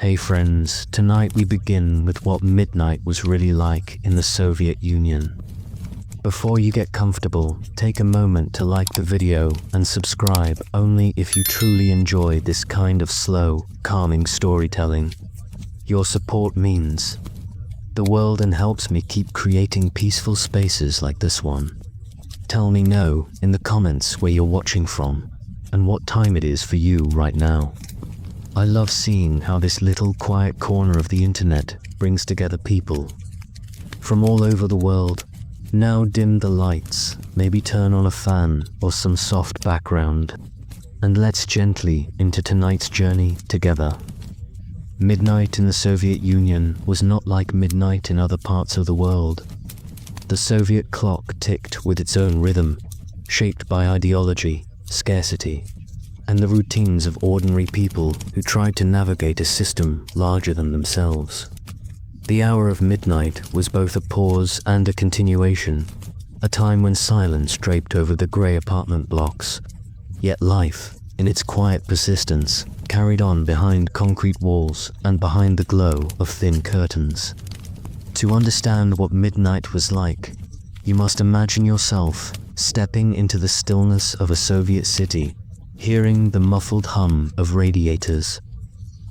Hey friends, tonight we begin with what midnight was really like in the Soviet Union. Before you get comfortable, take a moment to like the video and subscribe only if you truly enjoy this kind of slow, calming storytelling. Your support means the world and helps me keep creating peaceful spaces like this one. Tell me no in the comments where you're watching from and what time it is for you right now. I love seeing how this little quiet corner of the internet brings together people from all over the world. Now dim the lights, maybe turn on a fan or some soft background, and let's gently into tonight's journey together. Midnight in the Soviet Union was not like midnight in other parts of the world. The Soviet clock ticked with its own rhythm, shaped by ideology, scarcity, and the routines of ordinary people who tried to navigate a system larger than themselves. The hour of midnight was both a pause and a continuation, a time when silence draped over the grey apartment blocks, yet life, in its quiet persistence, carried on behind concrete walls and behind the glow of thin curtains. To understand what midnight was like, you must imagine yourself stepping into the stillness of a Soviet city, hearing the muffled hum of radiators,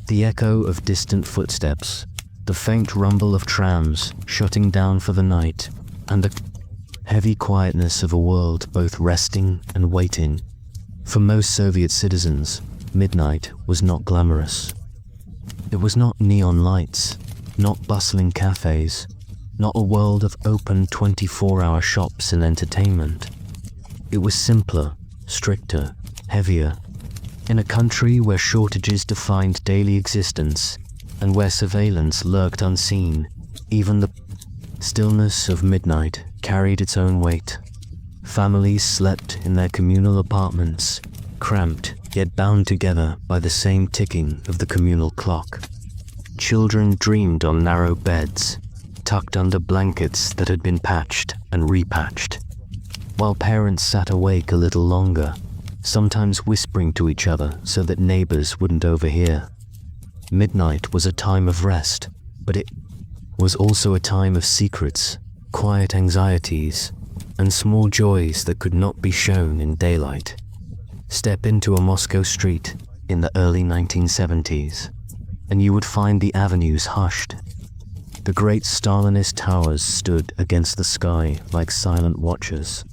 the echo of distant footsteps, the faint rumble of trams shutting down for the night, and the heavy quietness of a world both resting and waiting. For most Soviet citizens, midnight was not glamorous. It was not neon lights, not bustling cafes, not a world of open 24-hour shops and entertainment. It was simpler, stricter, heavier. In a country where shortages defined daily existence and where surveillance lurked unseen, even the stillness of midnight carried its own weight. Families slept in their communal apartments, cramped yet bound together by the same ticking of the communal clock. Children dreamed on narrow beds, tucked under blankets that had been patched and repatched, while parents sat awake a little longer, sometimes whispering to each other so that neighbors wouldn't overhear. Midnight was a time of rest, but it was also a time of secrets, quiet anxieties, and small joys that could not be shown in daylight. Step into a Moscow street in the early 1970s, and you would find the avenues hushed. The great Stalinist towers stood against the sky like silent watchers.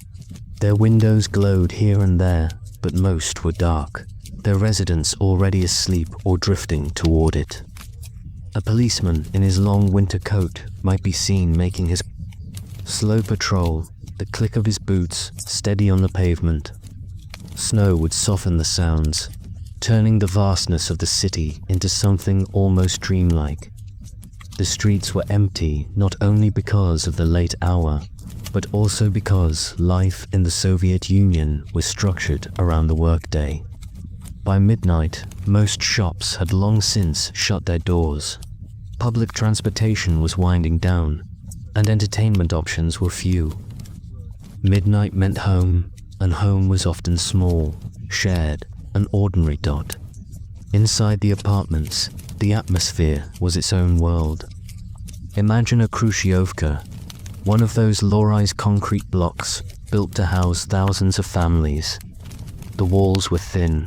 Their windows glowed here and there, but most were dark, their residents already asleep or drifting toward it. A policeman in his long winter coat might be seen making his slow patrol, the click of his boots steady on the pavement. Snow would soften the sounds, turning the vastness of the city into something almost dreamlike. The streets were empty not only because of the late hour, but also because life in the Soviet Union was structured around the workday. By midnight, most shops had long since shut their doors. Public transportation was winding down, and entertainment options were few. Midnight meant home, and home was often small, shared, an ordinary dot. Inside the apartments, the atmosphere was its own world. Imagine a Khrushchevka, one of those low-rise concrete blocks built to house thousands of families. The walls were thin,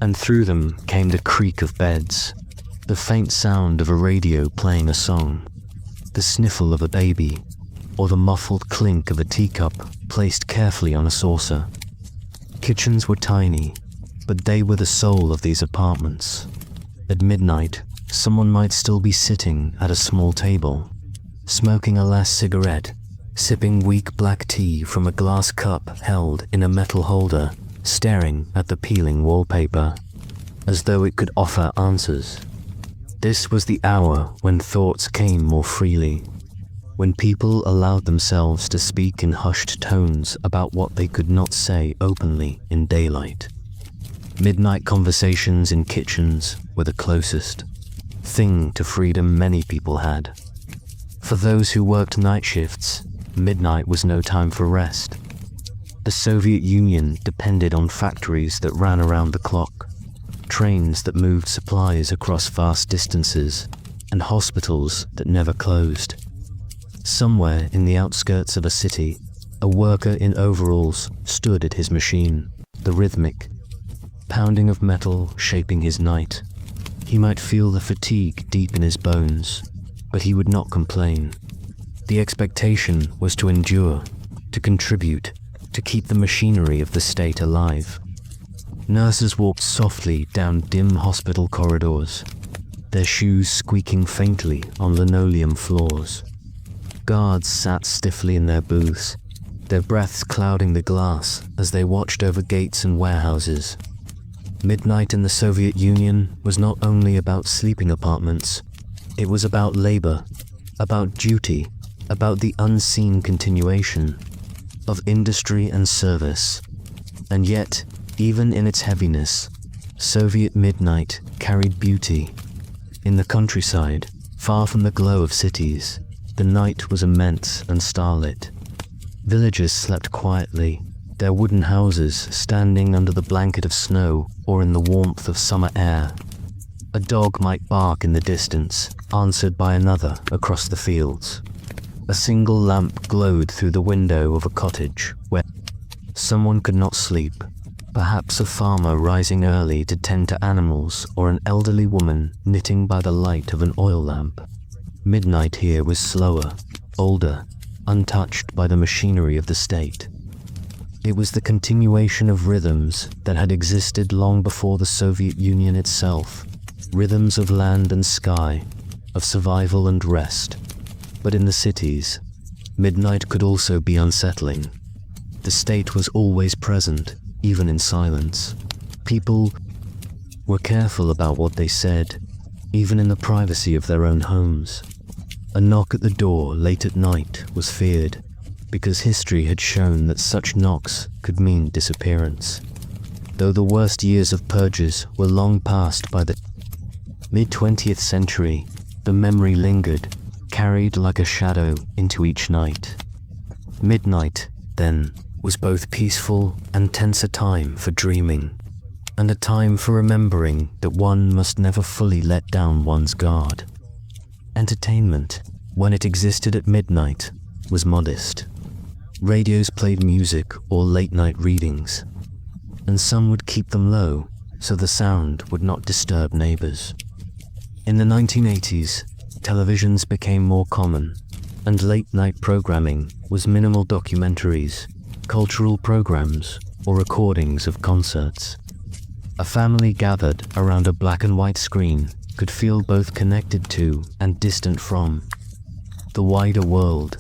and through them came the creak of beds, the faint sound of a radio playing a song, the sniffle of a baby, or the muffled clink of a teacup placed carefully on a saucer. Kitchens were tiny, but they were the soul of these apartments. At midnight, someone might still be sitting at a small table, smoking a last cigarette, sipping weak black tea from a glass cup held in a metal holder, staring at the peeling wallpaper, as though it could offer answers. This was the hour when thoughts came more freely, when people allowed themselves to speak in hushed tones about what they could not say openly in daylight. Midnight conversations in kitchens were the closest thing to freedom many people had. For those who worked night shifts, midnight was no time for rest. The Soviet Union depended on factories that ran around the clock. trains that moved supplies across vast distances, and hospitals that never closed. Somewhere in the outskirts of a city, a worker in overalls stood at his machine, the rhythmic pounding of metal shaping his night. He might feel the fatigue deep in his bones, but he would not complain. The expectation was to endure, to contribute, to keep the machinery of the state alive. Nurses walked softly down dim hospital corridors, their shoes squeaking faintly on linoleum floors. Guards sat stiffly in their booths, their breaths clouding the glass as they watched over gates and warehouses. Midnight in the Soviet Union was not only about sleeping apartments, it was about labor, about duty, about the unseen continuation of industry and service. And yet, even in its heaviness, Soviet midnight carried beauty. In the countryside, far from the glow of cities, the night was immense and starlit. Villagers slept quietly, their wooden houses standing under the blanket of snow or in the warmth of summer air. A dog might bark in the distance, answered by another across the fields. A single lamp glowed through the window of a cottage where someone could not sleep, perhaps a farmer rising early to tend to animals or an elderly woman knitting by the light of an oil lamp. Midnight here was slower, older, untouched by the machinery of the state. It was the continuation of rhythms that had existed long before the Soviet Union itself, rhythms of land and sky, of survival and rest. But in the cities, midnight could also be unsettling. The state was always present, even in silence. People were careful about what they said, even in the privacy of their own homes. A knock at the door late at night was feared, because history had shown that such knocks could mean disappearance. Though the worst years of purges were long past by the mid-20th century, the memory lingered, carried like a shadow into each night. Midnight, then, was both peaceful and tense, a time for dreaming, and a time for remembering that one must never fully let down one's guard. Entertainment, when it existed at midnight, was modest. Radios played music or late-night readings, and some would keep them low so the sound would not disturb neighbors. In the 1980s, televisions became more common, and late-night programming was minimal documentaries, cultural programs, or recordings of concerts. A family gathered around a black and white screen could feel both connected to and distant from the wider world.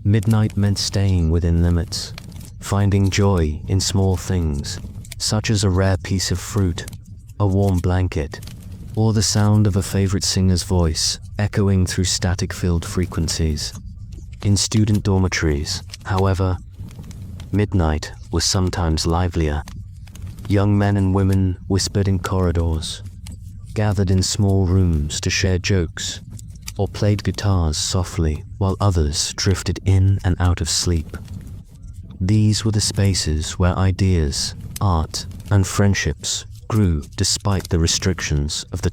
Midnight meant staying within limits, finding joy in small things, such as a rare piece of fruit, a warm blanket, or the sound of a favorite singer's voice echoing through static-filled frequencies. In student dormitories, however, midnight was sometimes livelier. Young men and women whispered in corridors, gathered in small rooms to share jokes, or played guitars softly while others drifted in and out of sleep. These were the spaces where ideas, art, and friendships grew despite the restrictions of the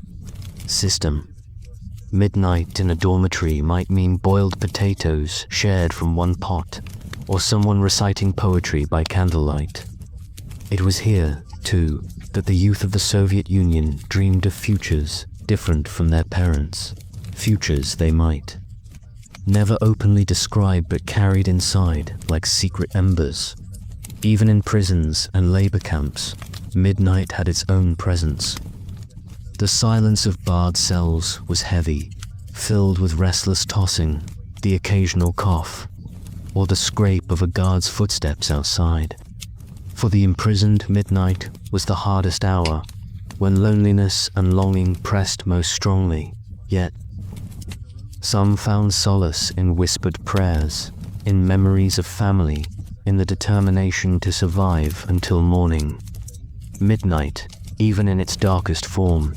system. Midnight in a dormitory might mean boiled potatoes shared from one pot, or someone reciting poetry by candlelight. It was here, too, that the youth of the Soviet Union dreamed of futures different from their parents', futures they might never openly describe but carried inside like secret embers. Even in prisons and labor camps, midnight had its own presence. The silence of barred cells was heavy, filled with restless tossing, the occasional cough, or the scrape of a guard's footsteps outside. For the imprisoned, midnight was the hardest hour, when loneliness and longing pressed most strongly. Yet, some found solace in whispered prayers, in memories of family, in the determination to survive until morning. Midnight, even in its darkest form,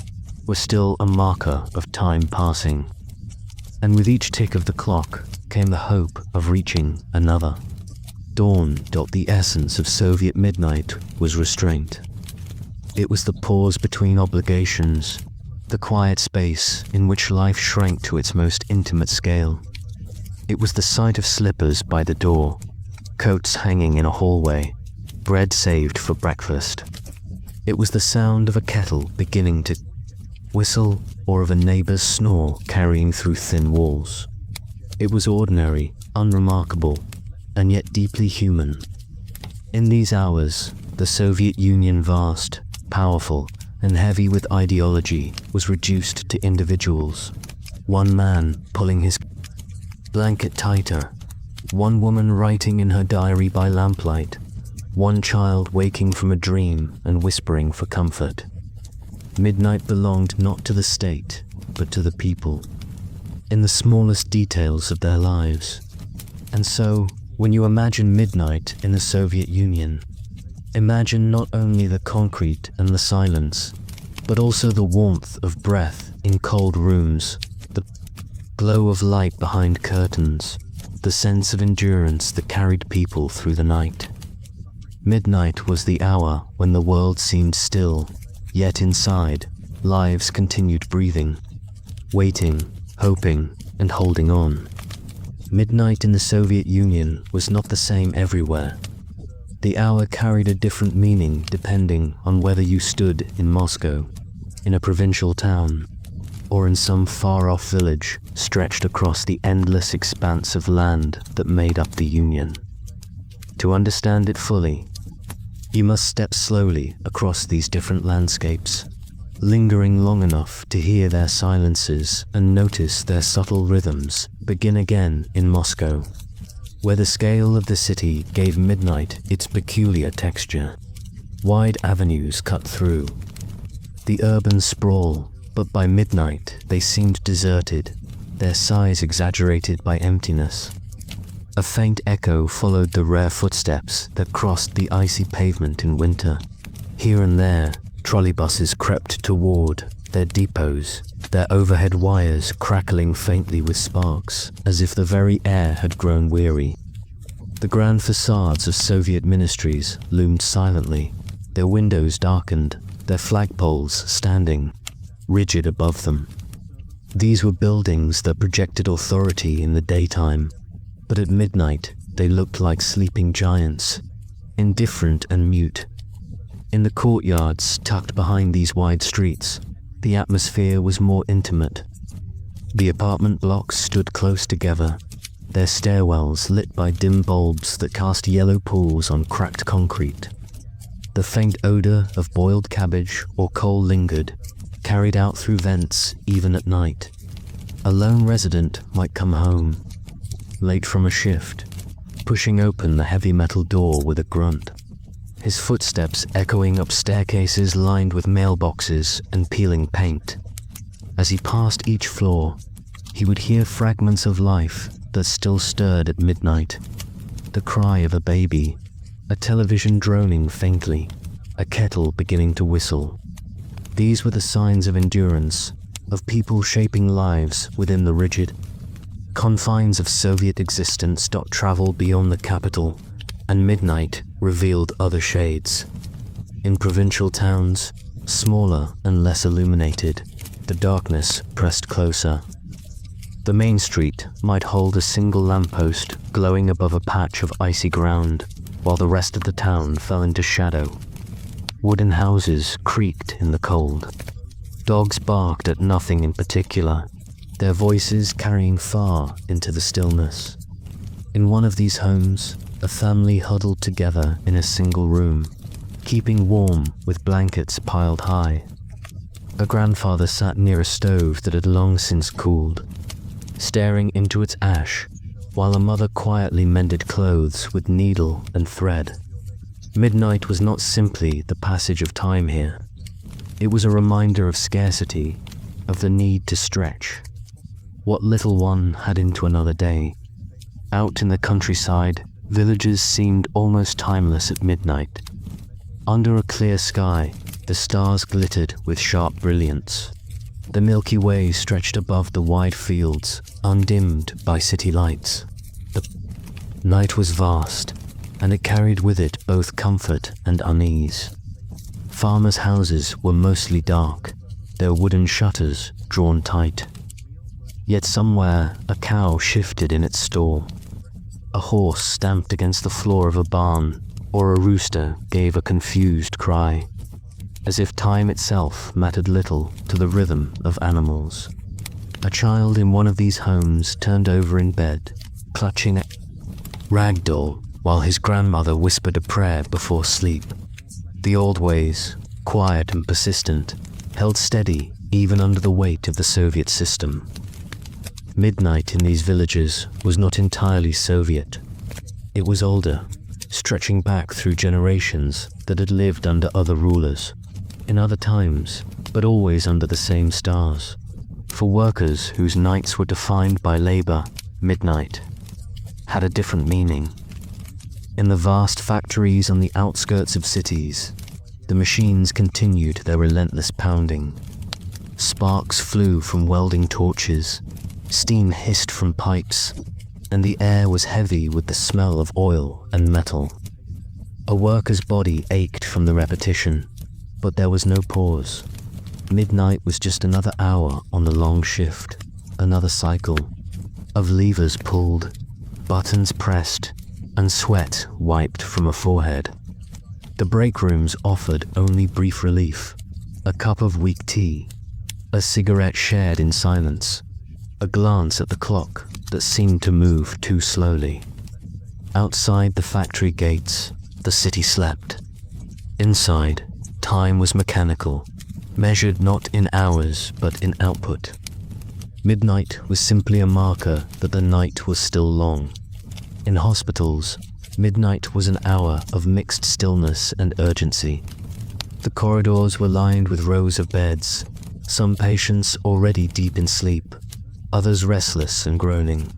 was still a marker of time passing. And with each tick of the clock came the hope of reaching another. Dawn. The essence of Soviet midnight was restraint. It was the pause between obligations, the quiet space in which life shrank to its most intimate scale. It was the sight of slippers by the door, coats hanging in a hallway, bread saved for breakfast. It was the sound of a kettle beginning to whistle or of a neighbor's snore carrying through thin walls. It was ordinary, unremarkable, and yet deeply human. In these hours, the Soviet Union, vast, powerful, and heavy with ideology, was reduced to individuals. One man pulling his blanket tighter, one woman writing in her diary by lamplight, one child waking from a dream and whispering for comfort. Midnight belonged not to the state, but to the people, in the smallest details of their lives. And so, when you imagine midnight in the Soviet Union, imagine not only the concrete and the silence, but also the warmth of breath in cold rooms, the glow of light behind curtains, the sense of endurance that carried people through the night. Midnight was the hour when the world seemed still, yet inside, lives continued breathing, waiting, hoping, and holding on. Midnight in the Soviet Union was not the same everywhere. The hour carried a different meaning depending on whether you stood in Moscow, in a provincial town, or in some far-off village stretched across the endless expanse of land that made up the Union. To understand it fully, you must step slowly across these different landscapes, lingering long enough to hear their silences and notice their subtle rhythms begin again in Moscow, where the scale of the city gave midnight its peculiar texture. Wide avenues cut through the urban sprawl, but by midnight they seemed deserted, their size exaggerated by emptiness. A faint echo followed the rare footsteps that crossed the icy pavement in winter. Here and there, trolleybuses crept toward their depots, their overhead wires crackling faintly with sparks, as if the very air had grown weary. The grand facades of Soviet ministries loomed silently, their windows darkened, their flagpoles standing, rigid above them. These were buildings that projected authority in the daytime, but at midnight they looked like sleeping giants, indifferent and mute. In the courtyards tucked behind these wide streets, the atmosphere was more intimate. The apartment blocks stood close together, their stairwells lit by dim bulbs that cast yellow pools on cracked concrete. The faint odor of boiled cabbage or coal lingered, carried out through vents even at night. A lone resident might come home, late from a shift, pushing open the heavy metal door with a grunt, his footsteps echoing up staircases lined with mailboxes and peeling paint. As he passed each floor, he would hear fragments of life that still stirred at midnight. The cry of a baby, a television droning faintly, a kettle beginning to whistle. These were the signs of endurance, of people shaping lives within the rigid confines of Soviet existence. Travel beyond the capital, and midnight revealed other shades. In provincial towns, smaller and less illuminated, the darkness pressed closer. The main street might hold a single lamppost glowing above a patch of icy ground, while the rest of the town fell into shadow. Wooden houses creaked in the cold. Dogs barked at nothing in particular, their voices carrying far into the stillness. In one of these homes, a family huddled together in a single room, keeping warm with blankets piled high. A grandfather sat near a stove that had long since cooled, staring into its ash, while a mother quietly mended clothes with needle and thread. Midnight was not simply the passage of time here. It was a reminder of scarcity, of the need to stretch what little one had into another day. Out in the countryside, villages seemed almost timeless at midnight. Under a clear sky, the stars glittered with sharp brilliance. The Milky Way stretched above the wide fields, undimmed by city lights. The night was vast, and it carried with it both comfort and unease. Farmers' houses were mostly dark, their wooden shutters drawn tight. Yet somewhere a cow shifted in its stall. A horse stamped against the floor of a barn, or a rooster gave a confused cry, as if time itself mattered little to the rhythm of animals. A child in one of these homes turned over in bed, clutching a ragdoll, while his grandmother whispered a prayer before sleep. The old ways, quiet and persistent, held steady even under the weight of the Soviet system. Midnight in these villages was not entirely Soviet. It was older, stretching back through generations that had lived under other rulers, in other times, but always under the same stars. For workers whose nights were defined by labor, midnight had a different meaning. In the vast factories on the outskirts of cities, the machines continued their relentless pounding. Sparks flew from welding torches, steam hissed from pipes, and the air was heavy with the smell of oil and metal. A worker's body ached from the repetition, but there was no pause. Midnight was just another hour on the long shift, another cycle of levers pulled, buttons pressed, and sweat wiped from a forehead. The break rooms offered only brief relief, a cup of weak tea, a cigarette shared in silence, a glance at the clock that seemed to move too slowly. Outside the factory gates, the city slept. Inside, time was mechanical, measured not in hours but in output. Midnight was simply a marker that the night was still long. In hospitals, midnight was an hour of mixed stillness and urgency. The corridors were lined with rows of beds, some patients already deep in sleep, others restless and groaning.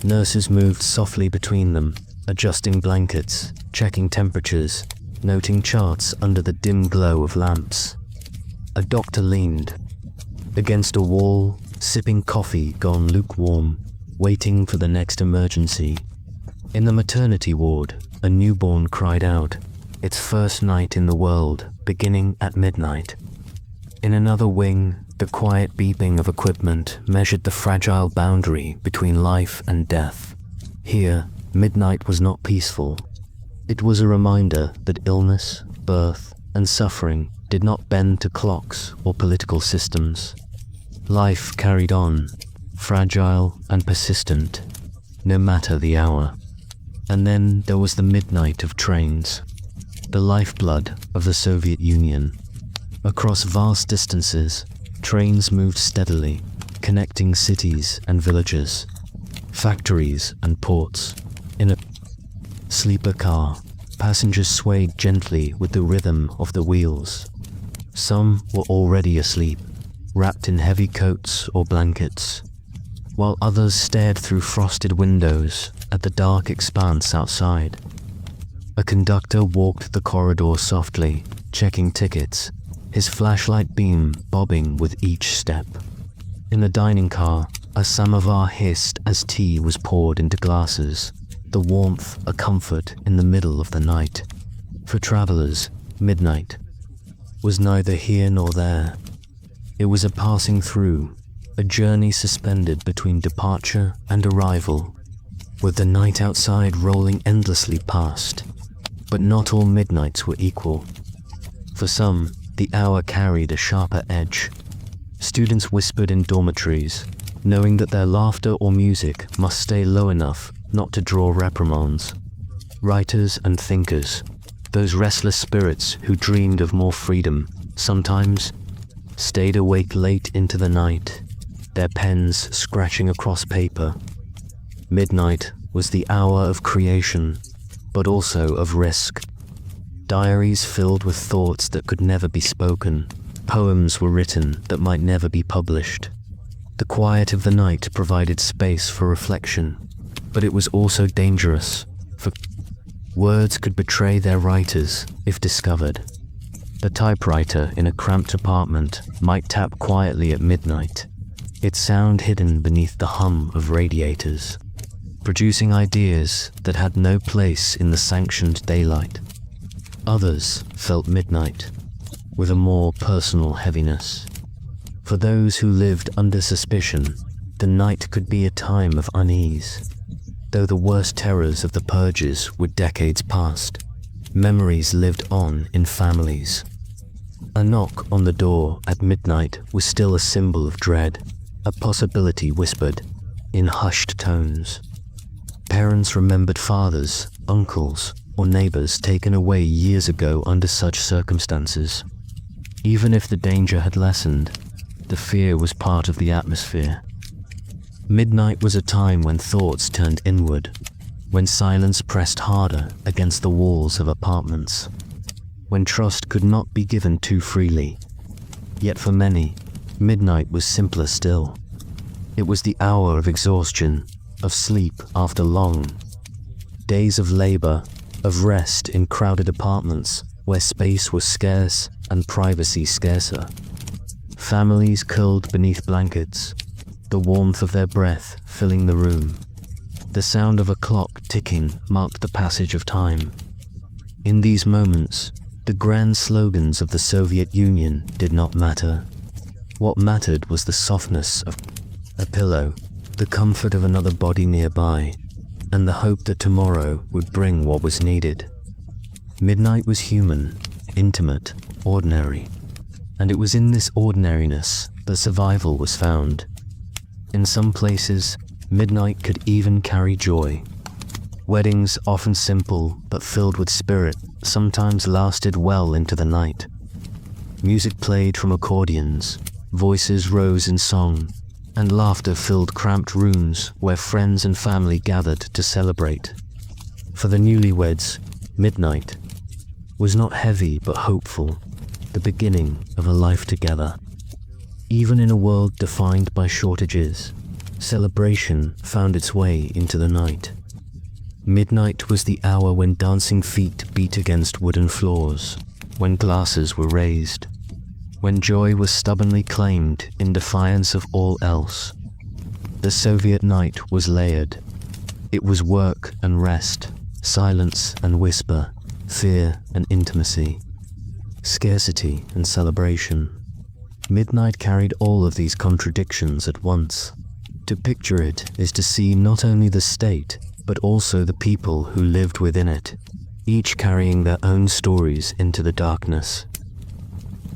Nurses moved softly between them, adjusting blankets, checking temperatures, noting charts under the dim glow of lamps. A doctor leaned against a wall, sipping coffee gone lukewarm, waiting for the next emergency. In the maternity ward, a newborn cried out, its first night in the world beginning at midnight. In another wing, the quiet beeping of equipment measured the fragile boundary between life and death. Here, midnight was not peaceful. It was a reminder that illness, birth, and suffering did not bend to clocks or political systems. Life carried on, fragile and persistent, no matter the hour. And then there was the midnight of trains, the lifeblood of the Soviet Union. Across vast distances, trains moved steadily, connecting cities and villages, factories and ports. In a sleeper car, passengers swayed gently with the rhythm of the wheels. Some were already asleep, wrapped in heavy coats or blankets, while others stared through frosted windows at the dark expanse outside. A conductor walked the corridor softly, checking tickets, his flashlight beam bobbing with each step. In the dining car, a samovar hissed as tea was poured into glasses, the warmth a comfort in the middle of the night. For travelers, midnight was neither here nor there. It was a passing through, a journey suspended between departure and arrival, with the night outside rolling endlessly past. But not all midnights were equal. For some, the hour carried a sharper edge. Students whispered in dormitories, knowing that their laughter or music must stay low enough not to draw reprimands. Writers and thinkers, those restless spirits who dreamed of more freedom, sometimes stayed awake late into the night, their pens scratching across paper. Midnight was the hour of creation, but also of risk. Diaries filled with thoughts that could never be spoken. Poems were written that might never be published. The quiet of the night provided space for reflection, but it was also dangerous, for words could betray their writers if discovered. The typewriter in a cramped apartment might tap quietly at midnight, its sound hidden beneath the hum of radiators, producing ideas that had no place in the sanctioned daylight. Others felt midnight, with a more personal heaviness. For those who lived under suspicion, the night could be a time of unease. Though the worst terrors of the purges were decades past, memories lived on in families. A knock on the door at midnight was still a symbol of dread, a possibility whispered in hushed tones. Parents remembered fathers, uncles, or neighbors taken away years ago under such circumstances. Even if the danger had lessened, the fear was part of the atmosphere. Midnight was a time when thoughts turned inward, when silence pressed harder against the walls of apartments, when trust could not be given too freely. Yet for many, midnight was simpler still. It was the hour of exhaustion, of sleep after long days of labor, of rest in crowded apartments where space was scarce and privacy scarcer. Families curled beneath blankets, the warmth of their breath filling the room. The sound of a clock ticking marked the passage of time. In these moments, the grand slogans of the Soviet Union did not matter. What mattered was the softness of a pillow, the comfort of another body nearby, and the hope that tomorrow would bring what was needed. Midnight was human, intimate, ordinary, and it was in this ordinariness that survival was found. In some places, midnight could even carry joy. Weddings, often simple but filled with spirit, sometimes lasted well into the night. Music played from accordions, voices rose in song, and laughter filled cramped rooms where friends and family gathered to celebrate. For the newlyweds, midnight was not heavy but hopeful, the beginning of a life together. Even in a world defined by shortages, celebration found its way into the night. Midnight was the hour when dancing feet beat against wooden floors, when glasses were raised, when joy was stubbornly claimed in defiance of all else. The Soviet night was layered. It was work and rest, silence and whisper, fear and intimacy, scarcity and celebration. Midnight carried all of these contradictions at once. To picture it is to see not only the state, but also the people who lived within it, each carrying their own stories into the darkness.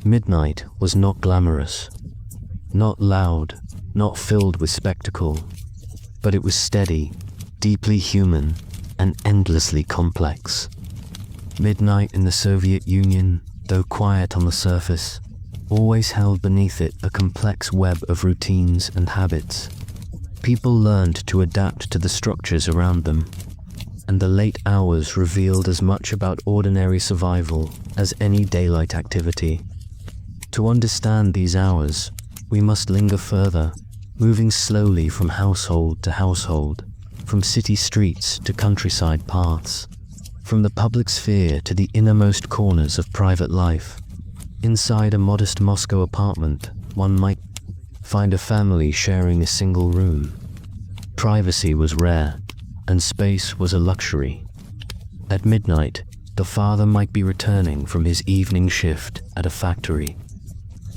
Midnight was not glamorous, not loud, not filled with spectacle, but it was steady, deeply human, and endlessly complex. Midnight in the Soviet Union, though quiet on the surface, always held beneath it a complex web of routines and habits. People learned to adapt to the structures around them, and the late hours revealed as much about ordinary survival as any daylight activity. To understand these hours, we must linger further, moving slowly from household to household, from city streets to countryside paths, from the public sphere to the innermost corners of private life. Inside a modest Moscow apartment, one might find a family sharing a single room. Privacy was rare, and space was a luxury. At midnight, the father might be returning from his evening shift at a factory.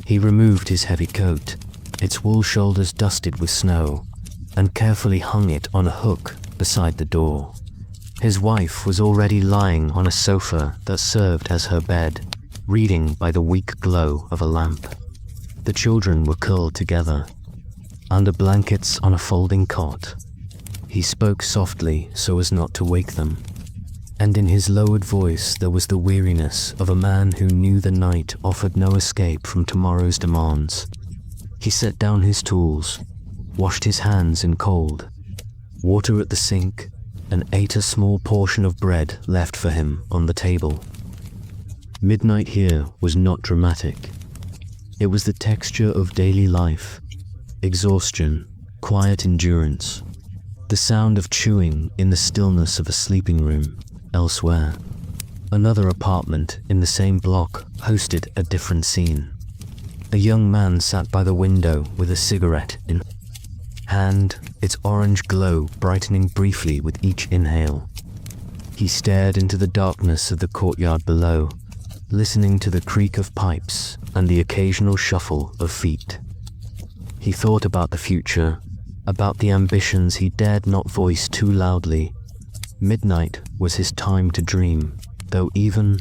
He removed his heavy coat, its wool shoulders dusted with snow, and carefully hung it on a hook beside the door. His wife was already lying on a sofa that served as her bed, reading by the weak glow of a lamp. The children were curled together, under blankets on a folding cot. He spoke softly so as not to wake them, and in his lowered voice there was the weariness of a man who knew the night offered no escape from tomorrow's demands. He set down his tools, washed his hands in cold water at the sink, and ate a small portion of bread left for him on the table. Midnight here was not dramatic. It was the texture of daily life, exhaustion, quiet endurance, the sound of chewing in the stillness of a sleeping room elsewhere. Another apartment in the same block hosted a different scene. A young man sat by the window with a cigarette in hand, its orange glow brightening briefly with each inhale. He stared into the darkness of the courtyard below, listening to the creak of pipes and the occasional shuffle of feet. He thought about the future, about the ambitions he dared not voice too loudly. Midnight was his time to dream, though even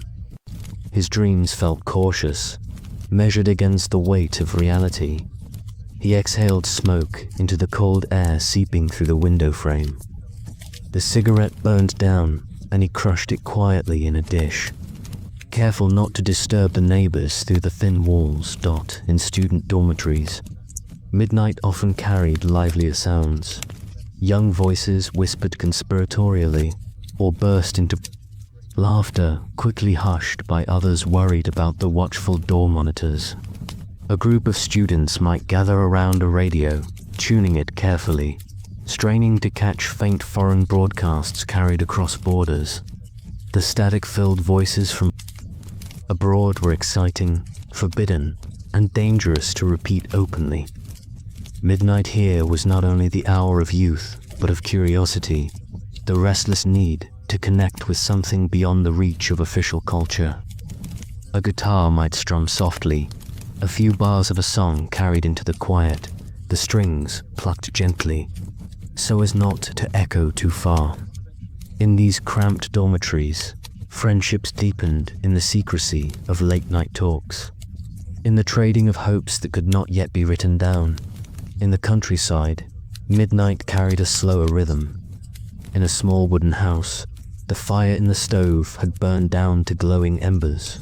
his dreams felt cautious, measured against the weight of reality. He exhaled smoke into the cold air seeping through the window frame. The cigarette burned down, and he crushed it quietly in a dish, careful not to disturb the neighbors through the thin walls. In student dormitories, midnight often carried livelier sounds. Young voices whispered conspiratorially, or burst into laughter, quickly hushed by others worried about the watchful door monitors. A group of students might gather around a radio, tuning it carefully, straining to catch faint foreign broadcasts carried across borders. The static-filled voices from abroad were exciting, forbidden, and dangerous to repeat openly. Midnight here was not only the hour of youth, but of curiosity, the restless need to connect with something beyond the reach of official culture. A guitar might strum softly, a few bars of a song carried into the quiet, the strings plucked gently, so as not to echo too far. In these cramped dormitories, friendships deepened in the secrecy of late-night talks, in the trading of hopes that could not yet be written down. In the countryside, midnight carried a slower rhythm. In a small wooden house, the fire in the stove had burned down to glowing embers.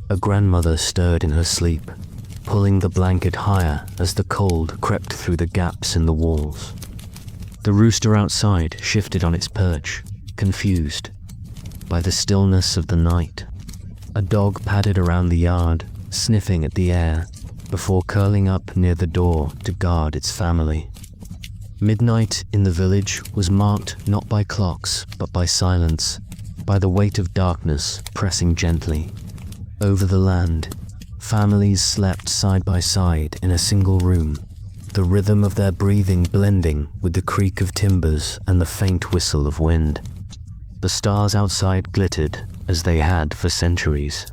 A grandmother stirred in her sleep, pulling the blanket higher as the cold crept through the gaps in the walls. The rooster outside shifted on its perch, confused by the stillness of the night. A dog padded around the yard, sniffing at the air, before curling up near the door to guard its family. Midnight in the village was marked not by clocks, but by silence, by the weight of darkness pressing gently over the land. Families slept side by side in a single room, the rhythm of their breathing blending with the creak of timbers and the faint whistle of wind. The stars outside glittered as they had for centuries,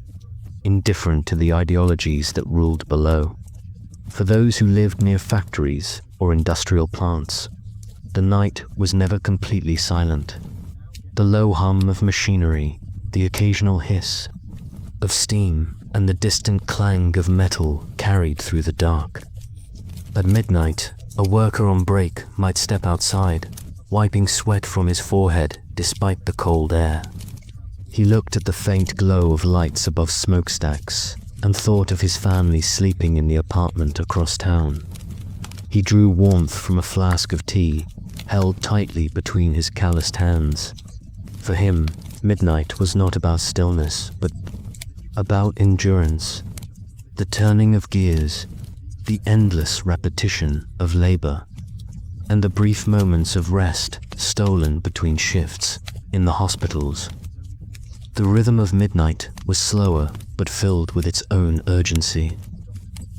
indifferent to the ideologies that ruled below. For those who lived near factories or industrial plants, the night was never completely silent. The low hum of machinery, the occasional hiss of steam, and the distant clang of metal carried through the dark. At midnight, a worker on break might step outside, wiping sweat from his forehead despite the cold air. He looked at the faint glow of lights above smokestacks and thought of his family sleeping in the apartment across town. He drew warmth from a flask of tea, held tightly between his calloused hands. For him, midnight was not about stillness, but about endurance, the turning of gears, the endless repetition of labor, and the brief moments of rest stolen between shifts in the hospitals. The rhythm of midnight was slower, but filled with its own urgency.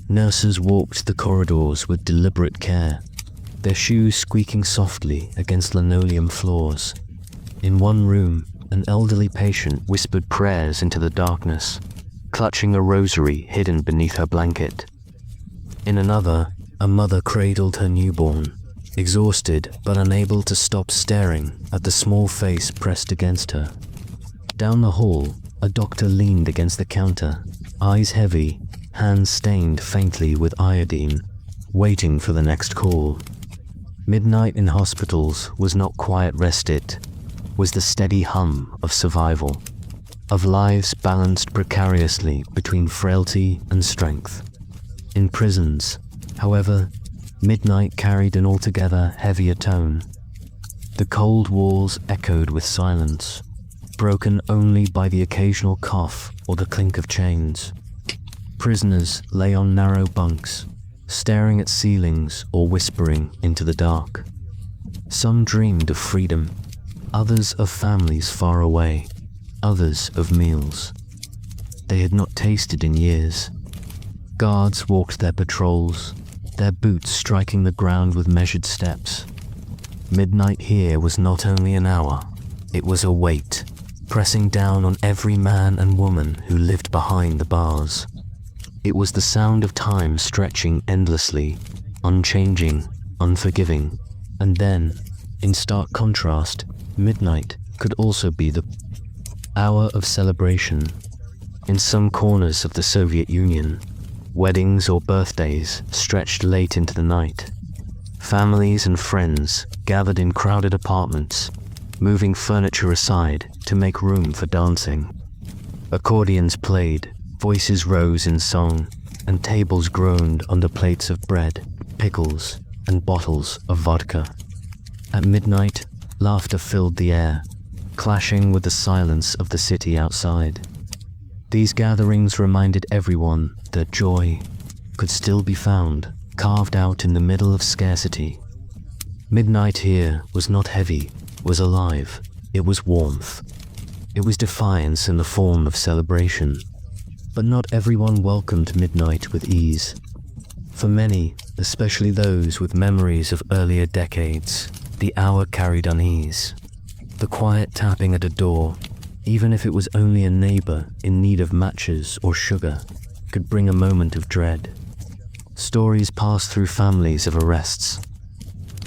Nurses walked the corridors with deliberate care, their shoes squeaking softly against linoleum floors. In one room, an elderly patient whispered prayers into the darkness, clutching a rosary hidden beneath her blanket. In another, a mother cradled her newborn, exhausted but unable to stop staring at the small face pressed against her. Down the hall, a doctor leaned against the counter, eyes heavy, hands stained faintly with iodine, waiting for the next call. Midnight in hospitals was not quiet rest, it was the steady hum of survival, of lives balanced precariously between frailty and strength. In prisons, however, midnight carried an altogether heavier tone. The cold walls echoed with silence, broken only by the occasional cough or the clink of chains. Prisoners lay on narrow bunks, staring at ceilings or whispering into the dark. Some dreamed of freedom, others of families far away, others of meals they had not tasted in years. Guards walked their patrols, their boots striking the ground with measured steps. Midnight here was not only an hour, it was a weight, pressing down on every man and woman who lived behind the bars. It was the sound of time stretching endlessly, unchanging, unforgiving. And then, in stark contrast, midnight could also be the hour of celebration. In some corners of the Soviet Union, weddings or birthdays stretched late into the night. Families and friends gathered in crowded apartments, moving furniture aside to make room for dancing. Accordions played, voices rose in song, and tables groaned under plates of bread, pickles, and bottles of vodka. At midnight, laughter filled the air, clashing with the silence of the city outside. These gatherings reminded everyone that joy could still be found, carved out in the middle of scarcity. Midnight here was not heavy, was alive. It was warmth. It was defiance in the form of celebration. But not everyone welcomed midnight with ease. For many, especially those with memories of earlier decades, the hour carried unease. The quiet tapping at a door, even if it was only a neighbor in need of matches or sugar, could bring a moment of dread. Stories passed through families of arrests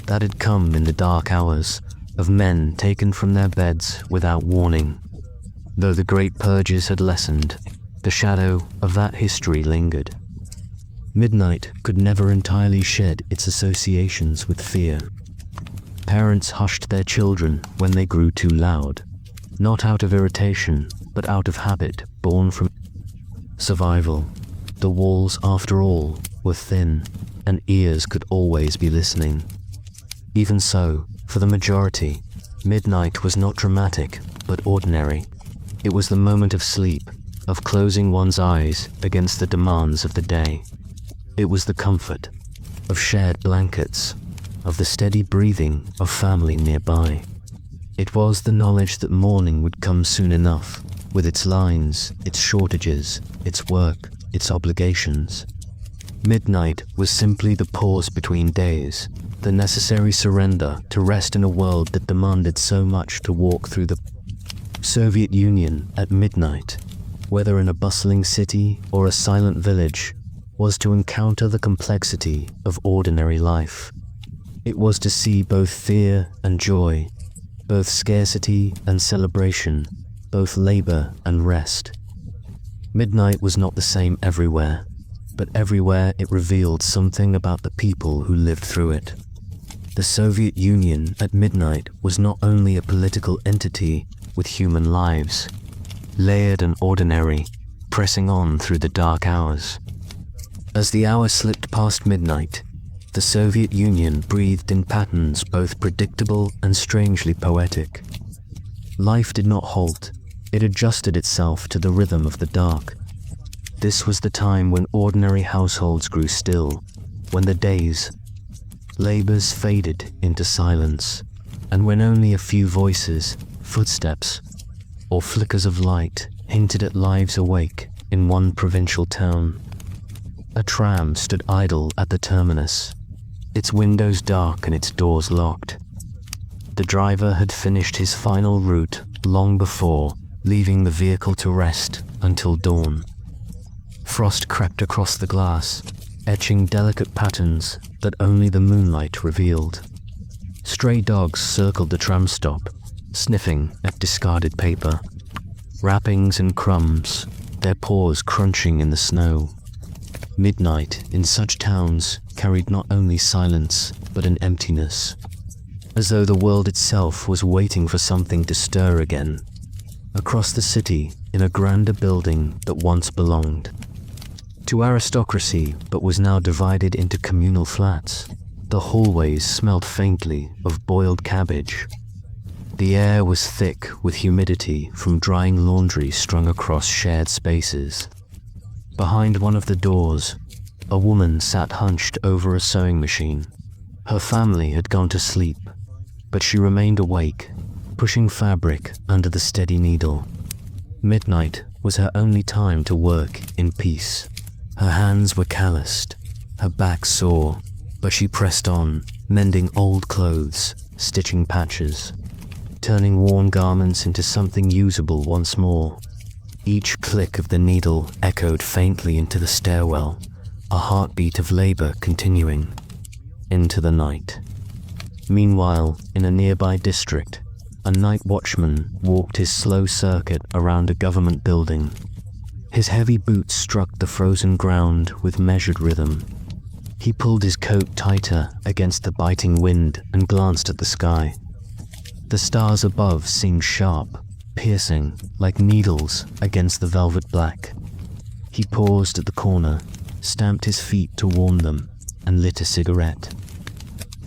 that had come in the dark hours, of men taken from their beds without warning. Though the great purges had lessened, the shadow of that history lingered. Midnight could never entirely shed its associations with fear. Parents hushed their children when they grew too loud, not out of irritation, but out of habit born from survival. The walls, after all, were thin, and ears could always be listening. Even so, for the majority, midnight was not dramatic, but ordinary. It was the moment of sleep, of closing one's eyes against the demands of the day. It was the comfort of shared blankets, of the steady breathing of family nearby. It was the knowledge that morning would come soon enough, with its lines, its shortages, its work, its obligations. Midnight was simply the pause between days, the necessary surrender to rest in a world that demanded so much. To walk through the Soviet Union at midnight, whether in a bustling city or a silent village, was to encounter the complexity of ordinary life. It was to see both fear and joy, both scarcity and celebration, both labor and rest. Midnight was not the same everywhere, but everywhere it revealed something about the people who lived through it. The Soviet Union at midnight was not only a political entity with human lives, layered and ordinary, pressing on through the dark hours. As the hour slipped past midnight, the Soviet Union breathed in patterns both predictable and strangely poetic. Life did not halt, it adjusted itself to the rhythm of the dark. This was the time when ordinary households grew still, when the days, labors faded into silence, and when only a few voices, footsteps, or flickers of light hinted at lives awake in one provincial town. A tram stood idle at the terminus, its windows dark and its doors locked. The driver had finished his final route long before, leaving the vehicle to rest until dawn. Frost crept across the glass, etching delicate patterns that only the moonlight revealed. Stray dogs circled the tram stop, sniffing at discarded paper, wrappings and crumbs, their paws crunching in the snow. Midnight in such towns carried not only silence, but an emptiness, as though the world itself was waiting for something to stir again. Across the city, in a grander building that once belonged to aristocracy but was now divided into communal flats, the hallways smelled faintly of boiled cabbage. The air was thick with humidity from drying laundry strung across shared spaces. Behind one of the doors, a woman sat hunched over a sewing machine. Her family had gone to sleep, but she remained awake, pushing fabric under the steady needle. Midnight was her only time to work in peace. Her hands were calloused, her back sore, but she pressed on, mending old clothes, stitching patches. turning worn garments into something usable once more. Each click of the needle echoed faintly into the stairwell, a heartbeat of labor continuing into the night. Meanwhile, in a nearby district, a night watchman walked his slow circuit around a government building. His heavy boots struck the frozen ground with measured rhythm. He pulled his coat tighter against the biting wind and glanced at the sky. The stars above seemed sharp, piercing, like needles against the velvet black. He paused at the corner, stamped his feet to warm them, and lit a cigarette.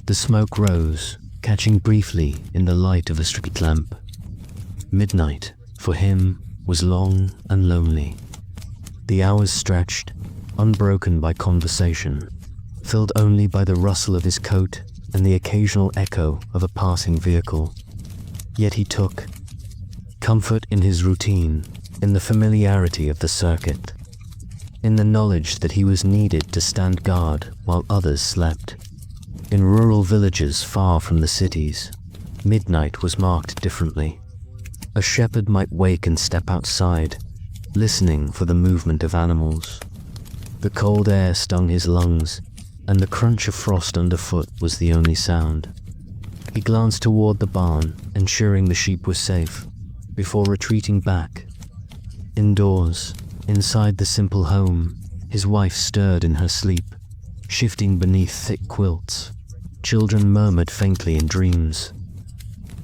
The smoke rose, catching briefly in the light of a street lamp. Midnight, for him, was long and lonely. The hours stretched, unbroken by conversation, filled only by the rustle of his coat and the occasional echo of a passing vehicle. Yet he took comfort in his routine, in the familiarity of the circuit, in the knowledge that he was needed to stand guard while others slept. In rural villages far from the cities, midnight was marked differently. A shepherd might wake and step outside, listening for the movement of animals. The cold air stung his lungs, and the crunch of frost underfoot was the only sound. He glanced toward the barn, ensuring the sheep were safe, before retreating back. Indoors, inside the simple home, his wife stirred in her sleep, shifting beneath thick quilts. Children murmured faintly in dreams.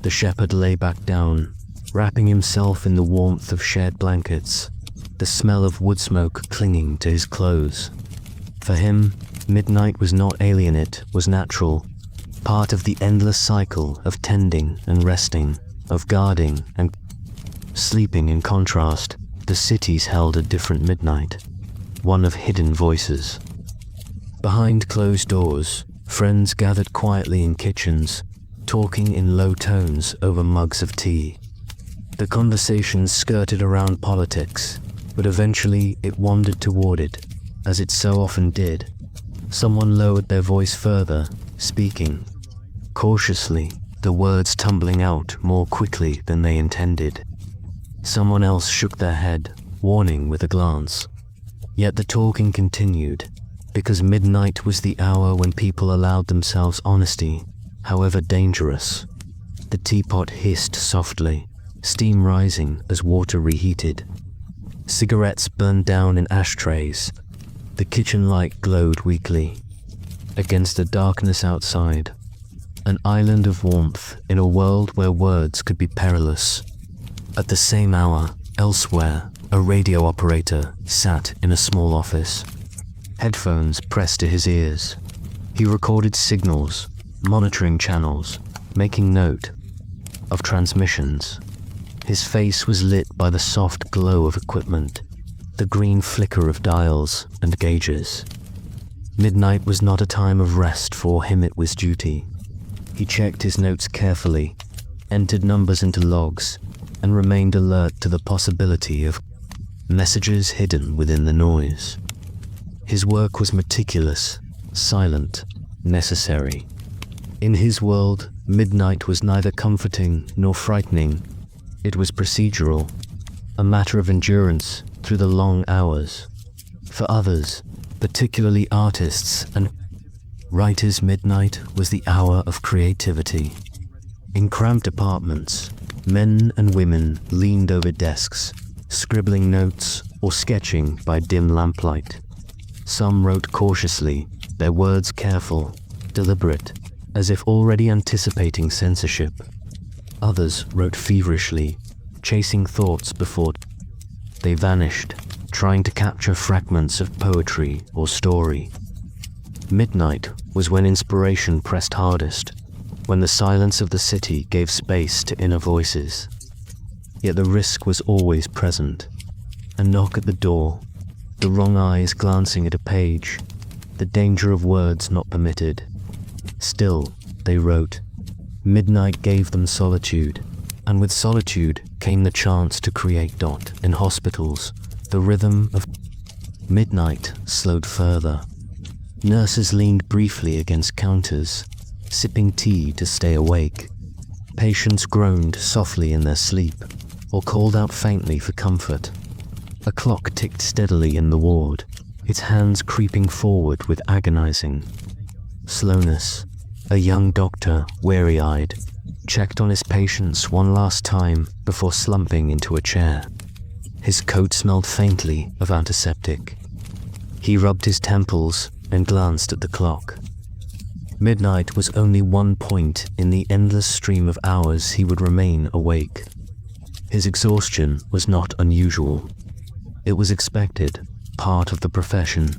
The shepherd lay back down, wrapping himself in the warmth of shared blankets, the smell of wood smoke clinging to his clothes. For him, midnight was not alien, it was natural, part of the endless cycle of tending and resting, of guarding and sleeping. In contrast, the cities held a different midnight, one of hidden voices. Behind closed doors, friends gathered quietly in kitchens, talking in low tones over mugs of tea. The conversations skirted around politics, but eventually it wandered toward it, as it so often did. Someone lowered their voice further, speaking cautiously, the words tumbling out more quickly than they intended. Someone else shook their head, warning with a glance. Yet the talking continued, because midnight was the hour when people allowed themselves honesty, however dangerous. The teapot hissed softly, steam rising as water reheated. Cigarettes burned down in ashtrays. The kitchen light glowed weakly. Against the darkness outside, an island of warmth in a world where words could be perilous. At the same hour, elsewhere, a radio operator sat in a small office. Headphones pressed to his ears. He recorded signals, monitoring channels, making note of transmissions. His face was lit by the soft glow of equipment, the green flicker of dials and gauges. Midnight was not a time of rest for him, it was duty. He checked his notes carefully, entered numbers into logs, and remained alert to the possibility of messages hidden within the noise. His work was meticulous, silent, necessary. In his world, midnight was neither comforting nor frightening. It was procedural, a matter of endurance through the long hours. For others, particularly artists and writers, midnight was the hour of creativity. In cramped apartments, men and women leaned over desks, scribbling notes or sketching by dim lamplight. Some wrote cautiously, their words careful, deliberate, as if already anticipating censorship. Others wrote feverishly, chasing thoughts before they vanished, trying to capture fragments of poetry or story. Midnight was when inspiration pressed hardest, when the silence of the city gave space to inner voices. Yet the risk was always present. A knock at the door, the wrong eyes glancing at a page, the danger of words not permitted. Still, they wrote. Midnight gave them solitude, and with solitude came the chance to create. In hospitals, the rhythm of midnight slowed further. Nurses leaned briefly against counters, sipping tea to stay awake. Patients groaned softly in their sleep, or called out faintly for comfort. A clock ticked steadily in the ward, its hands creeping forward with agonizing slowness. A young doctor, weary-eyed, checked on his patients one last time before slumping into a chair. His coat smelled faintly of antiseptic. He rubbed his temples and glanced at the clock. Midnight was only one point in the endless stream of hours he would remain awake. His exhaustion was not unusual. It was expected, part of the profession,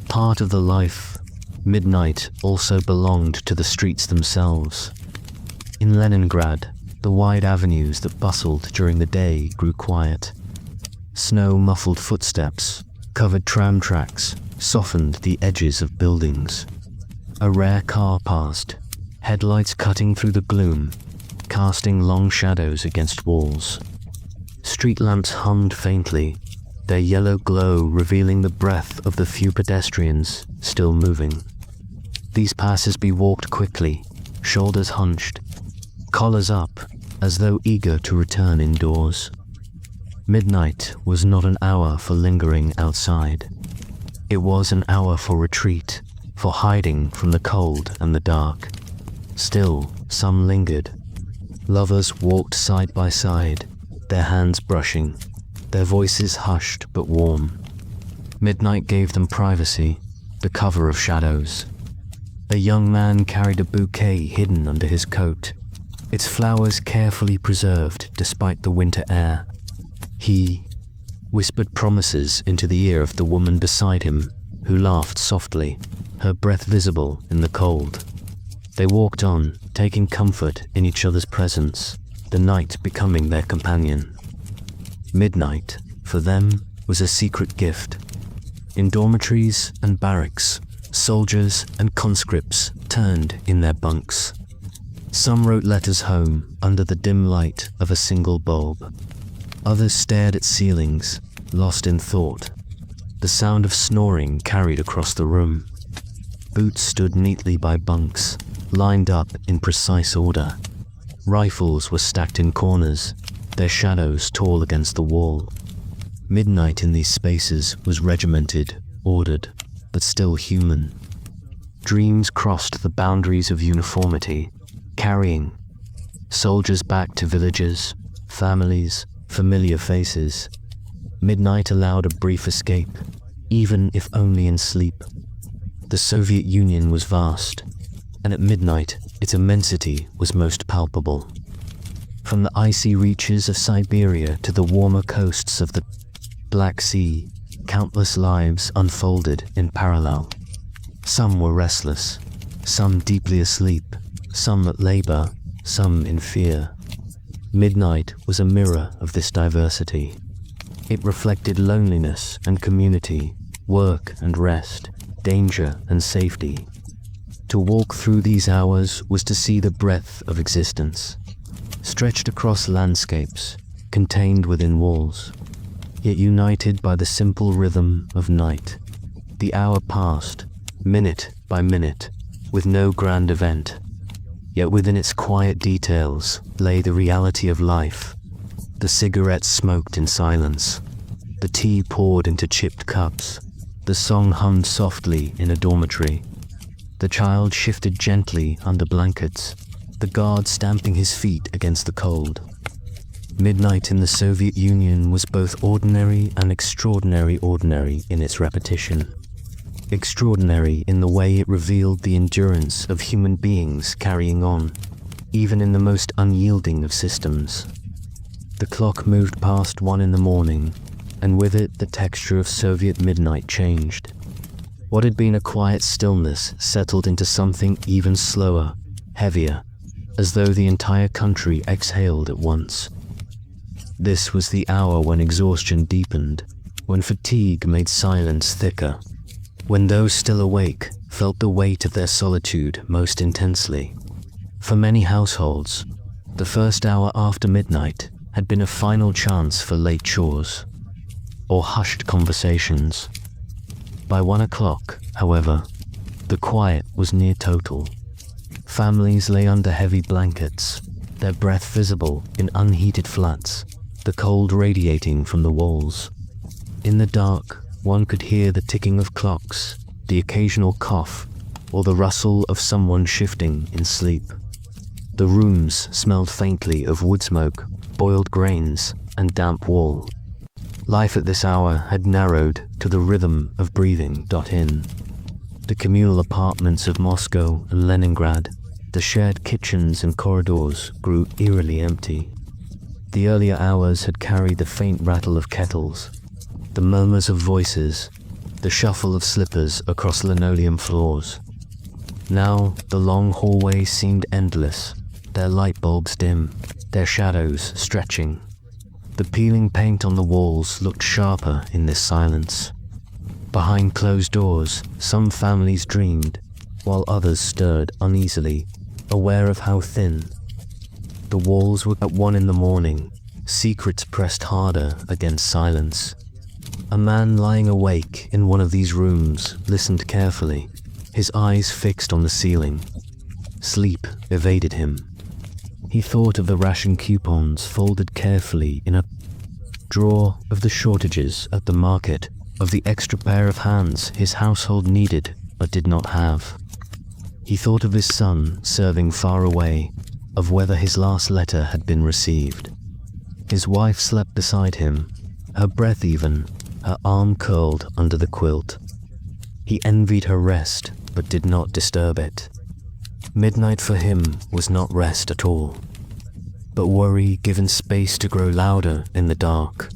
part of the life. Midnight also belonged to the streets themselves. In Leningrad, the wide avenues that bustled during the day grew quiet. Snow-muffled footsteps, covered tram tracks, softened the edges of buildings. A rare car passed, headlights cutting through the gloom, casting long shadows against walls. Street lamps hummed faintly, their yellow glow revealing the breath of the few pedestrians still moving. These passers-by walked quickly, shoulders hunched, collars up, as though eager to return indoors. Midnight was not an hour for lingering outside. It was an hour for retreat, for hiding from the cold and the dark. Still, some lingered. Lovers walked side by side, their hands brushing, their voices hushed but warm. Midnight gave them privacy, the cover of shadows. A young man carried a bouquet hidden under his coat, its flowers carefully preserved despite the winter air. He whispered promises into the ear of the woman beside him, who laughed softly, her breath visible in the cold. They walked on, taking comfort in each other's presence, the night becoming their companion. Midnight, for them, was a secret gift. In dormitories and barracks, soldiers and conscripts turned in their bunks. Some wrote letters home under the dim light of a single bulb. Others stared at ceilings, lost in thought. The sound of snoring carried across the room. Boots stood neatly by bunks, lined up in precise order. Rifles were stacked in corners, their shadows tall against the wall. Midnight in these spaces was regimented, ordered, but still human. Dreams crossed the boundaries of uniformity, carrying soldiers back to villages, families, familiar faces. Midnight allowed a brief escape, even if only in sleep. The Soviet Union was vast, and at midnight its immensity was most palpable. From the icy reaches of Siberia to the warmer coasts of the Black Sea, countless lives unfolded in parallel. Some were restless, some deeply asleep, some at labor, some in fear. Midnight was a mirror of this diversity. It reflected loneliness and community, work and rest, danger and safety. To walk through these hours was to see the breadth of existence, stretched across landscapes, contained within walls, yet united by the simple rhythm of night. The hour passed, minute by minute, with no grand event, yet within its quiet details lay the reality of life. The cigarettes smoked in silence, the tea poured into chipped cups, the song hummed softly in a dormitory. The child shifted gently under blankets, the guard stamping his feet against the cold. Midnight in the Soviet Union was both ordinary and extraordinary ordinary in its repetition. Extraordinary in the way it revealed the endurance of human beings carrying on, even in the most unyielding of systems. The clock moved past 1 in the morning, and with it the texture of Soviet midnight changed. What had been a quiet stillness settled into something even slower, heavier, as though the entire country exhaled at once. This was the hour when exhaustion deepened, when fatigue made silence thicker, when those still awake felt the weight of their solitude most intensely. For many households, the first hour after midnight had been a final chance for late chores or hushed conversations. By 1 o'clock, however, the quiet was near total. Families lay under heavy blankets, their breath visible in unheated flats, the cold radiating from the walls. In the dark, one could hear the ticking of clocks, the occasional cough, or the rustle of someone shifting in sleep. The rooms smelled faintly of wood smoke, boiled grains, and damp wool. Life at this hour had narrowed to the rhythm of breathing. In the communal apartments of Moscow and Leningrad, the shared kitchens and corridors grew eerily empty. The earlier hours had carried the faint rattle of kettles, the murmurs of voices, the shuffle of slippers across linoleum floors. Now the long hallways seemed endless, their light bulbs dim, their shadows stretching. The peeling paint on the walls looked sharper in this silence. Behind closed doors, some families dreamed, while others stirred uneasily, aware of how thin. The walls were at 1 in the morning, secrets pressed harder against silence. A man lying awake in one of these rooms listened carefully, his eyes fixed on the ceiling. Sleep evaded him. He thought of the ration coupons folded carefully in a drawer, of the shortages at the market, of the extra pair of hands his household needed but did not have. He thought of his son serving far away, of whether his last letter had been received. His wife slept beside him, her breath even, her arm curled under the quilt. He envied her rest, but did not disturb it. Midnight for him was not rest at all, but worry given space to grow louder in the dark.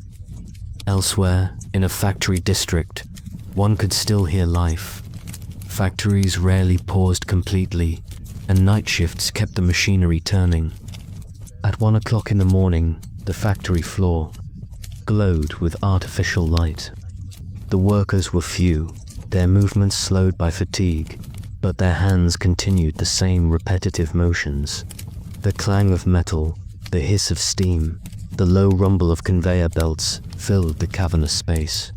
Elsewhere, in a factory district, one could still hear life. Factories rarely paused completely, and night shifts kept the machinery turning. At 1 o'clock in the morning, the factory floor glowed with artificial light. The workers were few, their movements slowed by fatigue, but their hands continued the same repetitive motions. The clang of metal, the hiss of steam, the low rumble of conveyor belts filled the cavernous space.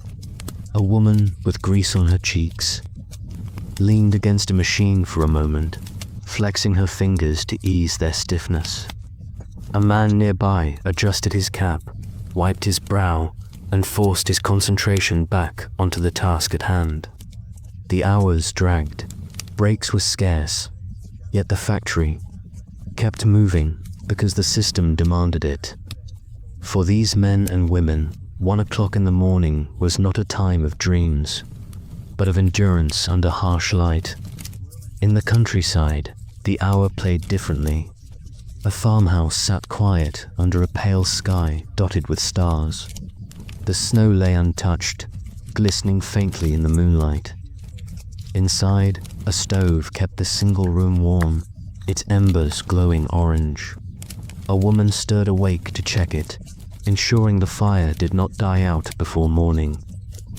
A woman with grease on her cheeks leaned against a machine for a moment, flexing her fingers to ease their stiffness. A man nearby adjusted his cap, wiped his brow, and forced his concentration back onto the task at hand. The hours dragged. Breaks were scarce, yet the factory kept moving because the system demanded it. For these men and women, 1 o'clock in the morning was not a time of dreams, but of endurance under harsh light. In the countryside, the hour played differently. A farmhouse sat quiet under a pale sky dotted with stars. The snow lay untouched, glistening faintly in the moonlight. Inside, a stove kept the single room warm, its embers glowing orange. A woman stirred awake to check it, ensuring the fire did not die out before morning.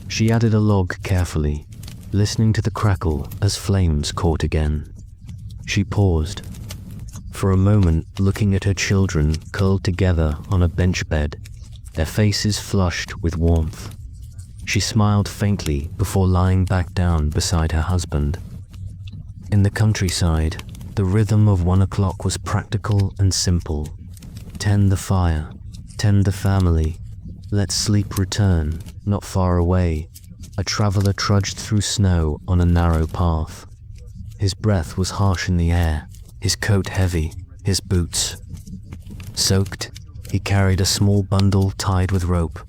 She added a log carefully, listening to the crackle as flames caught again. She paused, for a moment looking at her children curled together on a bench bed, their faces flushed with warmth. She smiled faintly before lying back down beside her husband. In the countryside, the rhythm of 1 o'clock was practical and simple. Tend the fire, tend the family, let sleep return, not far away. A traveler trudged through snow on a narrow path. His breath was harsh in the air, his coat heavy, his boots soaked. He carried a small bundle tied with rope,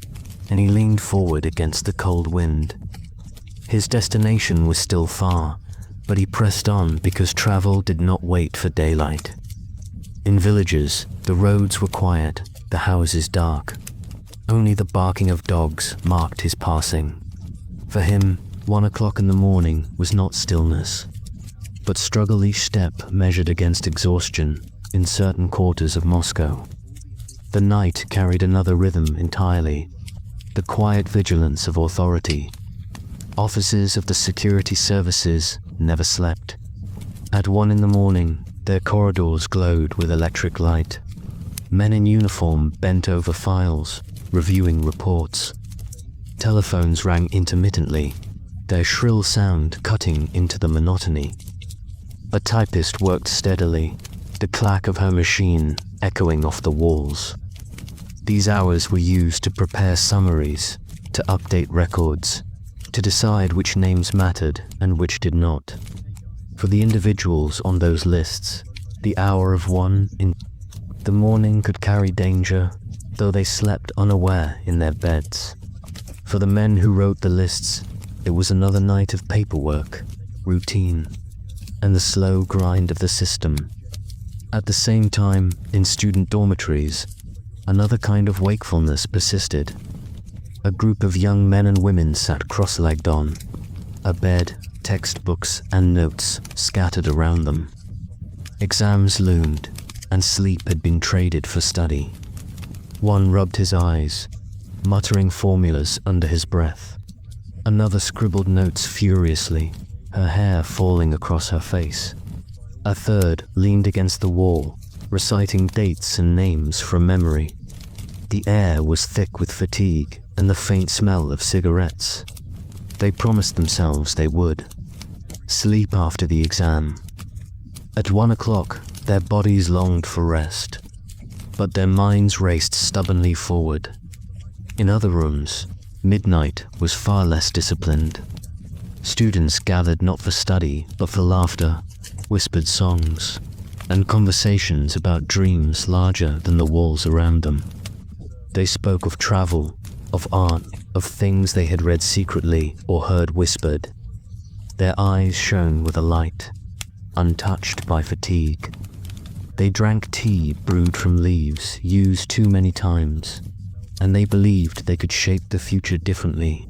and he leaned forward against the cold wind. His destination was still far, but he pressed on because travel did not wait for daylight. In villages, the roads were quiet, the houses dark. Only the barking of dogs marked his passing. For him, 1 o'clock in the morning was not stillness, but struggle each step measured against exhaustion in certain quarters of Moscow. The night carried another rhythm entirely, the quiet vigilance of authority. Officers of the security services never slept. At 1 in the morning, their corridors glowed with electric light. Men in uniform bent over files, reviewing reports. Telephones rang intermittently, their shrill sound cutting into the monotony. A typist worked steadily, the clack of her machine echoing off the walls. These hours were used to prepare summaries, to update records, to decide which names mattered and which did not. For the individuals on those lists, the hour of 1 in the morning could carry danger, though they slept unaware in their beds. For the men who wrote the lists, it was another night of paperwork, routine, and the slow grind of the system. At the same time, in student dormitories, another kind of wakefulness persisted. A group of young men and women sat cross-legged on a bed, textbooks and notes scattered around them. Exams loomed, and sleep had been traded for study. One rubbed his eyes, muttering formulas under his breath. Another scribbled notes furiously, her hair falling across her face. A third leaned against the wall, reciting dates and names from memory. The air was thick with fatigue and the faint smell of cigarettes. They promised themselves they would sleep after the exam. At 1 o'clock, their bodies longed for rest, but their minds raced stubbornly forward. In other rooms, midnight was far less disciplined. Students gathered not for study, but for laughter, whispered songs, and conversations about dreams larger than the walls around them. They spoke of travel, of art, of things they had read secretly or heard whispered. Their eyes shone with a light, untouched by fatigue. They drank tea brewed from leaves used too many times, and they believed they could shape the future differently.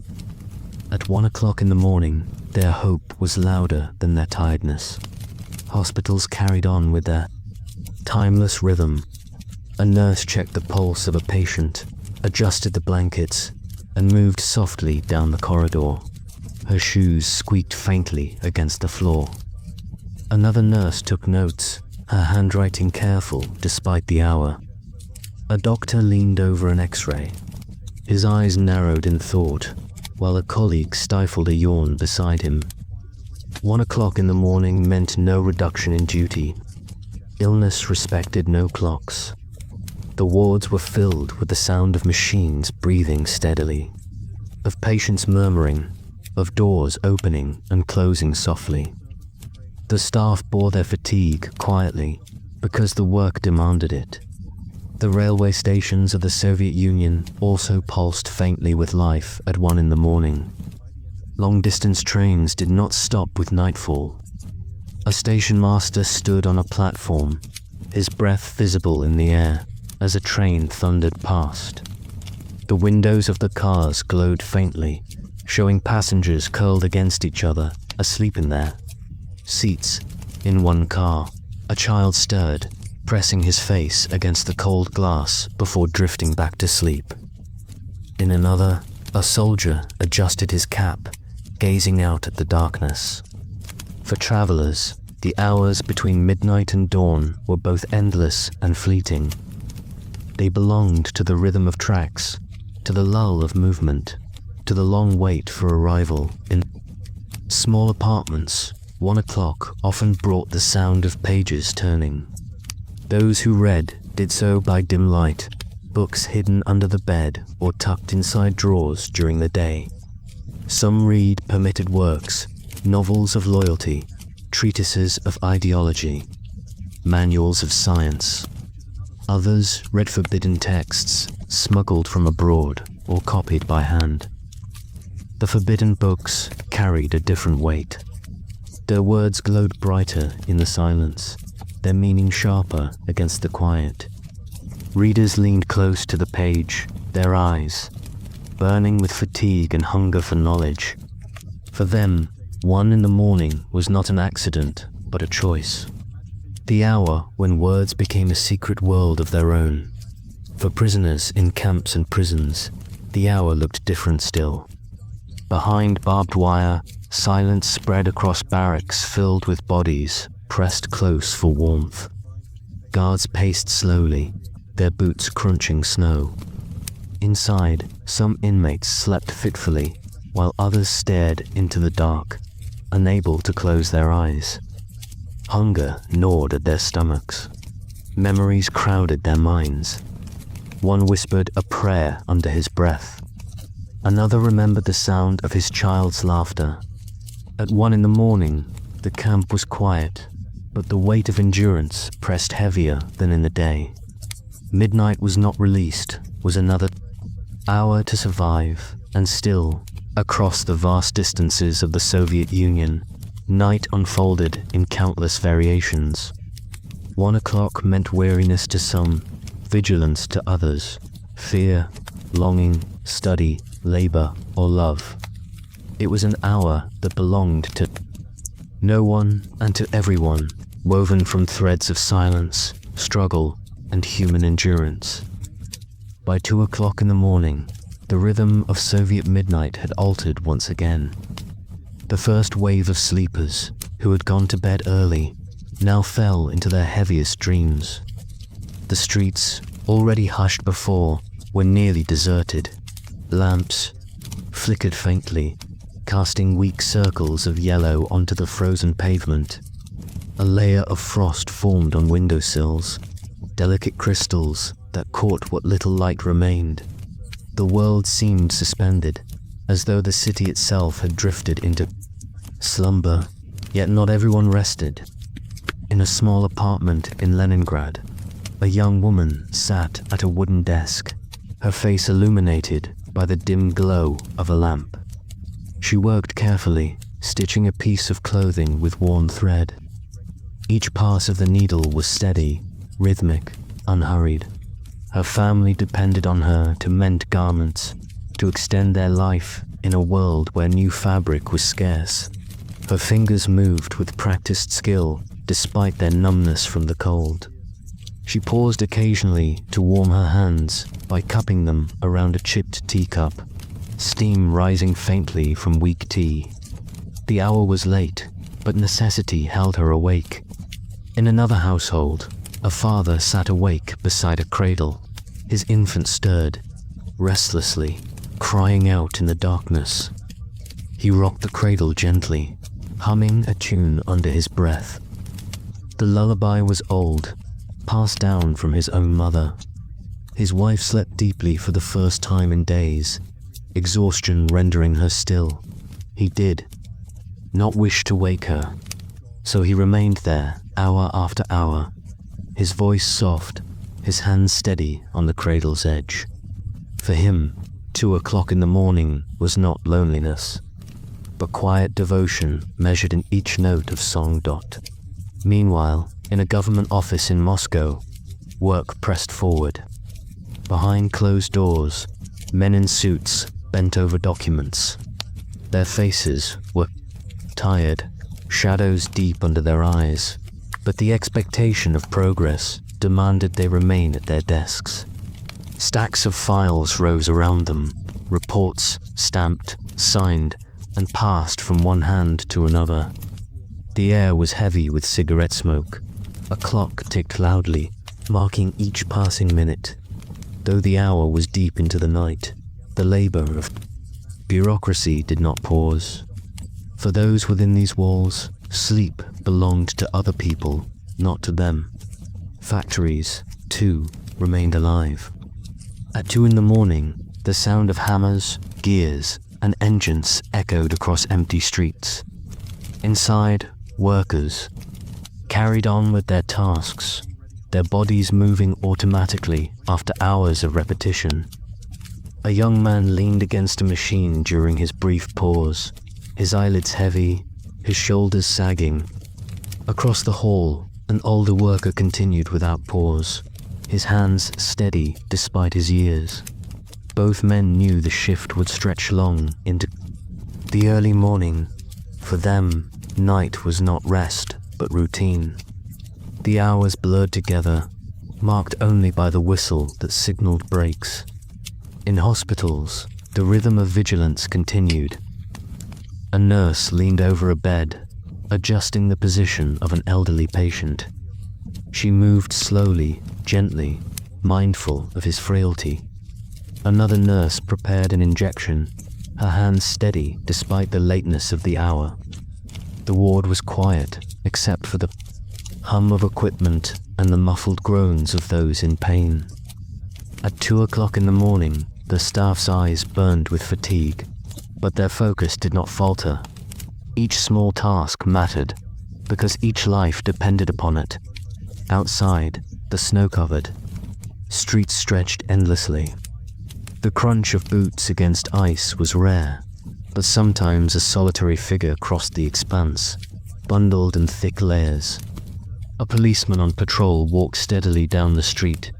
At 1 o'clock in the morning, their hope was louder than their tiredness. Hospitals carried on with their timeless rhythm. A nurse checked the pulse of a patient, adjusted the blankets, and moved softly down the corridor. Her shoes squeaked faintly against the floor. Another nurse took notes, her handwriting careful despite the hour. A doctor leaned over an X-ray. His eyes narrowed in thought, while a colleague stifled a yawn beside him. 1 o'clock in the morning meant no reduction in duty. Illness respected no clocks. The wards were filled with the sound of machines breathing steadily, of patients murmuring, of doors opening and closing softly. The staff bore their fatigue quietly because the work demanded it. The railway stations of the Soviet Union also pulsed faintly with life at 1 in the morning. Long-distance trains did not stop with nightfall. A station master stood on a platform, his breath visible in the air as a train thundered past. The windows of the cars glowed faintly, showing passengers curled against each other, asleep in their seats. In one car, a child stirred, pressing his face against the cold glass before drifting back to sleep. In another, a soldier adjusted his cap, gazing out at the darkness. For travelers, the hours between midnight and dawn were both endless and fleeting. They belonged to the rhythm of tracks, to the lull of movement, to the long wait for arrival. In small apartments, 1 o'clock often brought the sound of pages turning. Those who read did so by dim light, books hidden under the bed or tucked inside drawers during the day. Some read permitted works, novels of loyalty, treatises of ideology, manuals of science. Others read forbidden texts, smuggled from abroad or copied by hand. The forbidden books carried a different weight. Their words glowed brighter in the silence, their meaning sharper against the quiet. Readers leaned close to the page, their eyes burning with fatigue and hunger for knowledge. For them, 1 in the morning was not an accident, but a choice. The hour when words became a secret world of their own. For prisoners in camps and prisons, the hour looked different still. Behind barbed wire, silence spread across barracks filled with bodies, pressed close for warmth. Guards paced slowly, their boots crunching snow. Inside, some inmates slept fitfully, while others stared into the dark, unable to close their eyes. Hunger gnawed at their stomachs. Memories crowded their minds. One whispered a prayer under his breath. Another remembered the sound of his child's laughter. At 1 in the morning, the camp was quiet, but the weight of endurance pressed heavier than in the day. Midnight was not released, was another hour to survive, and still, across the vast distances of the Soviet Union, night unfolded in countless variations. 1 o'clock meant weariness to some, vigilance to others, fear, longing, study, labor, or love. It was an hour that belonged to no one and to everyone, woven from threads of silence, struggle, and human endurance. By 2 o'clock in the morning, the rhythm of Soviet midnight had altered once again. The first wave of sleepers, who had gone to bed early, now fell into their heaviest dreams. The streets, already hushed before, were nearly deserted. Lamps flickered faintly, casting weak circles of yellow onto the frozen pavement. A layer of frost formed on windowsills, delicate crystals that caught what little light remained. The world seemed suspended, as though the city itself had drifted into slumber, yet not everyone rested. In a small apartment in Leningrad, a young woman sat at a wooden desk, her face illuminated by the dim glow of a lamp. She worked carefully, stitching a piece of clothing with worn thread. Each pass of the needle was steady, rhythmic, unhurried. Her family depended on her to mend garments, to extend their life in a world where new fabric was scarce. Her fingers moved with practiced skill, despite their numbness from the cold. She paused occasionally to warm her hands by cupping them around a chipped teacup, steam rising faintly from weak tea. The hour was late, but necessity held her awake. In another household, a father sat awake beside a cradle. His infant stirred, restlessly, crying out in the darkness. He rocked the cradle gently, humming a tune under his breath. The lullaby was old, passed down from his own mother. His wife slept deeply for the first time in days, exhaustion rendering her still. He did not wish to wake her, so he remained there hour after hour, his voice soft, his hands steady on the cradle's edge. For him, 2 o'clock in the morning was not loneliness, but quiet devotion measured in each note of song. Meanwhile, in a government office in Moscow, work pressed forward. Behind closed doors, men in suits bent over documents. Their faces were tired, shadows deep under their eyes, but the expectation of progress demanded they remain at their desks. Stacks of files rose around them, reports stamped, signed, and passed from one hand to another. The air was heavy with cigarette smoke. A clock ticked loudly, marking each passing minute. Though the hour was deep into the night, the labor of bureaucracy did not pause. For those within these walls, sleep belonged to other people, not to them. Factories, too, remained alive. At 2 in the morning, the sound of hammers, gears, and engines echoed across empty streets. Inside, workers carried on with their tasks, their bodies moving automatically after hours of repetition. A young man leaned against a machine during his brief pause, his eyelids heavy, his shoulders sagging. Across the hall, an older worker continued without pause, his hands steady despite his years. Both men knew the shift would stretch long into the early morning. For them, night was not rest, but routine. The hours blurred together, marked only by the whistle that signaled breaks. In hospitals, the rhythm of vigilance continued. A nurse leaned over a bed, adjusting the position of an elderly patient. She moved slowly, gently, mindful of his frailty. Another nurse prepared an injection, her hands steady despite the lateness of the hour. The ward was quiet, except for the hum of equipment, and the muffled groans of those in pain. At 2 o'clock in the morning, the staff's eyes burned with fatigue, but their focus did not falter. Each small task mattered, because each life depended upon it. Outside, the snow-covered streets stretched endlessly. The crunch of boots against ice was rare, but sometimes a solitary figure crossed the expanse, bundled in thick layers. A policeman on patrol walked steadily down the street,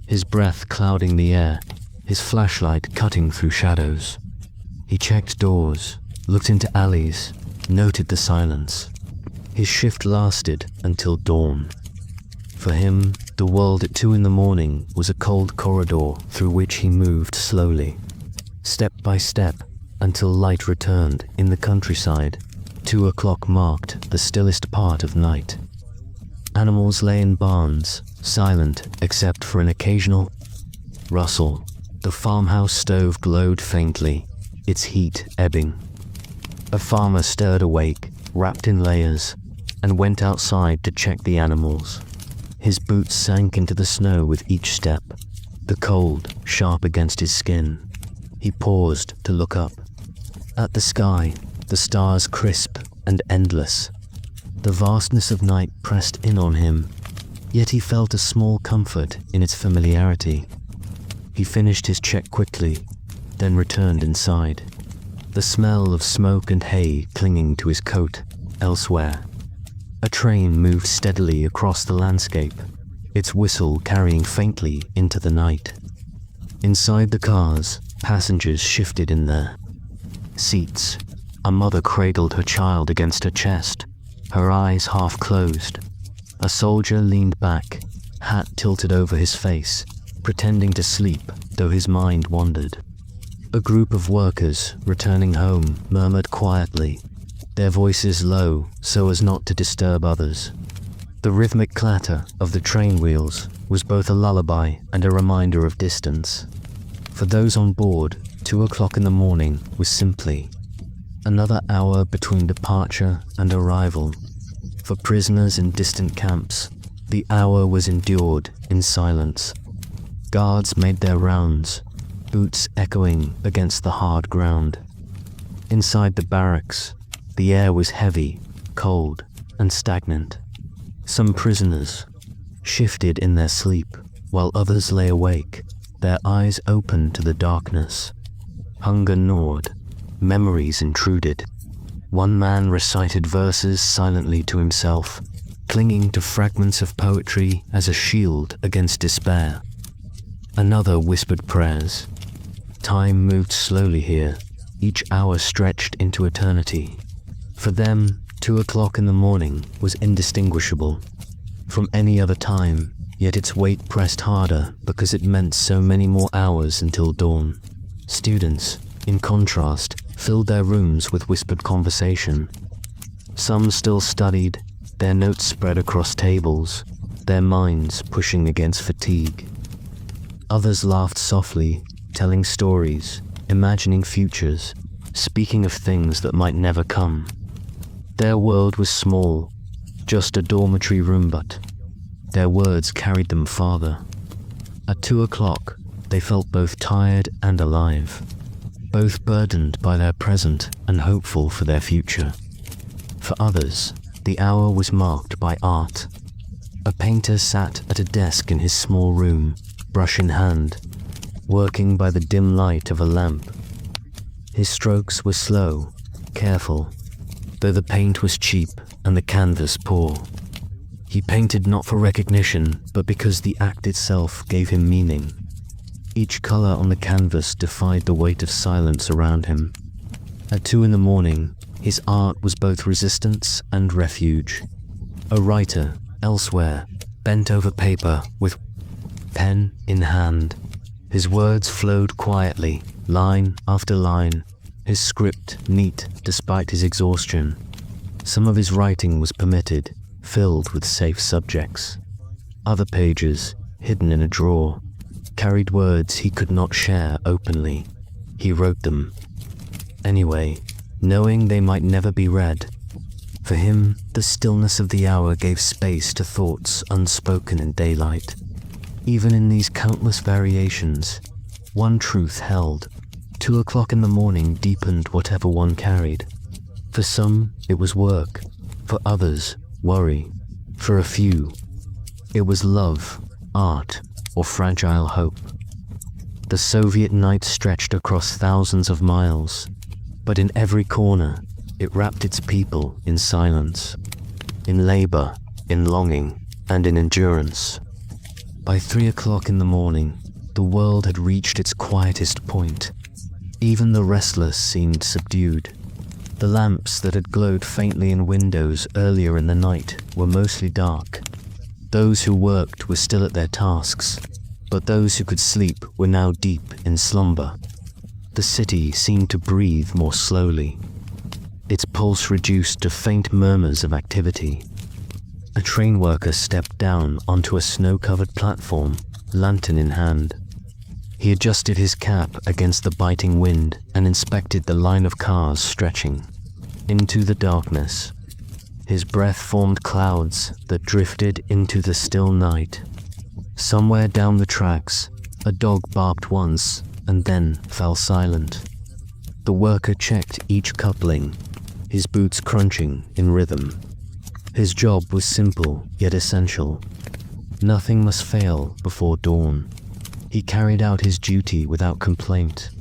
his breath clouding the air, his flashlight cutting through shadows. He checked doors, looked into alleys, noted the silence. His shift lasted until dawn. For him, the world at 2 in the morning was a cold corridor through which he moved slowly, step by step, until light returned in the countryside. 2 o'clock marked the stillest part of night. Animals lay in barns, silent except for an occasional rustle. The farmhouse stove glowed faintly, its heat ebbing. A farmer stirred awake, wrapped in layers, and went outside to check the animals. His boots sank into the snow with each step, the cold sharp against his skin. He paused to look up. At the sky, the stars crisp and endless. The vastness of night pressed in on him, yet he felt a small comfort in its familiarity. He finished his check quickly, then returned inside, the smell of smoke and hay clinging to his coat. Elsewhere, a train moved steadily across the landscape, its whistle carrying faintly into the night. Inside the cars, passengers shifted in their seats. A mother cradled her child against her chest, her eyes half closed. A soldier leaned back, hat tilted over his face, pretending to sleep, though his mind wandered. A group of workers, returning home, murmured quietly, their voices low so as not to disturb others. The rhythmic clatter of the train wheels was both a lullaby and a reminder of distance. For those on board, 2 o'clock in the morning was simply another hour between departure and arrival. For prisoners in distant camps, the hour was endured in silence. Guards made their rounds, boots echoing against the hard ground. Inside the barracks, the air was heavy, cold, and stagnant. Some prisoners shifted in their sleep, while others lay awake, their eyes open to the darkness. Hunger gnawed, memories intruded. One man recited verses silently to himself, clinging to fragments of poetry as a shield against despair. Another whispered prayers. Time moved slowly here, each hour stretched into eternity. For them, 2 o'clock in the morning was indistinguishable from any other time, yet its weight pressed harder because it meant so many more hours until dawn. Students, in contrast, filled their rooms with whispered conversation. Some still studied, their notes spread across tables, their minds pushing against fatigue. Others laughed softly, telling stories, imagining futures, speaking of things that might never come. Their world was small, just a dormitory room, but their words carried them farther. At 2 o'clock, they felt both tired and alive, both burdened by their present and hopeful for their future. For others, the hour was marked by art. A painter sat at a desk in his small room, brush in hand, working by the dim light of a lamp. His strokes were slow, careful, though the paint was cheap and the canvas poor. He painted not for recognition, but because the act itself gave him meaning. Each color on the canvas defied the weight of silence around him. At 2 in the morning, his art was both resistance and refuge. A writer, elsewhere, bent over paper with pen in hand. His words flowed quietly, line after line, his script neat despite his exhaustion. Some of his writing was permitted, filled with safe subjects. Other pages, hidden in a drawer, carried words he could not share openly. He wrote them anyway, knowing they might never be read. For him, the stillness of the hour gave space to thoughts unspoken in daylight. Even in these countless variations, one truth held. 2 o'clock in the morning deepened whatever one carried. For some, it was work. For others, worry. For a few, it was love, art, or fragile hope. The Soviet night stretched across thousands of miles, but in every corner, it wrapped its people in silence, in labor, in longing, and in endurance. By 3 o'clock in the morning, the world had reached its quietest point. Even the restless seemed subdued. The lamps that had glowed faintly in windows earlier in the night were mostly dark. Those who worked were still at their tasks, but those who could sleep were now deep in slumber. The city seemed to breathe more slowly. Its pulse reduced to faint murmurs of activity. A train worker stepped down onto a snow-covered platform, lantern in hand. He adjusted his cap against the biting wind and inspected the line of cars stretching into the darkness. His breath formed clouds that drifted into the still night. Somewhere down the tracks, a dog barked once and then fell silent. The worker checked each coupling, his boots crunching in rhythm. His job was simple yet essential. Nothing must fail before dawn. He carried out his duty without complaint.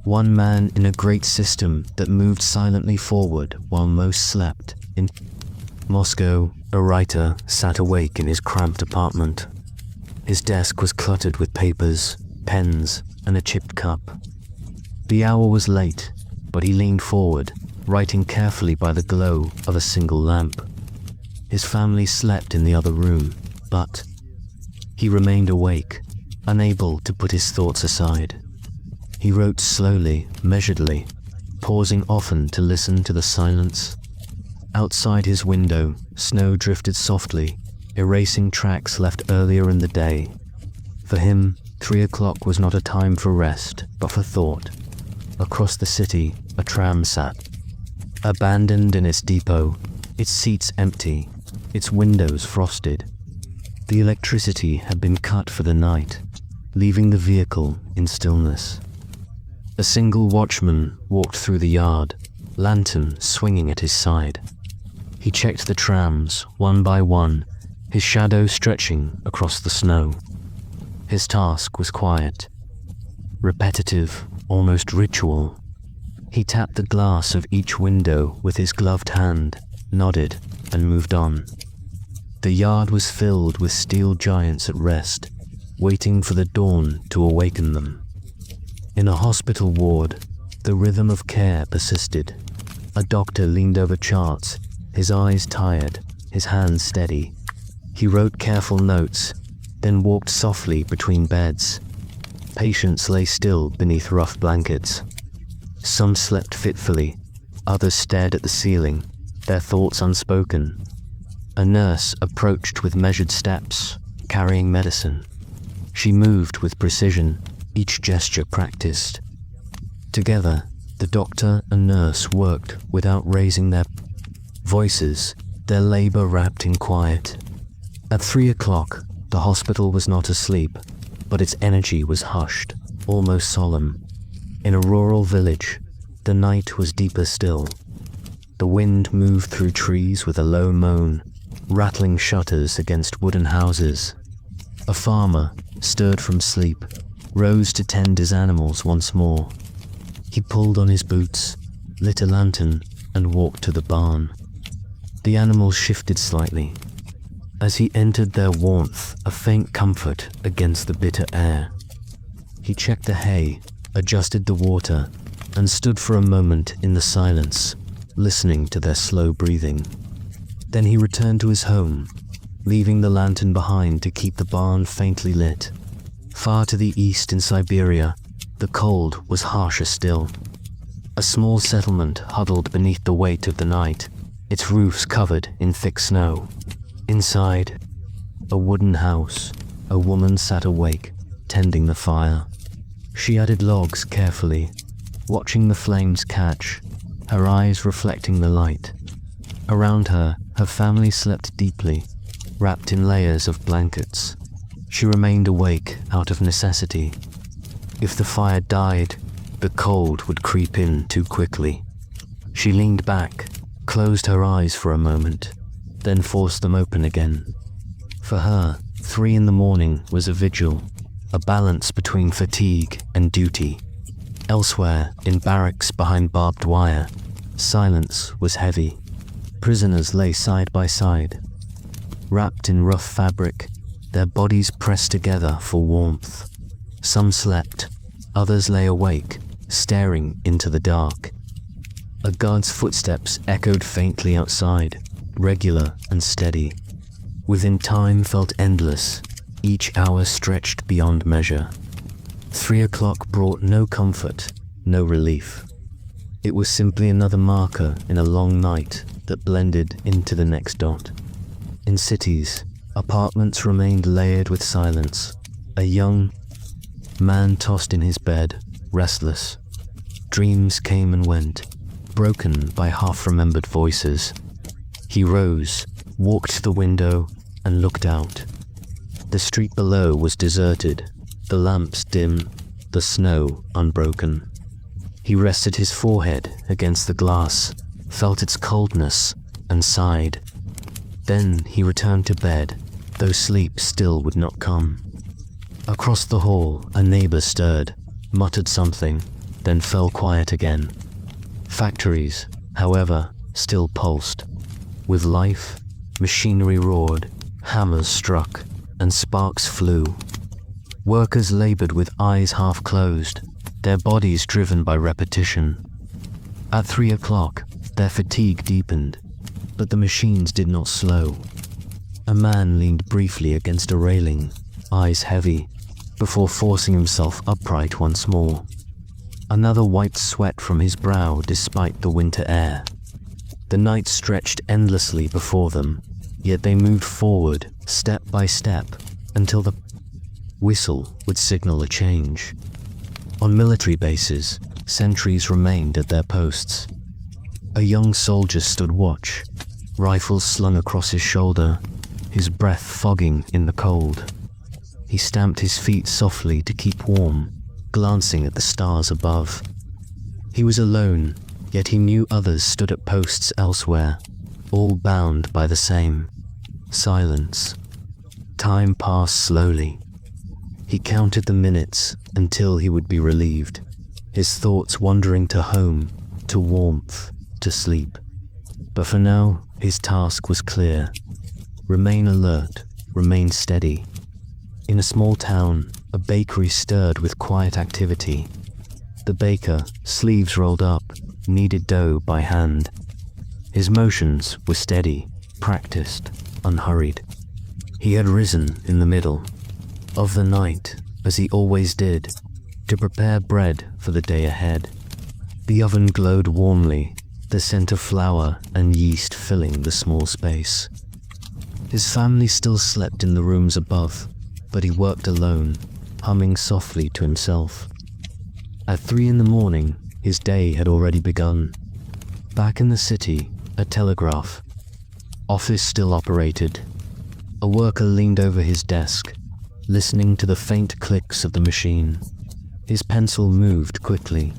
One man in a great system that moved silently forward while most slept. In Moscow, a writer sat awake in his cramped apartment. His desk was cluttered with papers, pens, and a chipped cup. The hour was late, but he leaned forward, writing carefully by the glow of a single lamp. His family slept in the other room, but he remained awake, unable to put his thoughts aside. He wrote slowly, measuredly, pausing often to listen to the silence. Outside his window, snow drifted softly, erasing tracks left earlier in the day. For him, 3 o'clock was not a time for rest, but for thought. Across the city, a tram sat, abandoned in its depot, its seats empty, its windows frosted. The electricity had been cut for the night, leaving the vehicle in stillness. A single watchman walked through the yard, lantern swinging at his side. He checked the trams, one by one, his shadow stretching across the snow. His task was quiet, repetitive, almost ritual. He tapped the glass of each window with his gloved hand, nodded, and moved on. The yard was filled with steel giants at rest, waiting for the dawn to awaken them. In a hospital ward, the rhythm of care persisted. A doctor leaned over charts, his eyes tired, his hands steady. He wrote careful notes, then walked softly between beds. Patients lay still beneath rough blankets. Some slept fitfully, others stared at the ceiling, their thoughts unspoken. A nurse approached with measured steps, carrying medicine. She moved with precision, each gesture practiced. Together, the doctor and nurse worked without raising their voices, their labor wrapped in quiet. At 3 o'clock, the hospital was not asleep, but its energy was hushed, almost solemn. In a rural village, the night was deeper still. The wind moved through trees with a low moan, rattling shutters against wooden houses. A farmer, stirred from sleep, rose to tend his animals once more. He pulled on his boots, lit a lantern, and walked to the barn. The animals shifted slightly. As he entered their warmth, a faint comfort against the bitter air. He checked the hay, adjusted the water, and stood for a moment in the silence, listening to their slow breathing. Then he returned to his home, leaving the lantern behind to keep the barn faintly lit. Far to the east in Siberia, the cold was harsher still. A small settlement huddled beneath the weight of the night, its roofs covered in thick snow. Inside, a wooden house, a woman sat awake, tending the fire. She added logs carefully, watching the flames catch, her eyes reflecting the light. Around her, her family slept deeply, wrapped in layers of blankets. She remained awake out of necessity. If the fire died, the cold would creep in too quickly. She leaned back, closed her eyes for a moment, then forced them open again. For her, 3 in the morning was a vigil, a balance between fatigue and duty. Elsewhere, in barracks behind barbed wire, silence was heavy. Prisoners lay side by side, wrapped in rough fabric, their bodies pressed together for warmth. Some slept, others lay awake, staring into the dark. A guard's footsteps echoed faintly outside, regular and steady. Within time felt endless, each hour stretched beyond measure. 3 o'clock brought no comfort, no relief. It was simply another marker in a long night that blended into the next dot. In cities, apartments remained layered with silence. A young man tossed in his bed, restless. Dreams came and went, broken by half-remembered voices. He rose, walked to the window, and looked out. The street below was deserted, the lamps dim, the snow unbroken. He rested his forehead against the glass, felt its coldness, and sighed. Then he returned to bed, though sleep still would not come. Across the hall, a neighbor stirred, muttered something, then fell quiet again. Factories, however, still pulsed. With life, machinery roared, hammers struck, and sparks flew. Workers labored with eyes half closed, their bodies driven by repetition. At 3 o'clock, their fatigue deepened, but the machines did not slow. A man leaned briefly against a railing, eyes heavy, before forcing himself upright once more. Another wiped sweat from his brow despite the winter air. The night stretched endlessly before them, yet they moved forward, step by step, until the whistle would signal a change. On military bases, sentries remained at their posts. A young soldier stood watch, rifle slung across his shoulder, his breath fogging in the cold. He stamped his feet softly to keep warm, glancing at the stars above. He was alone, yet he knew others stood at posts elsewhere, all bound by the same silence. Time passed slowly. He counted the minutes until he would be relieved, his thoughts wandering to home, to warmth, to sleep. But for now, his task was clear. Remain alert, remain steady. In a small town, a bakery stirred with quiet activity. The baker, sleeves rolled up, kneaded dough by hand. His motions were steady, practiced, unhurried. He had risen in the middle of the night, as he always did, to prepare bread for the day ahead. The oven glowed warmly, the scent of flour and yeast filling the small space. His family still slept in the rooms above, but he worked alone, humming softly to himself. At 3 in the morning, his day had already begun. Back in the city, a telegraph office still operated. A worker leaned over his desk, listening to the faint clicks of the machine. His pencil moved quickly,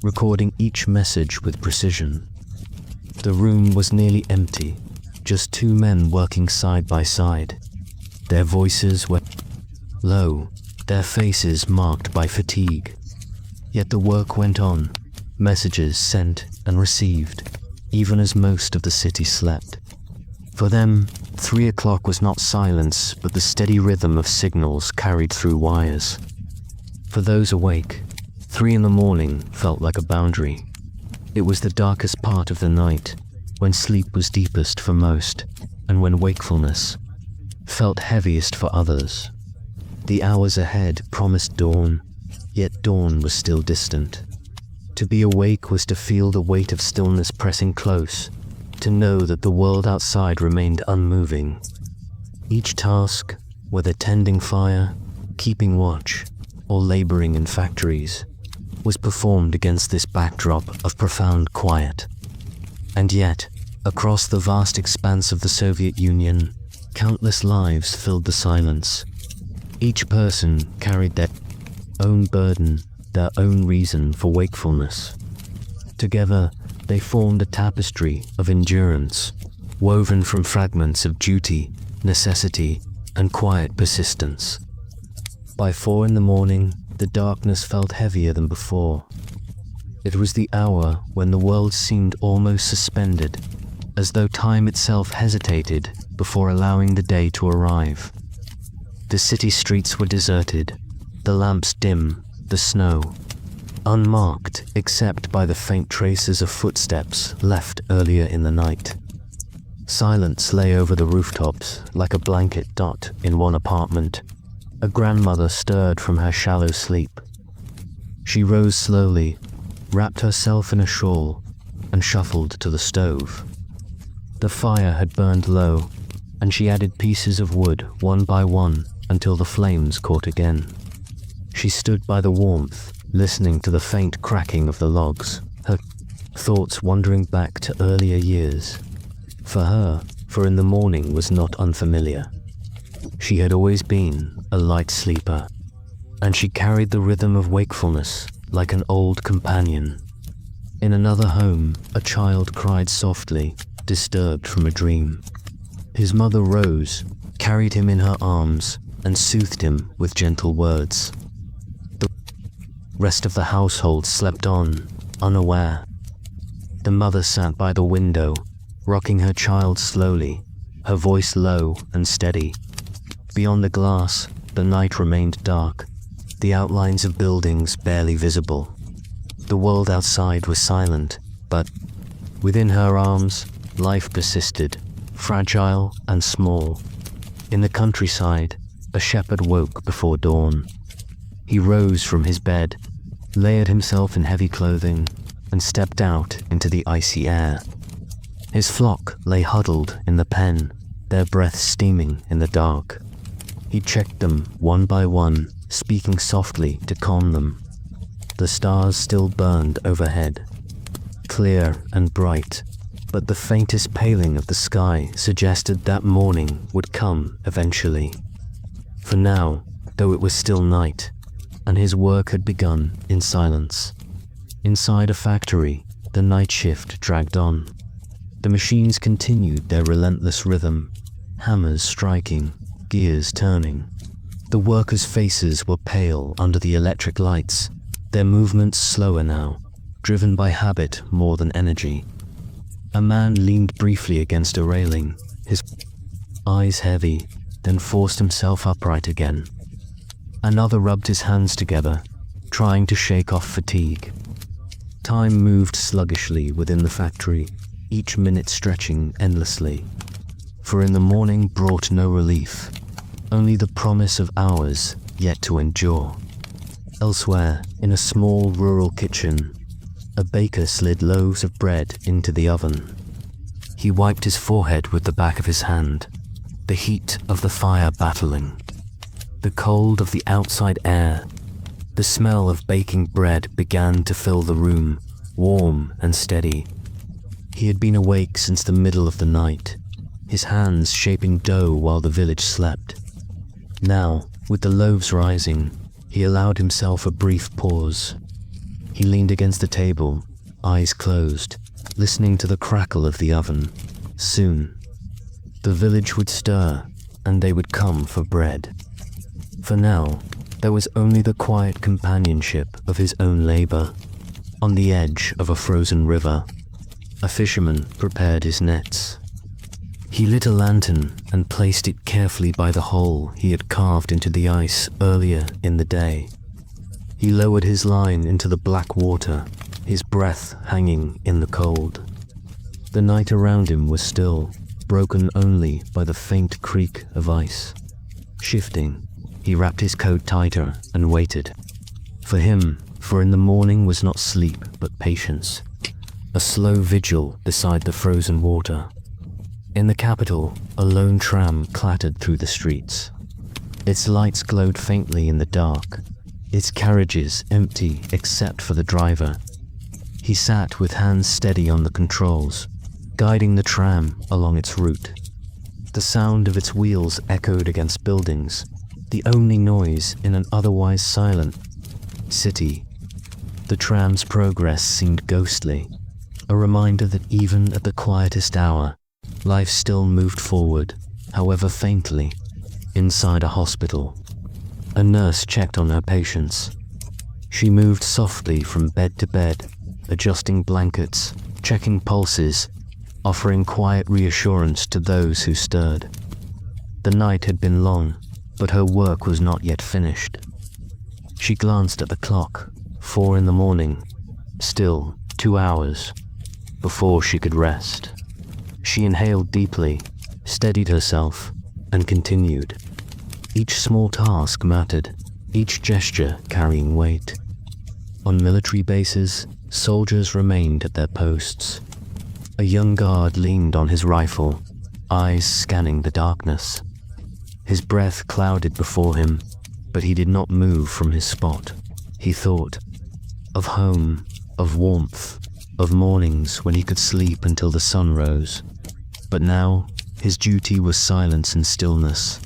recording each message with precision. The room was nearly empty, just 2 men working side by side. Their voices were low, their faces marked by fatigue. Yet the work went on, messages sent and received, even as most of the city slept. For them, 3 o'clock was not silence, but the steady rhythm of signals carried through wires. For those awake, 3 in the morning felt like a boundary. It was the darkest part of the night, when sleep was deepest for most, and when wakefulness felt heaviest for others. The hours ahead promised dawn, yet dawn was still distant. To be awake was to feel the weight of stillness pressing close, to know that the world outside remained unmoving. Each task, whether tending fire, keeping watch, or laboring in factories, was performed against this backdrop of profound quiet. And yet, Across the vast expanse of the Soviet Union, countless lives filled the silence. Each person carried their own burden, their own reason for wakefulness. Together, they formed a tapestry of endurance, woven from fragments of duty, necessity, and quiet persistence. By 4 in the morning, the darkness felt heavier than before. It was the hour when the world seemed almost suspended, as though time itself hesitated before allowing the day to arrive. The city streets were deserted, the lamps dim, the snow unmarked except by the faint traces of footsteps left earlier in the night. Silence lay over the rooftops like a blanket dot in one apartment. A grandmother stirred from her shallow sleep. She rose slowly, wrapped herself in a shawl, and shuffled to the stove. The fire had burned low, and she added pieces of wood one by one until the flames caught again. She stood by the warmth, listening to the faint cracking of the logs, her thoughts wandering back to earlier years. For her, for in the morning was not unfamiliar. She had always been a light sleeper, and she carried the rhythm of wakefulness like an old companion. In another home, a child cried softly, disturbed from a dream. His mother rose, carried him in her arms, and soothed him with gentle words. The rest of the household slept on, unaware. The mother sat by the window, rocking her child slowly, her voice low and steady. Beyond the glass, the night remained dark, the outlines of buildings barely visible. The world outside was silent, but within her arms, life persisted, fragile and small. In the countryside, a shepherd woke before dawn. He rose from his bed, layered himself in heavy clothing, and stepped out into the icy air. His flock lay huddled in the pen, their breath steaming in the dark. He checked them one by one, speaking softly to calm them. The stars still burned overhead, clear and bright, but the faintest paling of the sky suggested that morning would come eventually. For now, though it was still night, and his work had begun in silence. Inside a factory, the night shift dragged on. The machines continued their relentless rhythm, hammers striking, gears turning. The workers' faces were pale under the electric lights, their movements slower now, driven by habit more than energy. A man leaned briefly against a railing, his eyes heavy, then forced himself upright again. Another rubbed his hands together, trying to shake off fatigue. Time moved sluggishly within the factory, each minute stretching endlessly. For in the morning brought no relief, only the promise of hours yet to endure. Elsewhere, in a small rural kitchen, a baker slid loaves of bread into the oven. He wiped his forehead with the back of his hand, the heat of the fire battling, the cold of the outside air. The smell of baking bread began to fill the room, warm and steady. He had been awake since the middle of the night, his hands shaping dough while the village slept. Now, with the loaves rising, he allowed himself a brief pause. He leaned against the table, eyes closed, listening to the crackle of the oven. Soon, the village would stir, and they would come for bread. For now, there was only the quiet companionship of his own labor. On the edge of a frozen river, a fisherman prepared his nets. He lit a lantern and placed it carefully by the hole he had carved into the ice earlier in the day. He lowered his line into the black water, his breath hanging in the cold. The night around him was still, broken only by the faint creak of ice. Shifting, he wrapped his coat tighter and waited. For him, for in the morning was not sleep but patience. A slow vigil beside the frozen water. In the capital, a lone tram clattered through the streets. Its lights glowed faintly in the dark, its carriages empty except for the driver. He sat with hands steady on the controls, guiding the tram along its route. The sound of its wheels echoed against buildings, the only noise in an otherwise silent city. The tram's progress seemed ghostly, a reminder that even at the quietest hour, life still moved forward, however faintly. Inside a hospital, a nurse checked on her patients. She moved softly from bed to bed, adjusting blankets, checking pulses, offering quiet reassurance to those who stirred. The night had been long, but her work was not yet finished. She glanced at the clock, 4 in the morning, still 2 hours, before she could rest. She inhaled deeply, steadied herself, and continued. Each small task mattered, each gesture carrying weight. On military bases, soldiers remained at their posts. A young guard leaned on his rifle, eyes scanning the darkness. His breath clouded before him, but he did not move from his spot. He thought of home, of warmth, of mornings when he could sleep until the sun rose. But now, his duty was silence and stillness.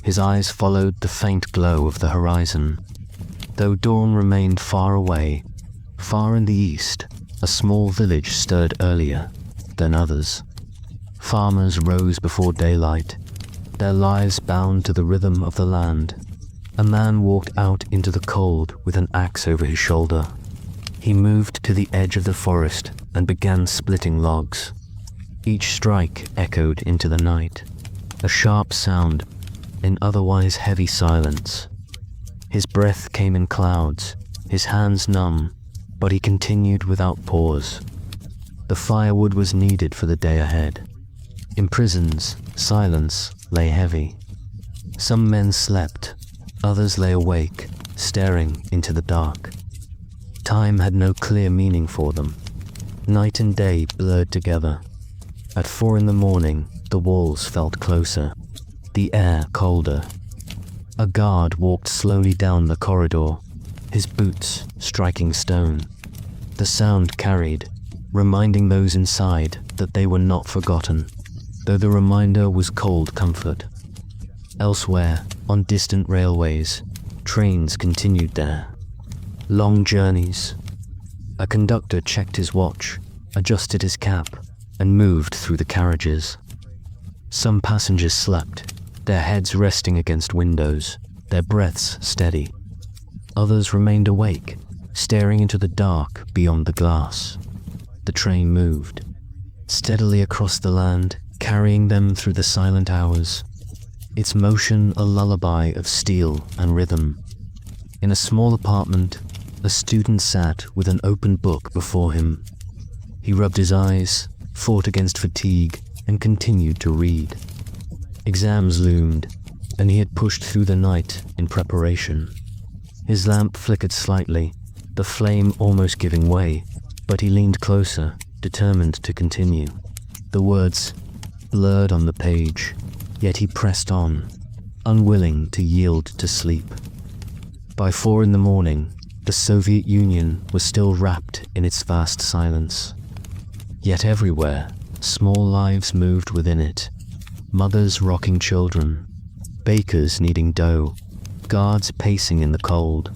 His eyes followed the faint glow of the horizon. Though dawn remained far away, far in the east, a small village stirred earlier than others. Farmers rose before daylight, their lives bound to the rhythm of the land. A man walked out into the cold with an axe over his shoulder. He moved to the edge of the forest and began splitting logs. Each strike echoed into the night, a sharp sound in otherwise heavy silence. His breath came in clouds, his hands numb, but he continued without pause. The firewood was needed for the day ahead. In prisons, silence lay heavy. Some men slept, others lay awake, staring into the dark. Time had no clear meaning for them. Night and day blurred together. At 4 in the morning, the walls felt closer, the air colder. A guard walked slowly down the corridor, his boots striking stone. The sound carried, reminding those inside that they were not forgotten, though the reminder was cold comfort. Elsewhere, on distant railways, trains continued there. Long journeys. A conductor checked his watch, adjusted his cap, and moved through the carriages. Some passengers slept, their heads resting against windows, their breaths steady. Others remained awake, staring into the dark beyond the glass. The train moved, steadily across the land, carrying them through the silent hours, its motion a lullaby of steel and rhythm. In a small apartment, a student sat with an open book before him. He rubbed his eyes, fought against fatigue, and continued to read. Exams loomed, and he had pushed through the night in preparation. His lamp flickered slightly, the flame almost giving way, but he leaned closer, determined to continue. The words blurred on the page, yet he pressed on, unwilling to yield to sleep. By 4 in the morning, the Soviet Union was still wrapped in its vast silence. Yet everywhere, small lives moved within it. Mothers rocking children, bakers kneading dough, guards pacing in the cold,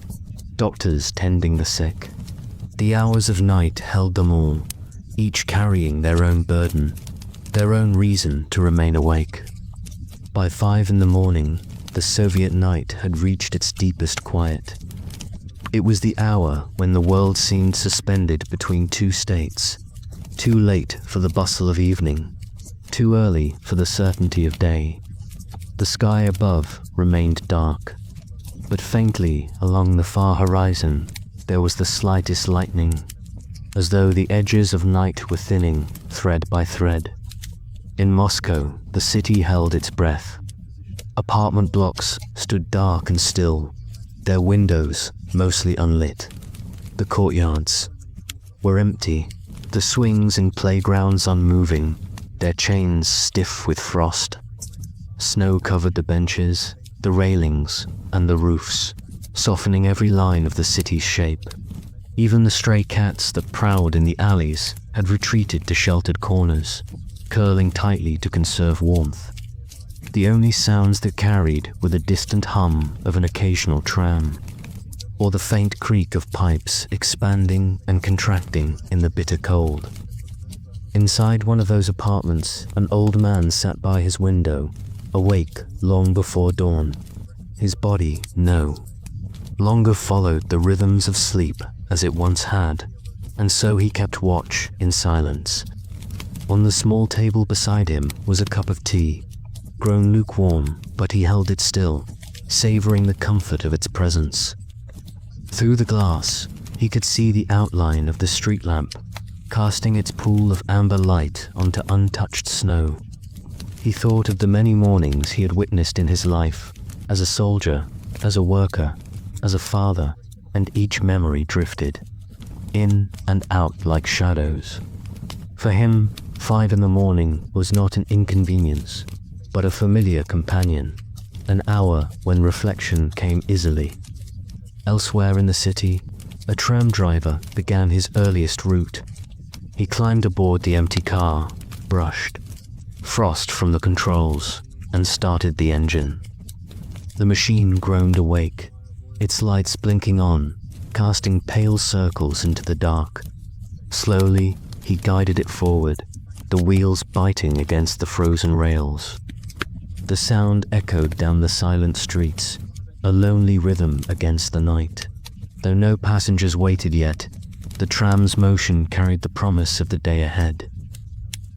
doctors tending the sick. The hours of night held them all, each carrying their own burden, their own reason to remain awake. By 5 in the morning, the Soviet night had reached its deepest quiet. It was the hour when the world seemed suspended between two states, too late for the bustle of evening, too early for the certainty of day. The sky above remained dark, but faintly along the far horizon there was the slightest lightning, as though the edges of night were thinning thread by thread. In Moscow, the city held its breath. Apartment blocks stood dark and still, their windows mostly unlit. The courtyards were empty, the swings and playgrounds unmoving, their chains stiff with frost. Snow covered the benches, the railings, and the roofs, softening every line of the city's shape. Even the stray cats that prowled in the alleys had retreated to sheltered corners, curling tightly to conserve warmth. The only sounds that carried were the distant hum of an occasional tram, or the faint creak of pipes expanding and contracting in the bitter cold. Inside one of those apartments, an old man sat by his window, awake long before dawn. His body, no longer followed the rhythms of sleep as it once had, and so he kept watch in silence. On the small table beside him was a cup of tea, grown lukewarm, but he held it still, savoring the comfort of its presence. Through the glass, he could see the outline of the street lamp, casting its pool of amber light onto untouched snow. He thought of the many mornings he had witnessed in his life, as a soldier, as a worker, as a father, and each memory drifted in and out like shadows. For him, 5 in the morning was not an inconvenience, but a familiar companion, an hour when reflection came easily. Elsewhere in the city, a tram driver began his earliest route. He climbed aboard the empty car, brushed frost from the controls, and started the engine. The machine groaned awake, its lights blinking on, casting pale circles into the dark. Slowly, he guided it forward, the wheels biting against the frozen rails. The sound echoed down the silent streets, a lonely rhythm against the night. Though no passengers waited yet, the tram's motion carried the promise of the day ahead.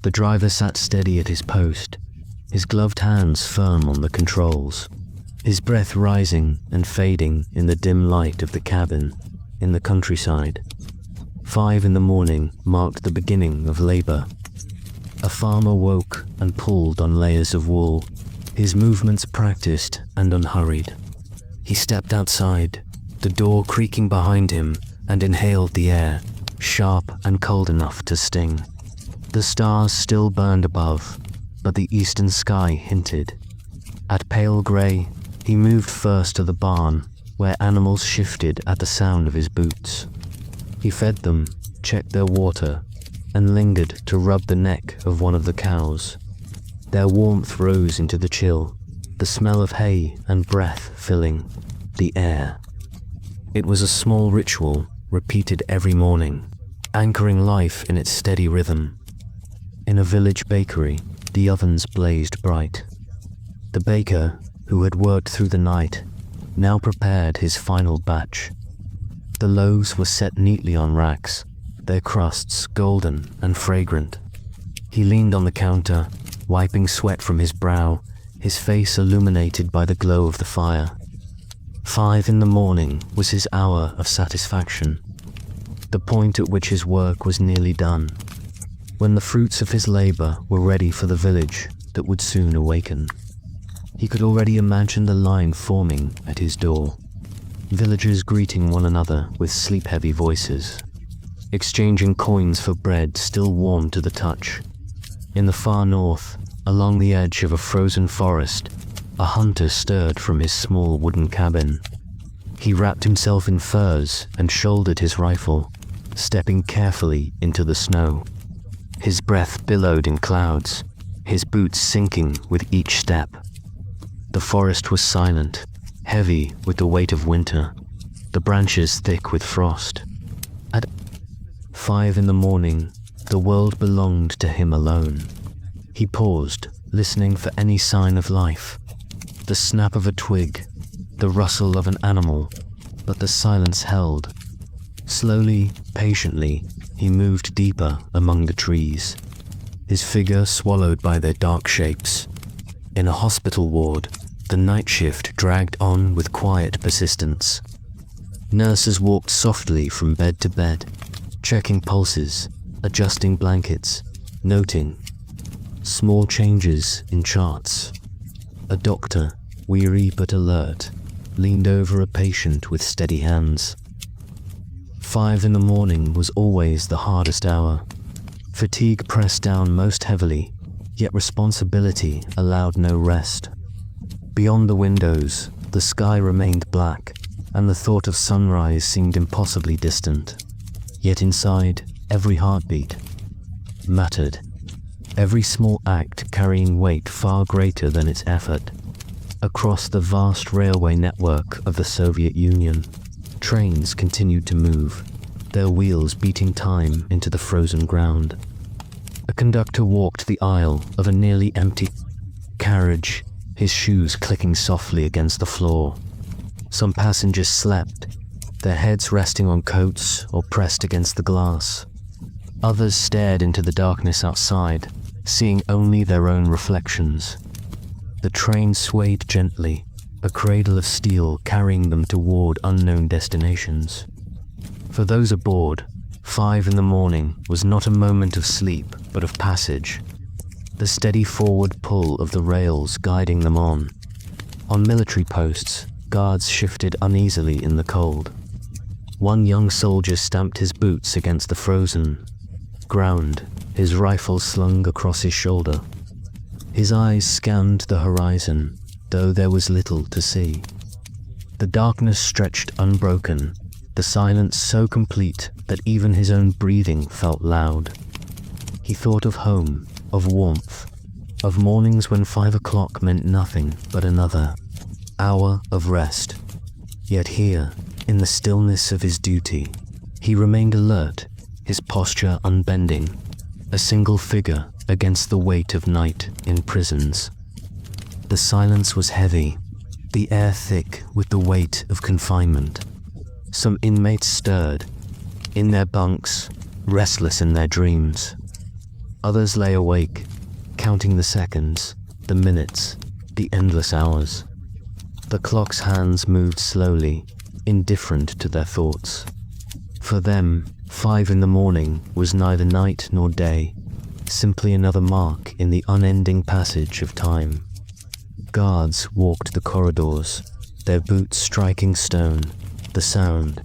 The driver sat steady at his post, his gloved hands firm on the controls, his breath rising and fading in the dim light of the cabin in the countryside. 5 in the morning marked the beginning of labor. A farmer woke and pulled on layers of wool, his movements practiced and unhurried. He stepped outside, the door creaking behind him, and inhaled the air, sharp and cold enough to sting. The stars still burned above, but the eastern sky hinted. At pale grey, he moved first to the barn, where animals shifted at the sound of his boots. He fed them, checked their water, and lingered to rub the neck of one of the cows. Their warmth rose into the chill, the smell of hay and breath filling the air. It was a small ritual, repeated every morning, anchoring life in its steady rhythm. In a village bakery, the ovens blazed bright. The baker, who had worked through the night, now prepared his final batch. The loaves were set neatly on racks, their crusts golden and fragrant. He leaned on the counter, wiping sweat from his brow, his face illuminated by the glow of the fire. 5 in the morning was his hour of satisfaction, the point at which his work was nearly done, when the fruits of his labor were ready for the village that would soon awaken. He could already imagine the line forming at his door, villagers greeting one another with sleep-heavy voices, exchanging coins for bread still warm to the touch. In the far north, along the edge of a frozen forest, a hunter stirred from his small wooden cabin. He wrapped himself in furs and shouldered his rifle, stepping carefully into the snow. His breath billowed in clouds, his boots sinking with each step. The forest was silent, heavy with the weight of winter, the branches thick with frost. At 5 in the morning, the world belonged to him alone. He paused, listening for any sign of life, the snap of a twig, the rustle of an animal, but the silence held. Slowly, patiently, he moved deeper among the trees, his figure swallowed by their dark shapes. In a hospital ward, the night shift dragged on with quiet persistence. Nurses walked softly from bed to bed, checking pulses, adjusting blankets, noting small changes in charts. A doctor, weary but alert, leaned over a patient with steady hands. 5 in the morning was always the hardest hour. Fatigue pressed down most heavily, yet responsibility allowed no rest. Beyond the windows, the sky remained black, and the thought of sunrise seemed impossibly distant. Yet inside, every heartbeat mattered. Every small act carrying weight far greater than its effort. Across the vast railway network of the Soviet Union, trains continued to move, their wheels beating time into the frozen ground. A conductor walked the aisle of a nearly empty carriage, his shoes clicking softly against the floor. Some passengers slept, their heads resting on coats or pressed against the glass. Others stared into the darkness outside, seeing only their own reflections. The train swayed gently, a cradle of steel carrying them toward unknown destinations. For those aboard, 5 in the morning was not a moment of sleep, but of passage. The steady forward pull of the rails guiding them on. On military posts, guards shifted uneasily in the cold. One young soldier stamped his boots against the frozen ground, his rifle slung across his shoulder. His eyes scanned the horizon, though there was little to see. The darkness stretched unbroken, the silence so complete that even his own breathing felt loud. He thought of home, of warmth, of mornings when 5 o'clock meant nothing but another hour of rest. Yet here, in the stillness of his duty, he remained alert, his posture unbending, a single figure against the weight of night in prisons. The silence was heavy, the air thick with the weight of confinement. Some inmates stirred, in their bunks, restless in their dreams. Others lay awake, counting the seconds, the minutes, the endless hours. The clock's hands moved slowly, indifferent to their thoughts. For them, 5 in the morning was neither night nor day, simply another mark in the unending passage of time. Guards walked the corridors, their boots striking stone, the sound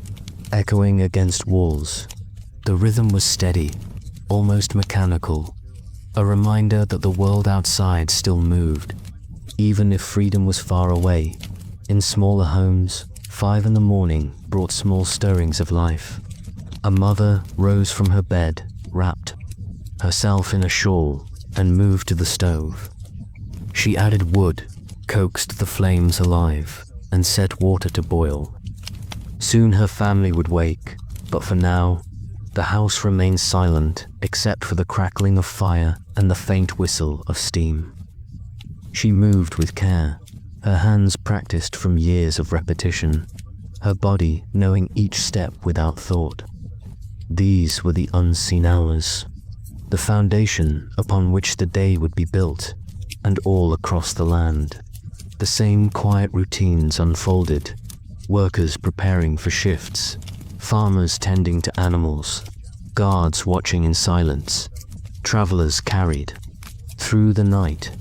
echoing against walls. The rhythm was steady, almost mechanical, a reminder that the world outside still moved, even if freedom was far away. In smaller homes, 5 in the morning brought small stirrings of life. A mother rose from her bed, wrapped herself in a shawl, and moved to the stove. She added wood, coaxed the flames alive, and set water to boil. Soon her family would wake, but for now, the house remained silent except for the crackling of fire and the faint whistle of steam. She moved with care, her hands practiced from years of repetition, her body knowing each step without thought. These were the unseen hours, the foundation upon which the day would be built, and all across the land. The same quiet routines unfolded, workers preparing for shifts, farmers tending to animals, guards watching in silence, travelers carried. Through the night,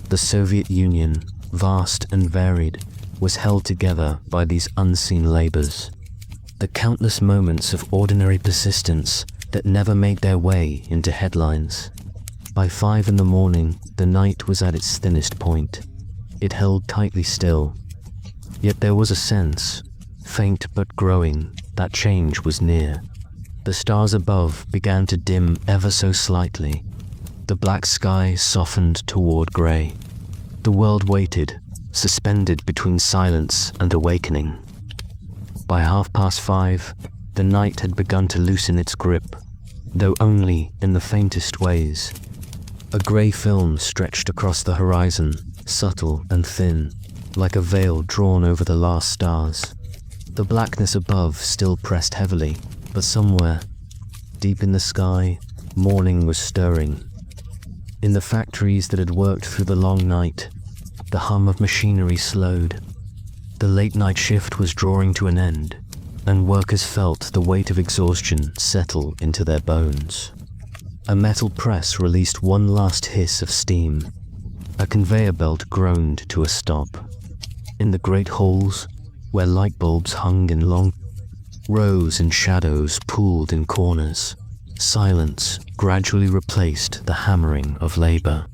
the Soviet Union, vast and varied, was held together by these unseen labors. The countless moments of ordinary persistence that never made their way into headlines. By 5 in the morning, the night was at its thinnest point. It held tightly still. Yet there was a sense, faint but growing, that change was near. The stars above began to dim ever so slightly. The black sky softened toward grey. The world waited, suspended between silence and awakening. By 5:30, the night had begun to loosen its grip, though only in the faintest ways. A grey film stretched across the horizon, subtle and thin, like a veil drawn over the last stars. The blackness above still pressed heavily, but somewhere, deep in the sky, morning was stirring. In the factories that had worked through the long night, the hum of machinery slowed. The late-night shift was drawing to an end, and workers felt the weight of exhaustion settle into their bones. A metal press released one last hiss of steam. A conveyor belt groaned to a stop. In the great halls, where light bulbs hung in long rows and shadows pooled in corners, silence gradually replaced the hammering of labor.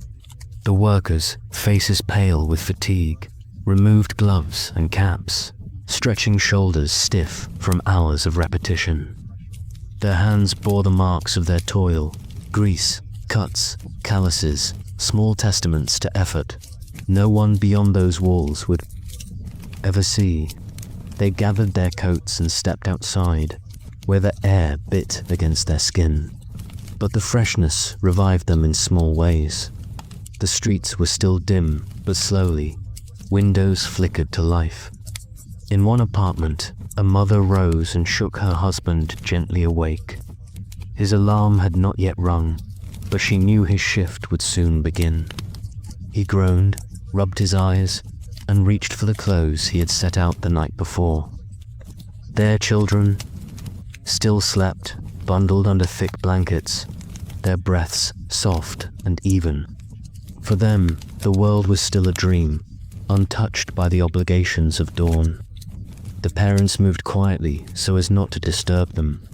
The workers, faces pale with fatigue, removed gloves and caps, stretching shoulders stiff from hours of repetition. Their hands bore the marks of their toil, grease, cuts, calluses, small testaments to effort no one beyond those walls would ever see. They gathered their coats and stepped outside, where the air bit against their skin. But the freshness revived them in small ways. The streets were still dim, but slowly, windows flickered to life. In one apartment, a mother rose and shook her husband gently awake. His alarm had not yet rung, but she knew his shift would soon begin. He groaned, rubbed his eyes, and reached for the clothes he had set out the night before. Their children still slept, bundled under thick blankets, their breaths soft and even. For them, the world was still a dream, untouched by the obligations of dawn. The parents moved quietly so as not to disturb them,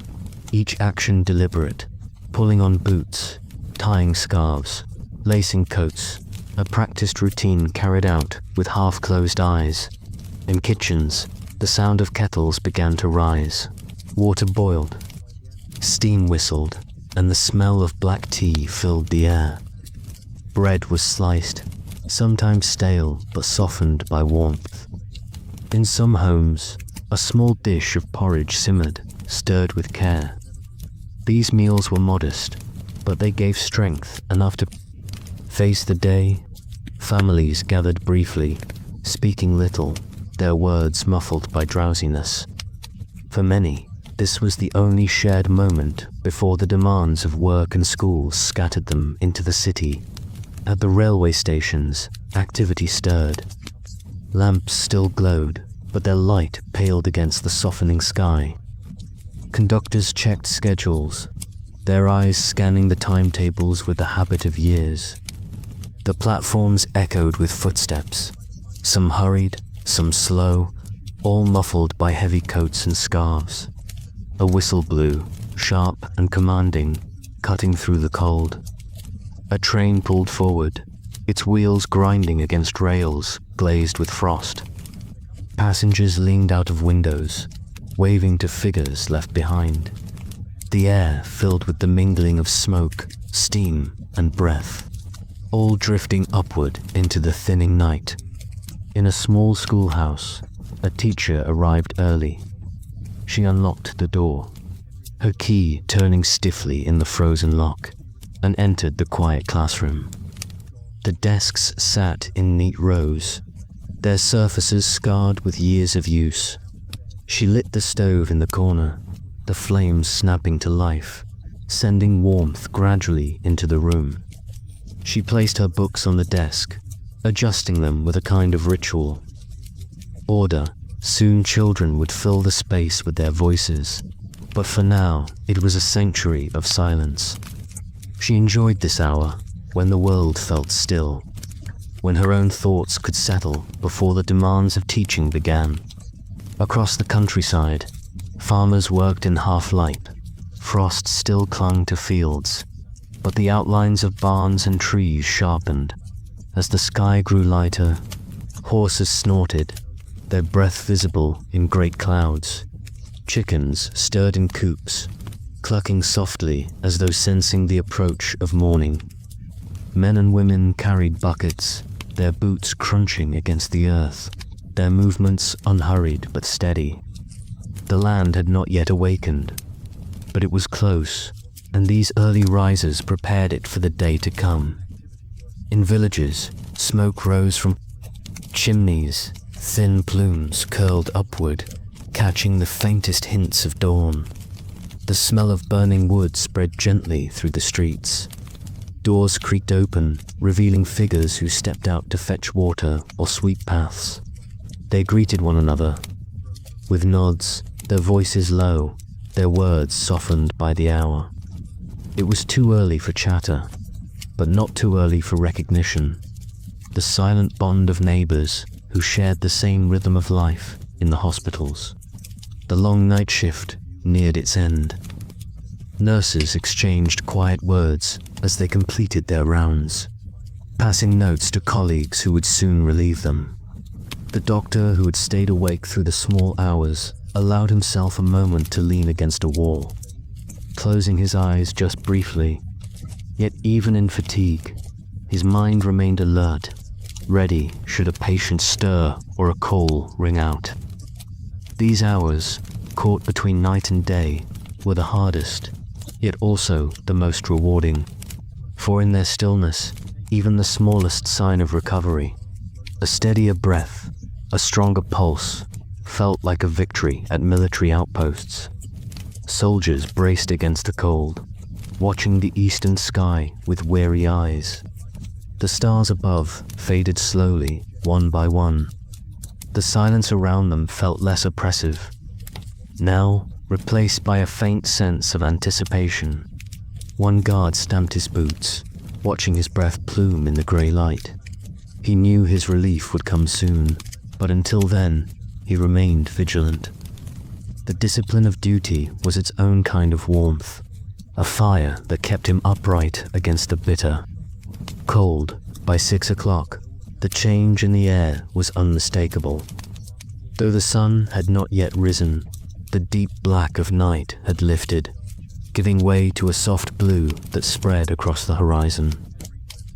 each action deliberate, pulling on boots, tying scarves, lacing coats, a practiced routine carried out with half-closed eyes. In kitchens, the sound of kettles began to rise. Water boiled, steam whistled, and the smell of black tea filled the air. Bread was sliced, sometimes stale but softened by warmth. In some homes, a small dish of porridge simmered, stirred with care. These meals were modest, but they gave strength enough to face the day. Families gathered briefly, speaking little, their words muffled by drowsiness. For many, this was the only shared moment before the demands of work and school scattered them into the city. At the railway stations, activity stirred. Lamps still glowed, but their light paled against the softening sky. Conductors checked schedules, their eyes scanning the timetables with the habit of years. The platforms echoed with footsteps, some hurried, some slow, all muffled by heavy coats and scarves. A whistle blew, sharp and commanding, cutting through the cold. A train pulled forward, its wheels grinding against rails glazed with frost. Passengers leaned out of windows, waving to figures left behind. The air filled with the mingling of smoke, steam, and breath, all drifting upward into the thinning night. In a small schoolhouse, a teacher arrived early. She unlocked the door, her key turning stiffly in the frozen lock, and entered the quiet classroom. The desks sat in neat rows, their surfaces scarred with years of use. She lit the stove in the corner, the flames snapping to life, sending warmth gradually into the room. She placed her books on the desk, adjusting them with a kind of ritual. Order. Soon children would fill the space with their voices, but for now it was a sanctuary of silence. She enjoyed this hour, when the world felt still, when her own thoughts could settle before the demands of teaching began. Across the countryside, farmers worked in half-light. Frost still clung to fields, but the outlines of barns and trees sharpened. As the sky grew lighter, horses snorted, their breath visible in great clouds. Chickens stirred in coops, clucking softly as though sensing the approach of morning. Men and women carried buckets, their boots crunching against the earth, their movements unhurried but steady. The land had not yet awakened, but it was close, and these early risers prepared it for the day to come. In villages, smoke rose from chimneys, thin plumes curled upward, catching the faintest hints of dawn. The smell of burning wood spread gently through the streets. Doors creaked open, revealing figures who stepped out to fetch water or sweep paths. They greeted one another with nods, their voices low, their words softened by the hour. It was too early for chatter, but not too early for recognition. The silent bond of neighbors who shared the same rhythm of life in the hospitals. The long night shift neared its end. Nurses exchanged quiet words as they completed their rounds, passing notes to colleagues who would soon relieve them. The doctor, who had stayed awake through the small hours, allowed himself a moment to lean against a wall. closing his eyes just briefly. Yet even in fatigue, his mind remained alert, ready should a patient stir or a call ring out. These hours, caught between night and day, were the hardest, yet also the most rewarding. For in their stillness, even the smallest sign of recovery, a steadier breath, a stronger pulse, felt like a victory at military outposts. Soldiers braced against the cold, watching the eastern sky with weary eyes. The stars above faded slowly, one by one. The silence around them felt less oppressive, now replaced by a faint sense of anticipation. One guard stamped his boots, watching his breath plume in the grey light. He knew his relief would come soon, but until then, he remained vigilant. The discipline of duty was its own kind of warmth, a fire that kept him upright against the bitter cold. By 6 o'clock, the change in the air was unmistakable. Though the sun had not yet risen, the deep black of night had lifted, giving way to a soft blue that spread across the horizon.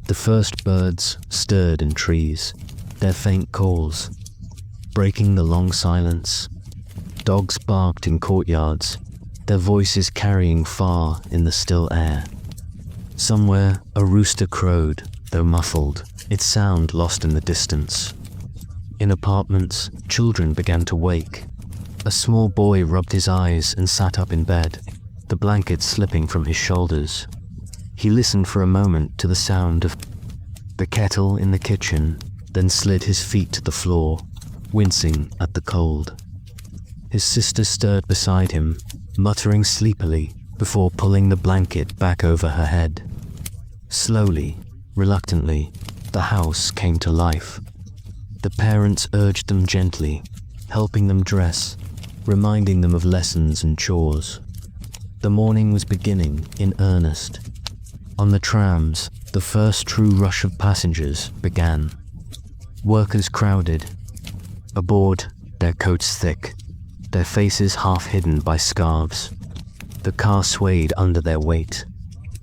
The first birds stirred in trees, their faint calls breaking the long silence. Dogs barked in courtyards, their voices carrying far in the still air. Somewhere, a rooster crowed, though muffled, its sound lost in the distance. In apartments, children began to wake. A small boy rubbed his eyes and sat up in bed, the blanket slipping from his shoulders. He listened for a moment to the sound of the kettle in the kitchen, then slid his feet to the floor, wincing at the cold. His sister stirred beside him, muttering sleepily before pulling the blanket back over her head. Slowly, reluctantly, the house came to life. The parents urged them gently, helping them dress, reminding them of lessons and chores. The morning was beginning in earnest. On the trams, the first true rush of passengers began. Workers crowded. Aboard, their coats thick, their faces half hidden by scarves. The car swayed under their weight,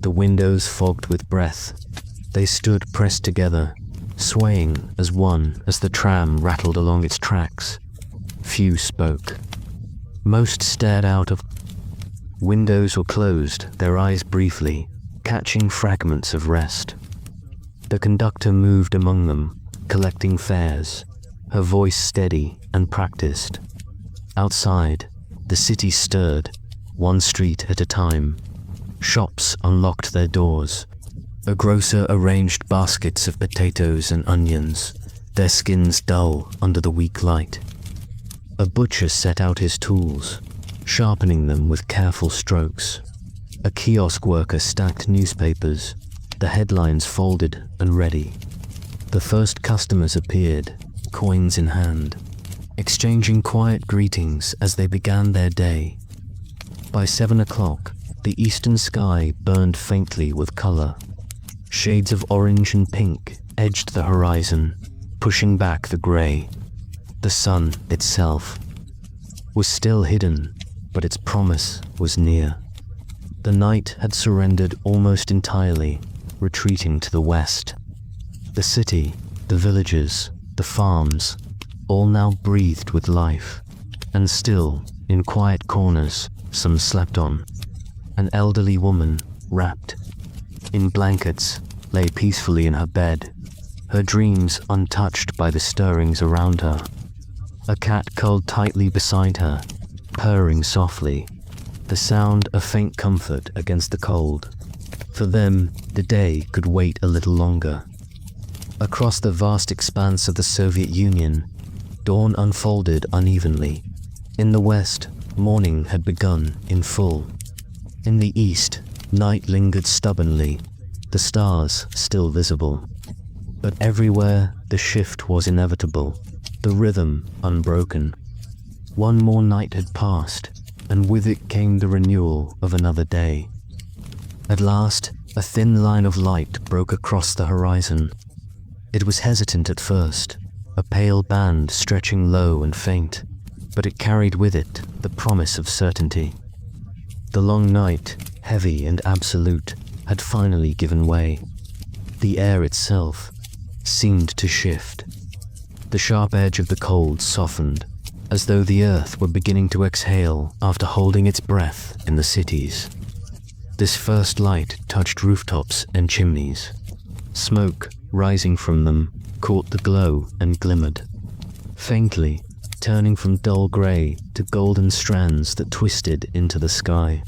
the windows fogged with breath. They stood pressed together, swaying as one as the tram rattled along its tracks. Few spoke. Most stared out of windows or closed their eyes briefly, catching fragments of rest. The conductor moved among them, collecting fares, her voice steady and practiced. Outside, the city stirred, one street at a time. Shops unlocked their doors. A grocer arranged baskets of potatoes and onions, their skins dull under the weak light. A butcher set out his tools, sharpening them with careful strokes. A kiosk worker stacked newspapers, the headlines folded and ready. The first customers appeared, coins in hand, exchanging quiet greetings as they began their day. By 7 o'clock, the eastern sky burned faintly with color. Shades of orange and pink edged the horizon, pushing back the gray. The sun itself was still hidden, but its promise was near. The night had surrendered almost entirely, retreating to the west. The city, the villages, the farms, all now breathed with life, and still, in quiet corners, some slept on. An elderly woman, wrapped in blankets, lay peacefully in her bed, her dreams untouched by the stirrings around her. A cat curled tightly beside her, purring softly, the sound a faint comfort against the cold. For them, the day could wait a little longer. Across the vast expanse of the Soviet Union, dawn unfolded unevenly. In the west, morning had begun in full. In the east, night lingered stubbornly, the stars still visible. But everywhere, the shift was inevitable, the rhythm unbroken. One more night had passed, and with it came the renewal of another day. At last, a thin line of light broke across the horizon. It was hesitant at first, a pale band stretching low and faint, but it carried with it the promise of certainty. The long night, heavy and absolute, had finally given way. The air itself seemed to shift. The sharp edge of the cold softened, as though the earth were beginning to exhale after holding its breath in the cities. This first light touched rooftops and chimneys. Smoke, rising from them, caught the glow and glimmered, faintly, turning from dull grey to golden strands that twisted into the sky.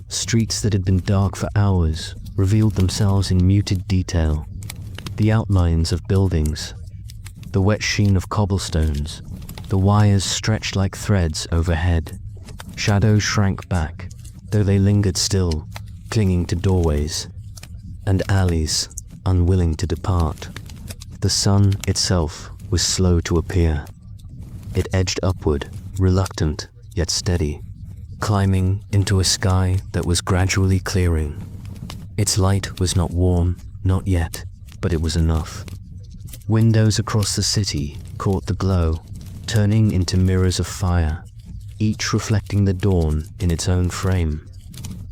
Streets that had been dark for hours revealed themselves in muted detail. The outlines of buildings, the wet sheen of cobblestones, the wires stretched like threads overhead. Shadows shrank back, though they lingered still, clinging to doorways and alleys, unwilling to depart. The sun itself was slow to appear. It edged upward, reluctant yet steady, climbing into a sky that was gradually clearing. Its light was not warm, not yet, but it was enough. Windows across the city caught the glow, turning into mirrors of fire, each reflecting the dawn in its own frame.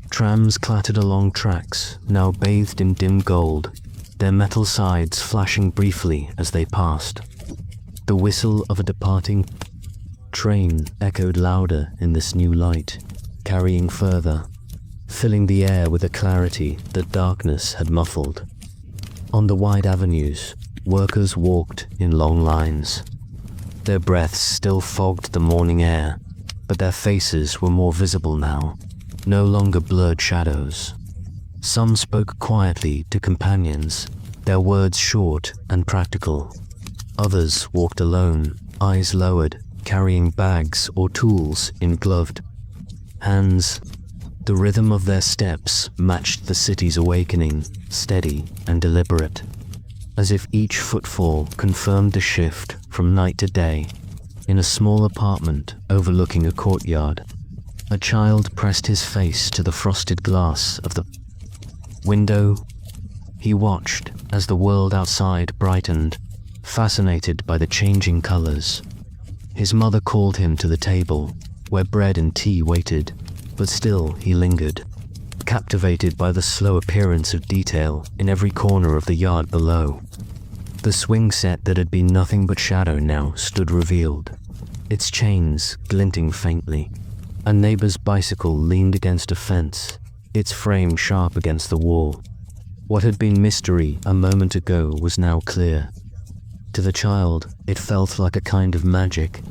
Trams clattered along tracks, now bathed in dim gold, their metal sides flashing briefly as they passed. The whistle of a departing train echoed louder in this new light, carrying further, filling the air with a clarity that darkness had muffled. On the wide avenues, workers walked in long lines. Their breaths still fogged the morning air, but their faces were more visible now, no longer blurred shadows. Some spoke quietly to companions, their words short and practical. Others walked alone, eyes lowered, carrying bags or tools in gloved hands. The rhythm of their steps matched the city's awakening, steady and deliberate, as if each footfall confirmed the shift from night to day. In a small apartment overlooking a courtyard, a child pressed his face to the frosted glass of the window. He watched as the world outside brightened, fascinated by the changing colors. His mother called him to the table, where bread and tea waited, but still he lingered, captivated by the slow appearance of detail in every corner of the yard below. The swing set that had been nothing but shadow now stood revealed, its chains glinting faintly. A neighbor's bicycle leaned against a fence, its frame sharp against the wall. What had been mystery a moment ago was now clear. To the child, it felt like a kind of magic.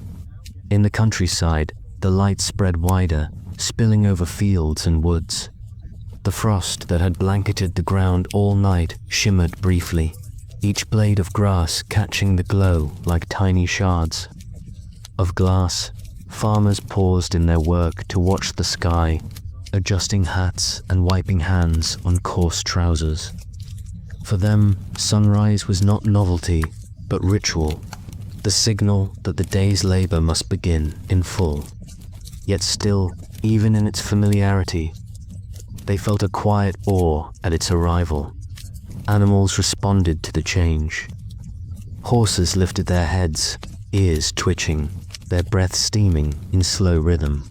In the countryside, the light spread wider, spilling over fields and woods. The frost that had blanketed the ground all night shimmered briefly, each blade of grass catching the glow like tiny shards of glass. Farmers paused in their work to watch the sky, adjusting hats and wiping hands on coarse trousers. For them, sunrise was not novelty, but ritual, the signal that the day's labor must begin in full. Yet still, even in its familiarity, they felt a quiet awe at its arrival. Animals responded to the change. Horses lifted their heads, ears twitching, their breath steaming in slow rhythm.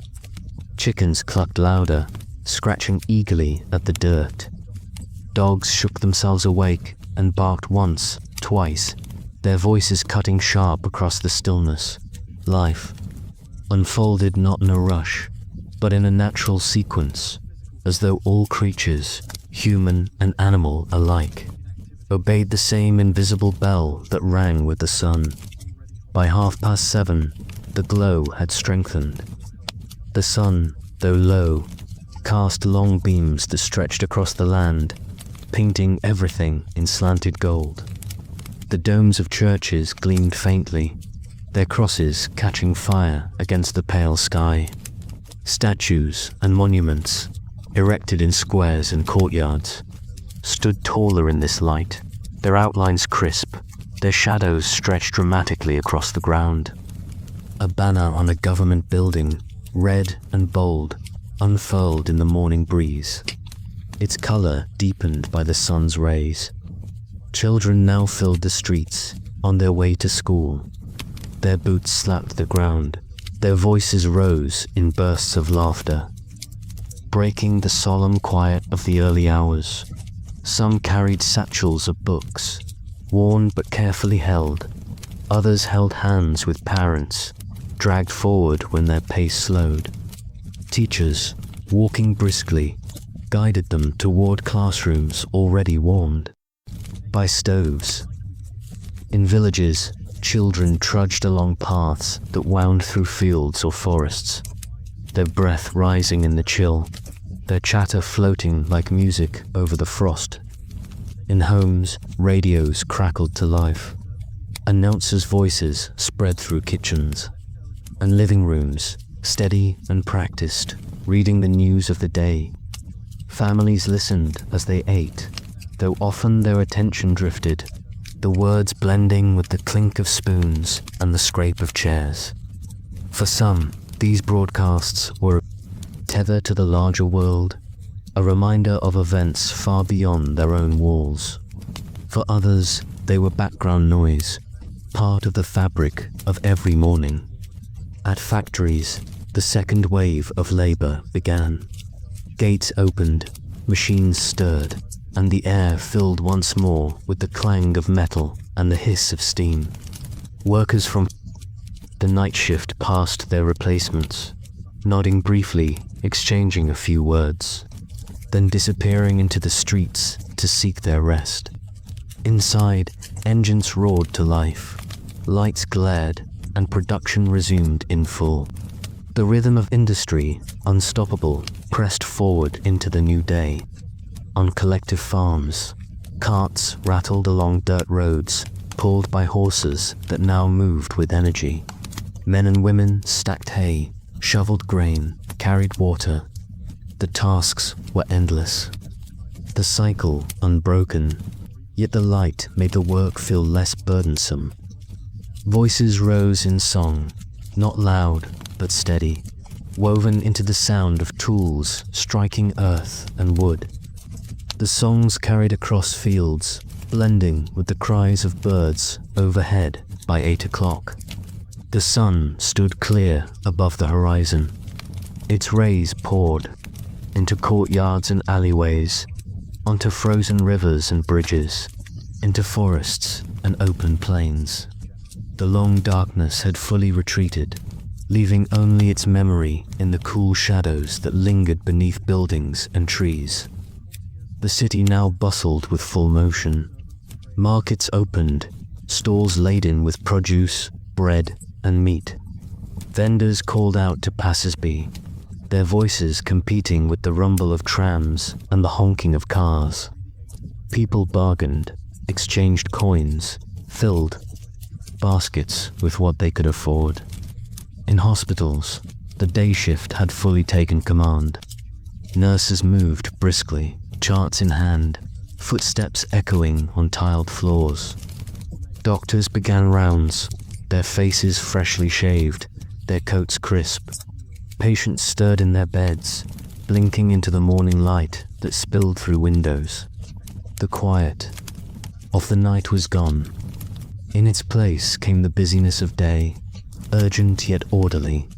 Chickens clucked louder, scratching eagerly at the dirt. Dogs shook themselves awake and barked once, twice, their voices cutting sharp across the stillness. Life unfolded not in a rush, but in a natural sequence, as though all creatures, human and animal alike, obeyed the same invisible bell that rang with the sun. By 7:30, the glow had strengthened. The sun, though low, cast long beams that stretched across the land, painting everything in slanted gold. The domes of churches gleamed faintly, their crosses catching fire against the pale sky. Statues and monuments, erected in squares and courtyards, stood taller in this light, their outlines crisp, their shadows stretched dramatically across the ground. A banner on a government building, red and bold, unfurled in the morning breeze, its color deepened by the sun's rays. Children now filled the streets, on their way to school. Their boots slapped the ground, their voices rose in bursts of laughter. breaking the solemn quiet of the early hours. Some carried satchels of books, worn but carefully held. Others held hands with parents, dragged forward when their pace slowed. Teachers, walking briskly, guided them toward classrooms already warmed by stoves. In villages, children trudged along paths that wound through fields or forests, their breath rising in the chill, their chatter floating like music over the frost. In homes, radios crackled to life. Announcers' voices spread through kitchens, and living rooms, steady and practiced, reading the news of the day. Families listened as they ate, though often their attention drifted, the words blending with the clink of spoons and the scrape of chairs. For some, these broadcasts were a tether to the larger world, a reminder of events far beyond their own walls. For others, they were background noise, part of the fabric of every morning. At factories, the second wave of labor began. Gates opened, machines stirred, and the air filled once more with the clang of metal and the hiss of steam. Workers from the night shift passed their replacements, nodding briefly, exchanging a few words, then disappearing into the streets to seek their rest. Inside, engines roared to life, lights glared, and production resumed in full. The rhythm of industry, unstoppable, pressed forward into the new day. On collective farms, carts rattled along dirt roads, pulled by horses that now moved with energy. Men and women stacked hay, shoveled grain, carried water. The tasks were endless, the cycle unbroken, yet the light made the work feel less burdensome. Voices rose in song, not loud but steady, woven into the sound of tools striking earth and wood. The songs carried across fields, blending with the cries of birds overhead by 8 o'clock. The sun stood clear above the horizon. Its rays poured into courtyards and alleyways, onto frozen rivers and bridges, into forests and open plains. The long darkness had fully retreated, leaving only its memory in the cool shadows that lingered beneath buildings and trees. The city now bustled with full motion. Markets opened, stalls laden with produce, bread, and meat. Vendors called out to passers-by, their voices competing with the rumble of trams and the honking of cars. People bargained, exchanged coins, filled baskets with what they could afford. In hospitals, the day shift had fully taken command. Nurses moved briskly, charts in hand, footsteps echoing on tiled floors. Doctors began rounds, their faces freshly shaved, their coats crisp. Patients stirred in their beds, blinking into the morning light that spilled through windows. The quiet of the night was gone. In its place came the busyness of day, urgent yet orderly.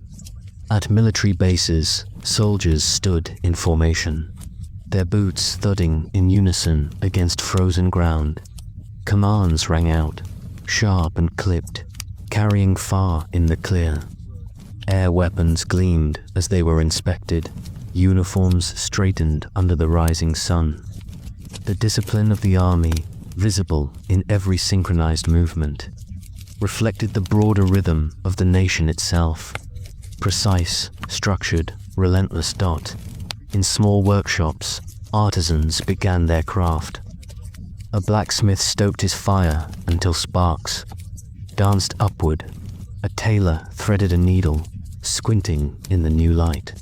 At military bases, soldiers stood in formation, their boots thudding in unison against frozen ground. Commands rang out, sharp and clipped, carrying far in the clear. Air weapons gleamed as they were inspected, uniforms straightened under the rising sun. The discipline of the army, visible in every synchronized movement, reflected the broader rhythm of the nation itself. Precise, structured, relentless dot. In small workshops, artisans began their craft. A blacksmith stoked his fire until sparks danced upward. A tailor threaded a needle, squinting in the new light.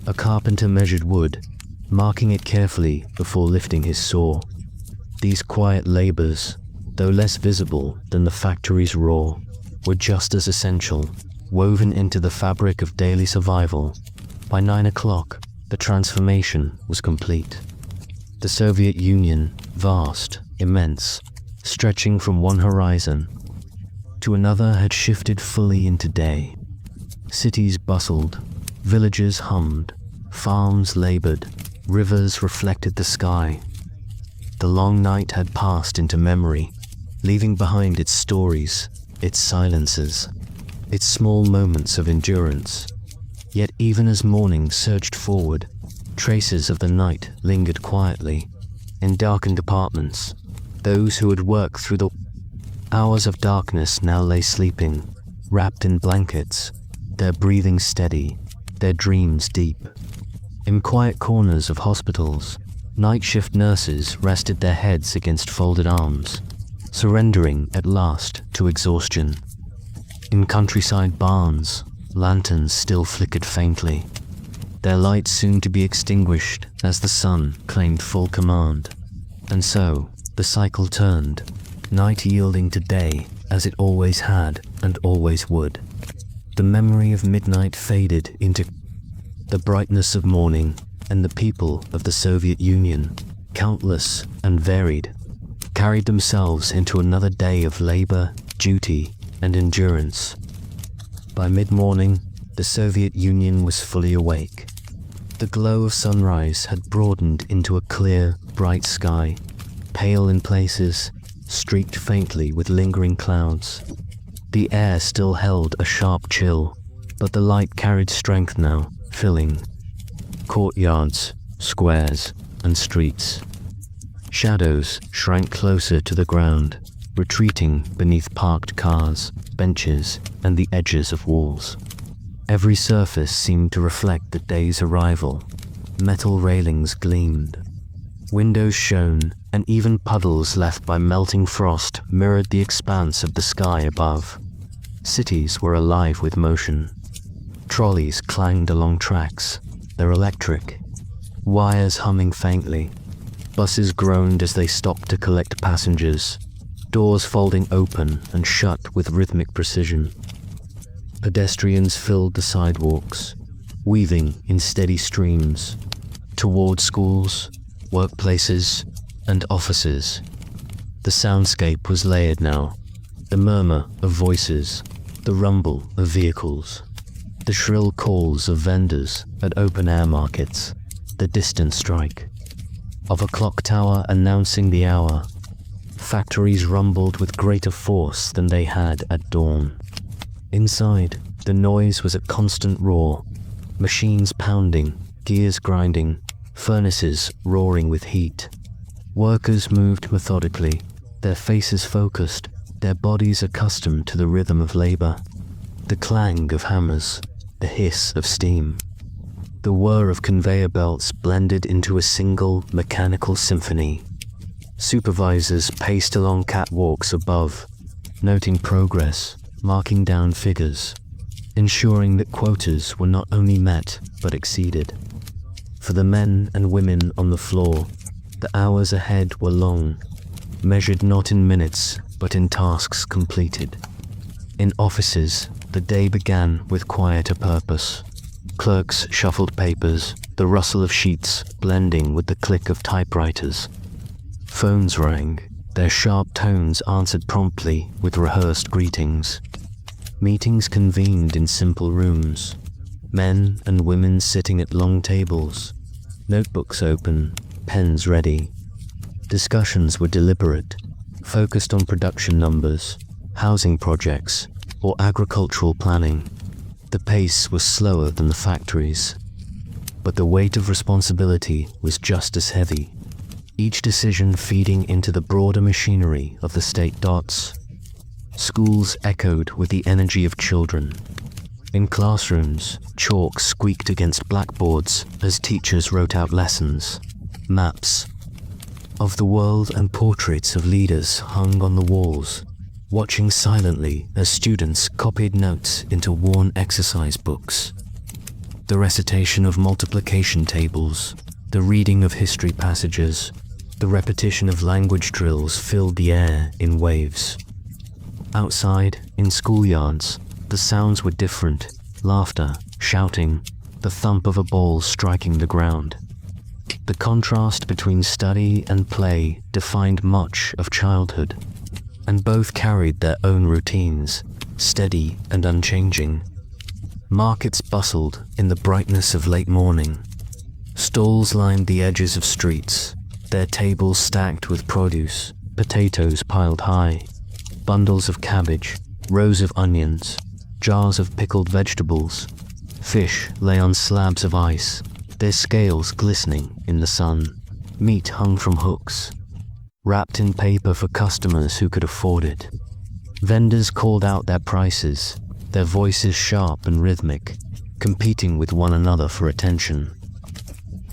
A carpenter measured wood, marking it carefully before lifting his saw. These quiet labors, though less visible than the factory's roar, were just as essential, woven into the fabric of daily survival. By 9 o'clock, the transformation was complete. The Soviet Union, vast, immense, stretching from one horizon to another, had shifted fully into day. Cities bustled, villages hummed, Farms labored, rivers reflected the sky. The long night had passed into memory, leaving behind its stories, its silences, its small moments of endurance. Yet even as morning surged forward, traces of the night lingered quietly. In darkened apartments, those who had worked through the hours of darkness now lay sleeping, wrapped in blankets, their breathing steady, their dreams deep. In quiet corners of hospitals, night shift nurses rested their heads against folded arms, surrendering at last to exhaustion. In countryside barns, lanterns still flickered faintly, their light soon to be extinguished as the sun claimed full command. And so, the cycle turned, night yielding to day as it always had and always would. The memory of midnight faded into the brightness of morning, and the people of the Soviet Union, countless and varied, carried themselves into another day of labor, duty, and endurance. By mid-morning, the Soviet Union was fully awake. The glow of sunrise had broadened into a clear, bright sky, pale in places, streaked faintly with lingering clouds. The air still held a sharp chill, but the light carried strength now, filling courtyards, squares, and streets. Shadows shrank closer to the ground, retreating beneath parked cars, benches, and the edges of walls. Every surface seemed to reflect the day's arrival. Metal railings gleamed. Windows shone, and even puddles left by melting frost mirrored the expanse of the sky above. Cities were alive with motion. Trolleys clanged along tracks, their electric, wires humming faintly. Buses groaned as they stopped to collect passengers, doors folding open and shut with rhythmic precision. Pedestrians filled the sidewalks, weaving in steady streams, toward schools, workplaces, and offices. The soundscape was layered now, the murmur of voices, the rumble of vehicles, the shrill calls of vendors at open-air markets, the distant strike of a clock tower announcing the hour. Factories rumbled with greater force than they had at dawn. Inside, the noise was a constant roar, machines pounding, gears grinding, furnaces roaring with heat. Workers moved methodically, their faces focused, their bodies accustomed to the rhythm of labor. The clang of hammers, the hiss of steam, the whir of conveyor belts blended into a single mechanical symphony. Supervisors paced along catwalks above, noting progress, marking down figures, ensuring that quotas were not only met but exceeded. For the men and women on the floor, the hours ahead were long, measured not in minutes but in tasks completed. In offices, the day began with quieter purpose. Clerks shuffled papers, the rustle of sheets blending with the click of typewriters. Phones rang, their sharp tones answered promptly with rehearsed greetings. Meetings convened in simple rooms, men and women sitting at long tables, notebooks open, pens ready. Discussions were deliberate, focused on production numbers, housing projects, or agricultural planning. The pace was slower than the factories, but the weight of responsibility was just as heavy, each decision feeding into the broader machinery of the state dots. Schools echoed with the energy of children. In classrooms, chalk squeaked against blackboards as teachers wrote out lessons. Maps of the world and portraits of leaders hung on the walls, watching silently as students copied notes into worn exercise books. The recitation of multiplication tables, the reading of history passages, the repetition of language drills filled the air in waves. Outside, in schoolyards, the sounds were different. Laughter, shouting, the thump of a ball striking the ground. The contrast between study and play defined much of childhood, and both carried their own routines, steady and unchanging. Markets bustled in the brightness of late morning, Stalls lined the edges of streets, their tables stacked with produce, potatoes piled high, bundles of cabbage, rows of onions, jars of pickled vegetables. Fish lay on slabs of ice, their scales glistening in the sun. Meat hung from hooks, wrapped in paper for customers who could afford it. Vendors called out their prices, their voices sharp and rhythmic, competing with one another for attention.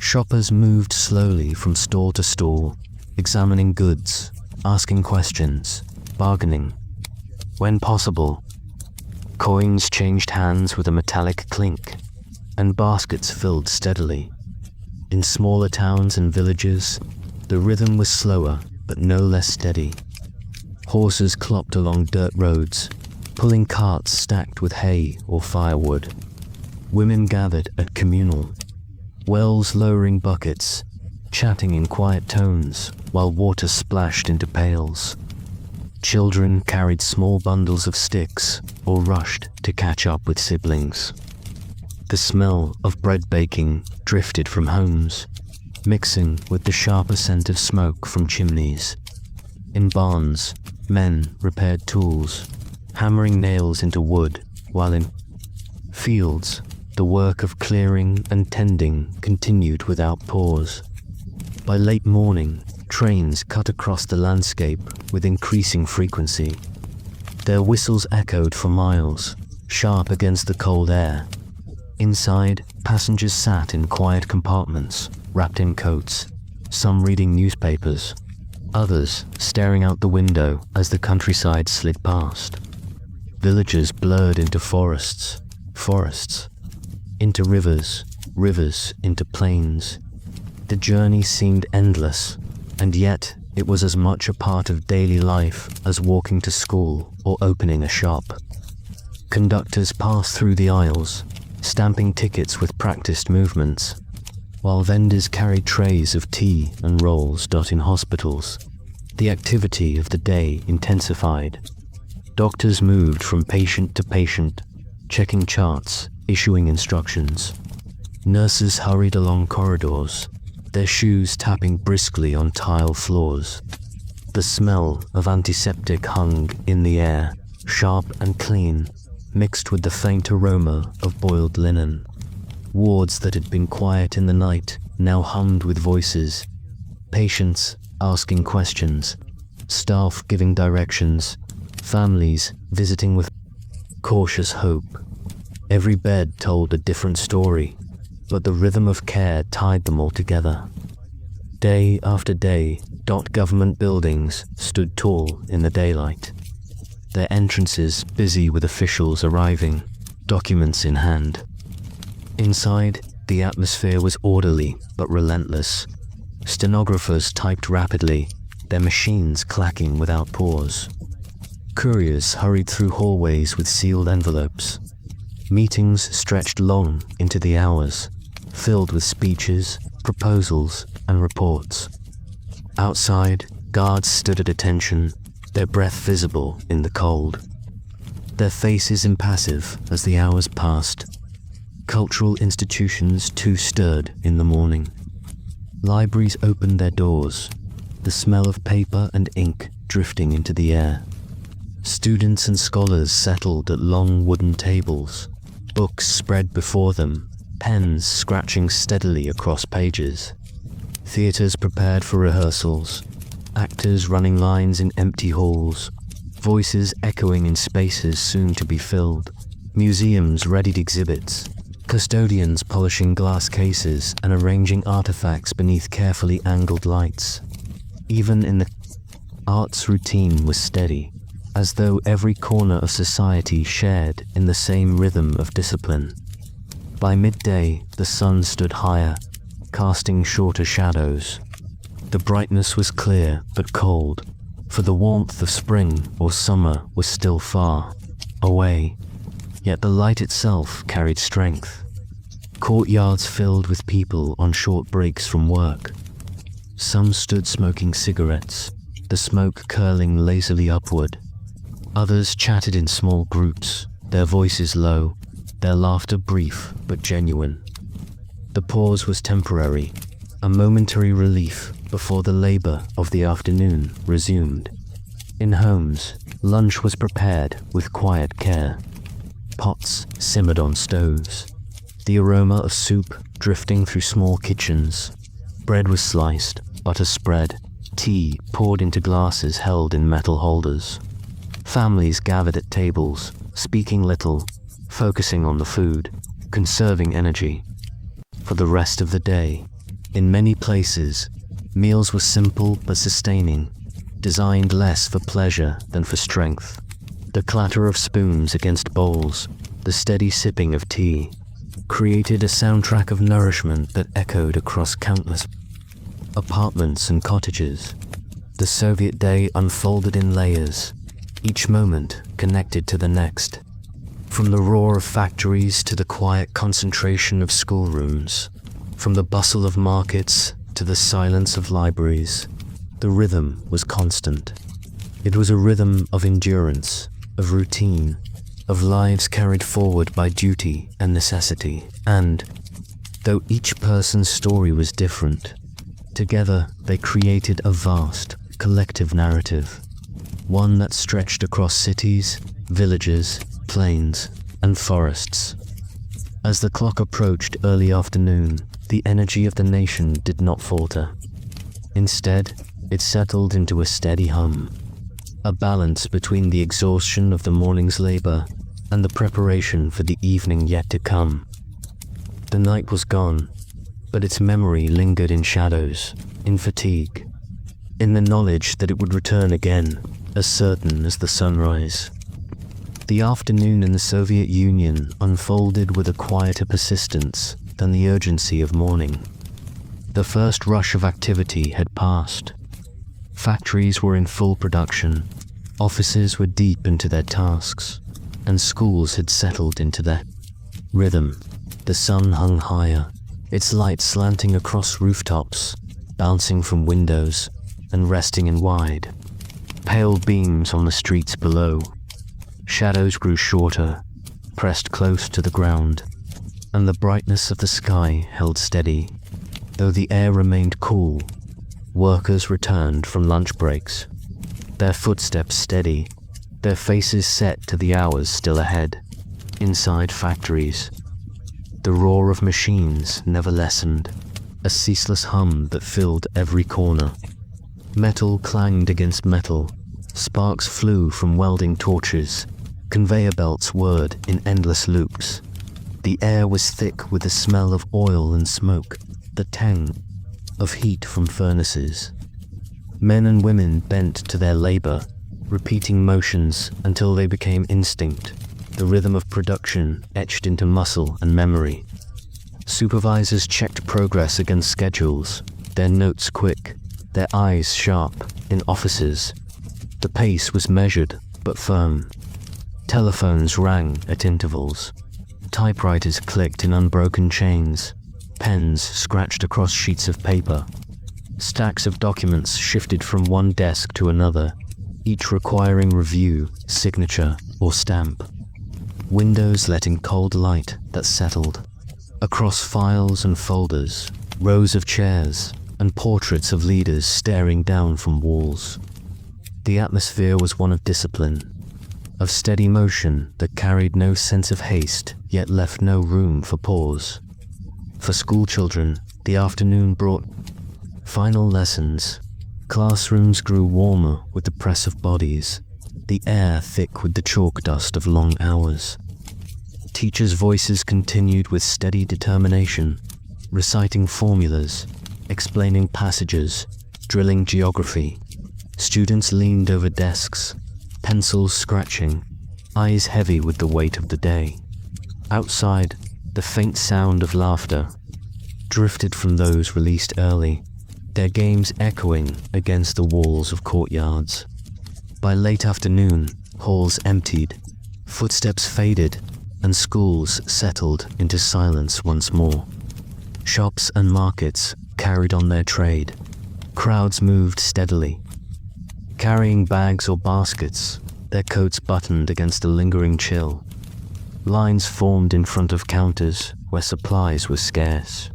Shoppers moved slowly from store to store, examining goods, asking questions, bargaining. When possible, coins changed hands with a metallic clink, and baskets filled steadily. In smaller towns and villages, the rhythm was slower but no less steady. Horses clopped along dirt roads, pulling carts stacked with hay or firewood. Women gathered at communal wells, lowering buckets, chatting in quiet tones while water splashed into pails. Children carried small bundles of sticks or rushed to catch up with siblings. The smell of bread baking drifted from homes, mixing with the sharper scent of smoke from chimneys. In barns, men repaired tools, hammering nails into wood, while in fields, the work of clearing and tending continued without pause. By late morning, trains cut across the landscape with increasing frequency. Their whistles echoed for miles, sharp against the cold air. Inside, passengers sat in quiet compartments, wrapped in coats, some reading newspapers, others staring out the window as the countryside slid past. Villages blurred into forests, forests into rivers, rivers into plains. The journey seemed endless, and yet it was as much a part of daily life as walking to school or opening a shop. Conductors passed through the aisles, stamping tickets with practiced movements, while vendors carried trays of tea and rolls dotting hospitals. The activity of the day intensified. Doctors moved from patient to patient, checking charts, issuing instructions. Nurses hurried along corridors, their shoes tapping briskly on tile floors. The smell of antiseptic hung in the air, sharp and clean, mixed with the faint aroma of boiled linen. Wards that had been quiet in the night now hummed with voices, patients asking questions, staff giving directions, families visiting with cautious hope. Every bed told a different story, but the rhythm of care tied them all together. Day after day, government buildings stood tall in the daylight, their entrances busy with officials arriving, documents in hand. Inside, the atmosphere was orderly but relentless. Stenographers typed rapidly, their machines clacking without pause. Couriers hurried through hallways with sealed envelopes. Meetings stretched long into the hours, filled with speeches, proposals, and reports. Outside, guards stood at attention, their breath visible in the cold. Their faces impassive as the hours passed. Cultural institutions too stirred in the morning. Libraries opened their doors, the smell of paper and ink drifting into the air. Students and scholars settled at long wooden tables, books spread before them, pens scratching steadily across pages. Theaters prepared for rehearsals, actors running lines in empty halls, voices echoing in spaces soon to be filled. Museums readied exhibits, custodians polishing glass cases and arranging artifacts beneath carefully angled lights. Even in the arts, routine was steady, as though every corner of society shared in the same rhythm of discipline. By midday, the sun stood higher, casting shorter shadows. The brightness was clear but cold, for the warmth of spring or summer was still far away, yet the light itself carried strength. Courtyards filled with people on short breaks from work. Some stood smoking cigarettes, the smoke curling lazily upward. Others chatted in small groups, their voices low, their laughter brief but genuine. The pause was temporary, a momentary relief before the labor of the afternoon resumed. In homes, lunch was prepared with quiet care. Pots simmered on stoves, the aroma of soup drifting through small kitchens. Bread was sliced, butter spread, tea poured into glasses held in metal holders. Families gathered at tables, speaking little, focusing on the food, conserving energy. For the rest of the day, in many places, meals were simple but sustaining, designed less for pleasure than for strength. The clatter of spoons against bowls, the steady sipping of tea, created a soundtrack of nourishment that echoed across countless apartments and cottages. The Soviet day unfolded in layers, each moment connected to the next. From the roar of factories to the quiet concentration of schoolrooms, from the bustle of markets to the silence of libraries, the rhythm was constant. It was a rhythm of endurance, of routine, of lives carried forward by duty and necessity. And, though each person's story was different, together they created a vast, collective narrative, one that stretched across cities, villages, plains, and forests. As the clock approached early afternoon, the energy of the nation did not falter. Instead, it settled into a steady hum, a balance between the exhaustion of the morning's labor and the preparation for the evening yet to come. The night was gone, but its memory lingered in shadows, in fatigue, in the knowledge that it would return again, as certain as the sunrise. The afternoon in the Soviet Union unfolded with a quieter persistence than the urgency of morning. The first rush of activity had passed. Factories were in full production, offices were deep into their tasks, and schools had settled into their rhythm. The sun hung higher, its light slanting across rooftops, bouncing from windows, and resting in wide, pale beams on the streets below. Shadows grew shorter, pressed close to the ground, and the brightness of the sky held steady. Though the air remained cool, workers returned from lunch breaks, their footsteps steady, their faces set to the hours still ahead. Inside factories, the roar of machines never lessened, a ceaseless hum that filled every corner. Metal clanged against metal, sparks flew from welding torches, conveyor belts whirred in endless loops. The air was thick with the smell of oil and smoke, the tang of heat from furnaces. Men and women bent to their labor, repeating motions until they became instinct, the rhythm of production etched into muscle and memory. Supervisors checked progress against schedules, their notes quick, their eyes sharp, in offices. The pace was measured but firm. Telephones rang at intervals. Typewriters clicked in unbroken chains. Pens scratched across sheets of paper. Stacks of documents shifted from one desk to another, each requiring review, signature, or stamp. Windows let in cold light that settled. Across files and folders, rows of chairs, and portraits of leaders staring down from walls. The atmosphere was one of discipline, of steady motion that carried no sense of haste, yet left no room for pause. For school children, the afternoon brought final lessons. Classrooms grew warmer with the press of bodies, the air thick with the chalk dust of long hours. Teachers' voices continued with steady determination, reciting formulas, explaining passages, drilling geography. Students leaned over desks, pencils scratching, eyes heavy with the weight of the day. Outside, the faint sound of laughter drifted from those released early, their games echoing against the walls of courtyards. By late afternoon, halls emptied, footsteps faded, and schools settled into silence once more. Shops and markets carried on their trade. Crowds moved steadily, carrying bags or baskets, their coats buttoned against a lingering chill. Lines formed in front of counters where supplies were scarce.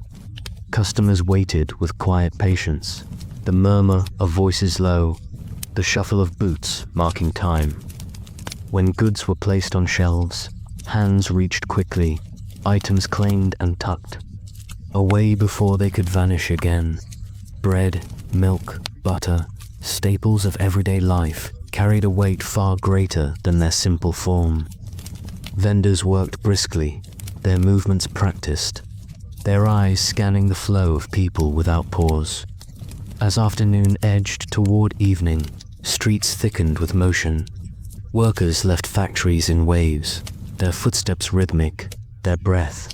Customers waited with quiet patience, the murmur of voices low, the shuffle of boots marking time. When goods were placed on shelves, hands reached quickly, items claimed and tucked, away before they could vanish again. Bread, milk, butter, staples of everyday life carried a weight far greater than their simple form. Vendors worked briskly, their movements practiced, their eyes scanning the flow of people without pause. As afternoon edged toward evening, streets thickened with motion. Workers left factories in waves, their footsteps rhythmic, their breath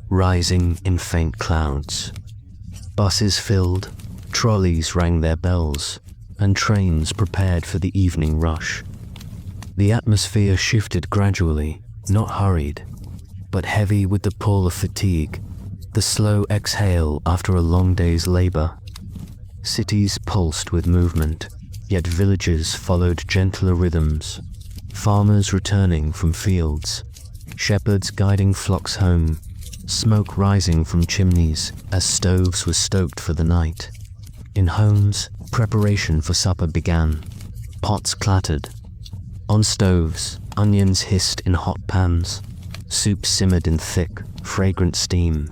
rising in faint clouds. Buses filled, trolleys rang their bells, and trains prepared for the evening rush. The atmosphere shifted gradually, not hurried, but heavy with the pull of fatigue, the slow exhale after a long day's labor. Cities pulsed with movement, yet villages followed gentler rhythms. Farmers returning from fields, shepherds guiding flocks home, smoke rising from chimneys as stoves were stoked for the night. In homes, preparation for supper began. Pots clattered. On stoves, onions hissed in hot pans. Soup simmered in thick, fragrant steam.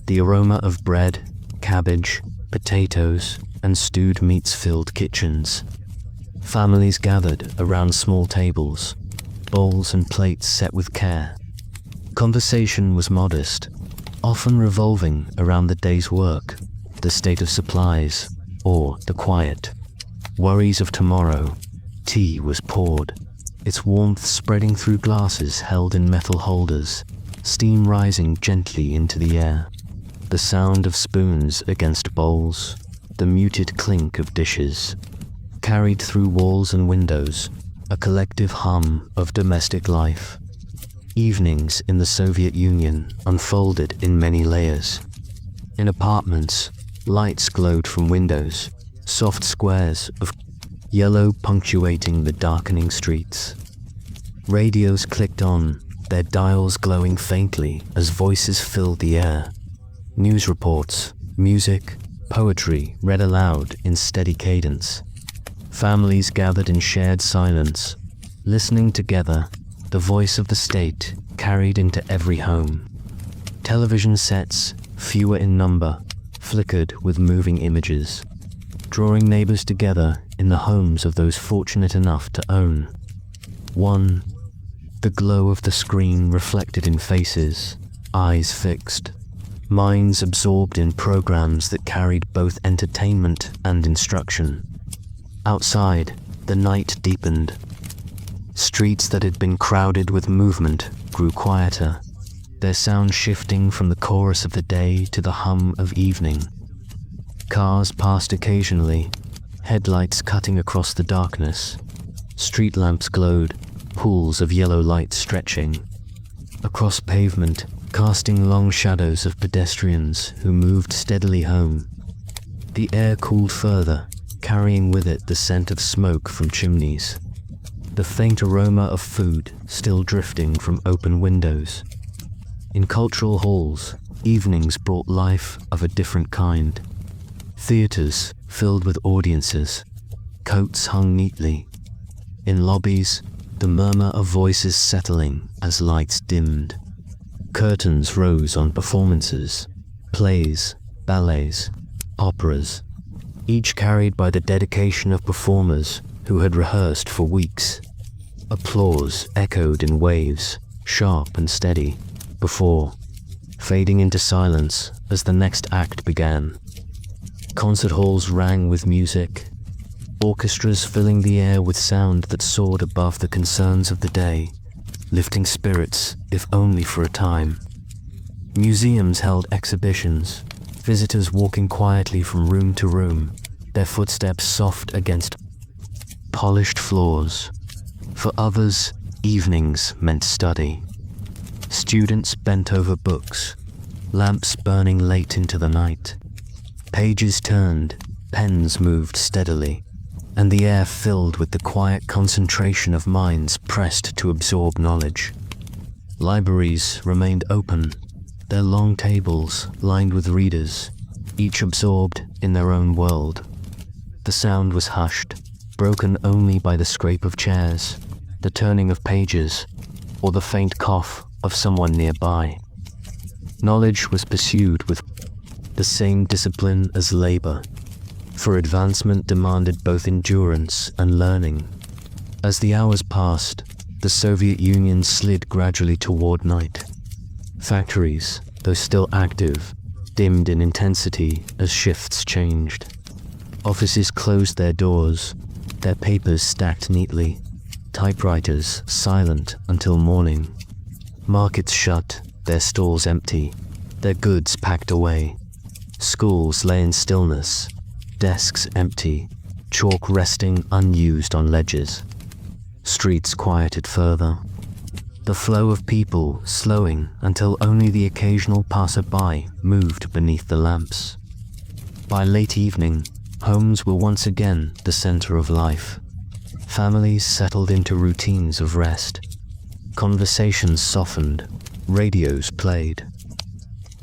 The aroma of bread, cabbage, potatoes, and stewed meats filled kitchens. Families gathered around small tables, bowls and plates set with care. Conversation was modest, often revolving around the day's work, the state of supplies, or the quiet worries of tomorrow. Tea was poured, its warmth spreading through glasses held in metal holders, steam rising gently into the air. The sound of spoons against bowls, the muted clink of dishes, carried through walls and windows, a collective hum of domestic life. Evenings in the Soviet Union unfolded in many layers. In apartments, lights glowed from windows, soft squares of yellow punctuating the darkening streets. Radios clicked on, their dials glowing faintly as voices filled the air. News reports, music, poetry read aloud in steady cadence. Families gathered in shared silence, listening together, the voice of the state carried into every home. Television sets, fewer in number, flickered with moving images, drawing neighbors together in the homes of those fortunate enough to own one. The glow of the screen reflected in faces, eyes fixed, minds absorbed in programs that carried both entertainment and instruction. Outside, the night deepened. Streets that had been crowded with movement grew quieter, their sound shifting from the chorus of the day to the hum of evening. Cars passed occasionally, headlights cutting across the darkness. Street lamps glowed, pools of yellow light stretching across pavement, casting long shadows of pedestrians who moved steadily home. The air cooled further, carrying with it the scent of smoke from chimneys, the faint aroma of food still drifting from open windows. In cultural halls, evenings brought life of a different kind. Theaters filled with audiences, coats hung neatly. In lobbies, the murmur of voices settling as lights dimmed. Curtains rose on performances, plays, ballets, operas, each carried by the dedication of performers who had rehearsed for weeks. Applause echoed in waves, sharp and steady, before fading into silence as the next act began. Concert halls rang with music, orchestras filling the air with sound that soared above the concerns of the day, lifting spirits, if only for a time. Museums held exhibitions, visitors walking quietly from room to room, their footsteps soft against polished floors. For others, evenings meant study. Students bent over books, lamps burning late into the night. Pages turned, pens moved steadily, and the air filled with the quiet concentration of minds pressed to absorb knowledge. Libraries remained open, their long tables lined with readers, each absorbed in their own world. The sound was hushed, broken only by the scrape of chairs, the turning of pages, or the faint cough of someone nearby. Knowledge was pursued with the same discipline as labor, for advancement demanded both endurance and learning. As the hours passed, the Soviet Union slid gradually toward night. Factories, though still active, dimmed in intensity as shifts changed. Offices closed their doors, their papers stacked neatly, typewriters silent until morning. Markets shut, their stalls empty, their goods packed away. Schools lay in stillness, desks empty, chalk resting unused on ledges. Streets quieted further, the flow of people slowing until only the occasional passer-by moved beneath the lamps. By late evening, homes were once again the center of life. Families settled into routines of rest. Conversations softened, radios played.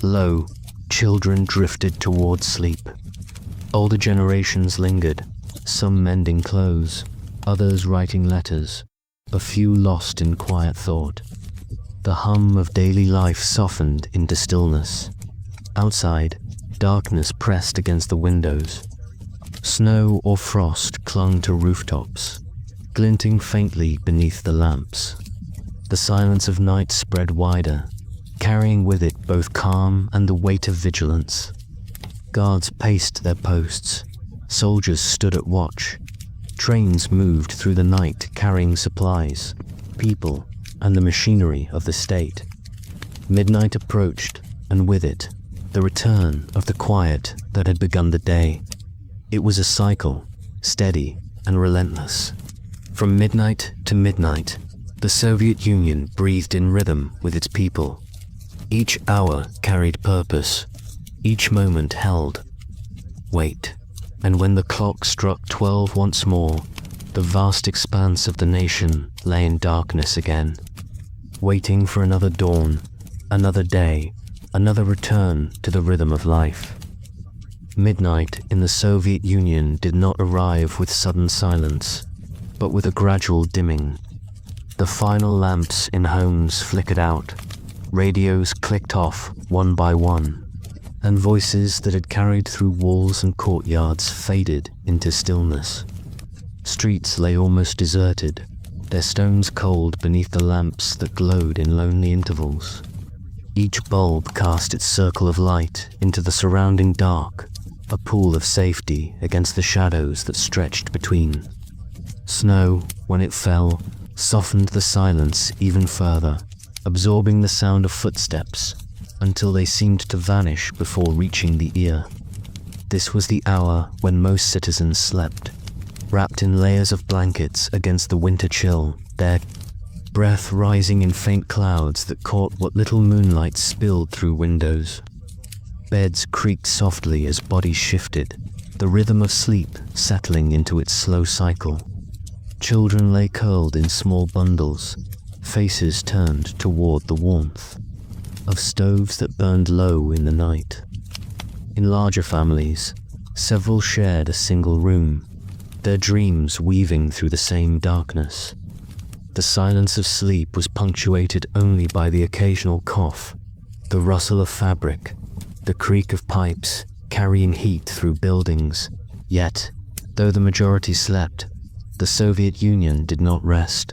Low, children drifted toward sleep. Older generations lingered, some mending clothes, others writing letters, a few lost in quiet thought. The hum of daily life softened into stillness. Outside, darkness pressed against the windows. Snow or frost clung to rooftops, glinting faintly beneath the lamps. The silence of night spread wider, carrying with it both calm and the weight of vigilance. Guards paced their posts. Soldiers stood at watch. Trains moved through the night carrying supplies, people, and the machinery of the state. Midnight approached, and with it, the return of the quiet that had begun the day. It was a cycle, steady and relentless. From midnight to midnight, the Soviet Union breathed in rhythm with its people. Each hour carried purpose, each moment held weight. And when the clock struck 12 once more, the vast expanse of the nation lay in darkness again, waiting for another dawn, another day, another return to the rhythm of life. Midnight in the Soviet Union did not arrive with sudden silence, but with a gradual dimming. The final lamps in homes flickered out, radios clicked off one by one, and voices that had carried through walls and courtyards faded into stillness. Streets lay almost deserted, their stones cold beneath the lamps that glowed in lonely intervals. Each bulb cast its circle of light into the surrounding dark, a pool of safety against the shadows that stretched between. Snow, when it fell, softened the silence even further, absorbing the sound of footsteps until they seemed to vanish before reaching the ear. This was the hour when most citizens slept, wrapped in layers of blankets against the winter chill, their breath rising in faint clouds that caught what little moonlight spilled through windows. Beds creaked softly as bodies shifted, the rhythm of sleep settling into its slow cycle. Children lay curled in small bundles, faces turned toward the warmth of stoves that burned low in the night. In larger families, several shared a single room, their dreams weaving through the same darkness. The silence of sleep was punctuated only by the occasional cough, the rustle of fabric, the creak of pipes carrying heat through buildings. Yet, though the majority slept, the Soviet Union did not rest.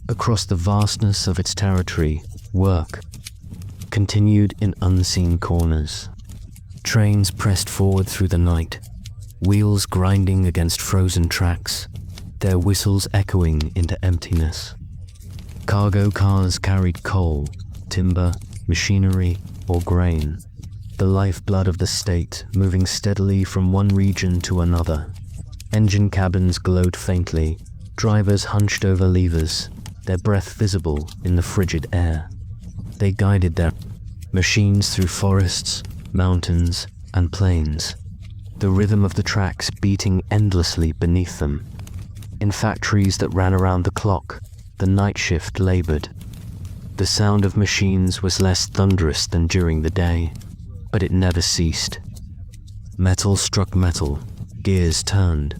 Across the vastness of its territory, work continued in unseen corners. Trains pressed forward through the night, wheels grinding against frozen tracks, their whistles echoing into emptiness. Cargo cars carried coal, timber, machinery, or grain, the lifeblood of the state moving steadily from one region to another. Engine cabins glowed faintly, drivers hunched over levers, their breath visible in the frigid air. They guided their machines through forests, mountains, and plains, the rhythm of the tracks beating endlessly beneath them. In factories that ran around the clock, the night shift labored. The sound of machines was less thunderous than during the day, but it never ceased. Metal struck metal, gears turned,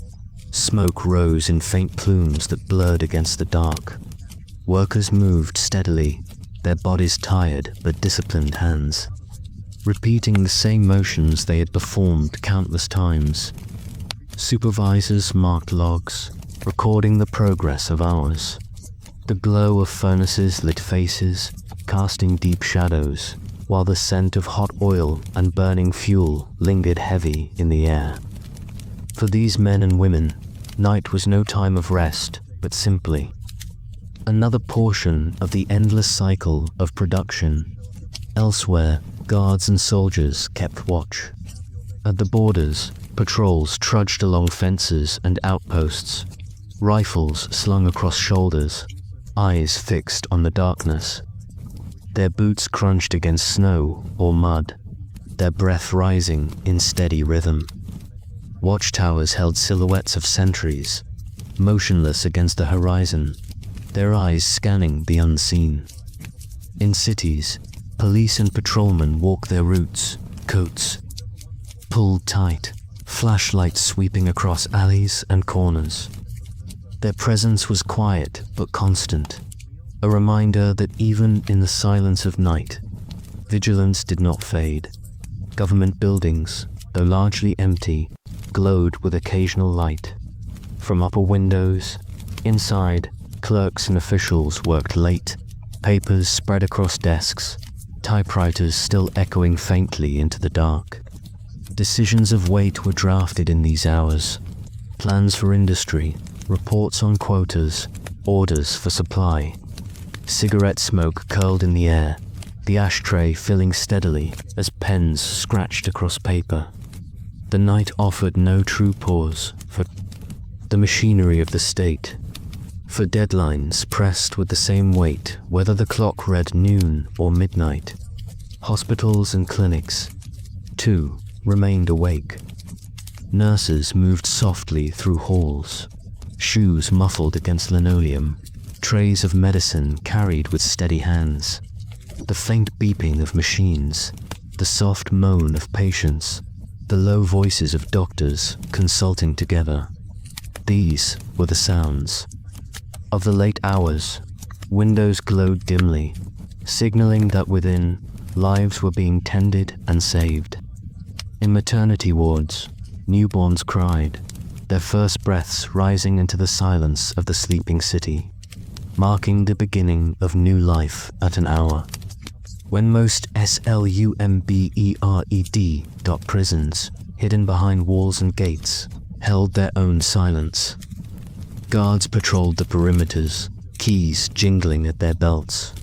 smoke rose in faint plumes that blurred against the dark. Workers moved steadily, their bodies tired but disciplined hands, repeating the same motions they had performed countless times. Supervisors marked logs, recording the progress of hours. The glow of furnaces lit faces, casting deep shadows, while the scent of hot oil and burning fuel lingered heavy in the air. For these men and women, night was no time of rest, but simply another portion of the endless cycle of production. Elsewhere, guards and soldiers kept watch. At the borders, patrols trudged along fences and outposts, rifles slung across shoulders, eyes fixed on the darkness. Their boots crunched against snow or mud, their breath rising in steady rhythm. Watchtowers held silhouettes of sentries, motionless against the horizon, their eyes scanning the unseen. In cities, police and patrolmen walk their routes, coats pulled tight, flashlights sweeping across alleys and corners. Their presence was quiet but constant, a reminder that even in the silence of night, vigilance did not fade. Government buildings, though largely empty, glowed with occasional light. From upper windows, inside, clerks and officials worked late, papers spread across desks, typewriters still echoing faintly into the dark. Decisions of weight were drafted in these hours. Plans for industry, reports on quotas, orders for supply. Cigarette smoke curled in the air, the ashtray filling steadily as pens scratched across paper. The night offered no true pause for the machinery of the state, for deadlines pressed with the same weight whether the clock read noon or midnight. Hospitals and clinics, too, remained awake. Nurses moved softly through halls, shoes muffled against linoleum, trays of medicine carried with steady hands. The faint beeping of machines, the soft moan of patients, the low voices of doctors consulting together. These were the sounds. Of the late hours, windows glowed dimly, signaling that within, lives were being tended and saved. In maternity wards, newborns cried, their first breaths rising into the silence of the sleeping city, marking the beginning of new life at an hour. When most slumbered prisons, hidden behind walls and gates, held their own silence. Guards patrolled the perimeters, keys jingling at their belts.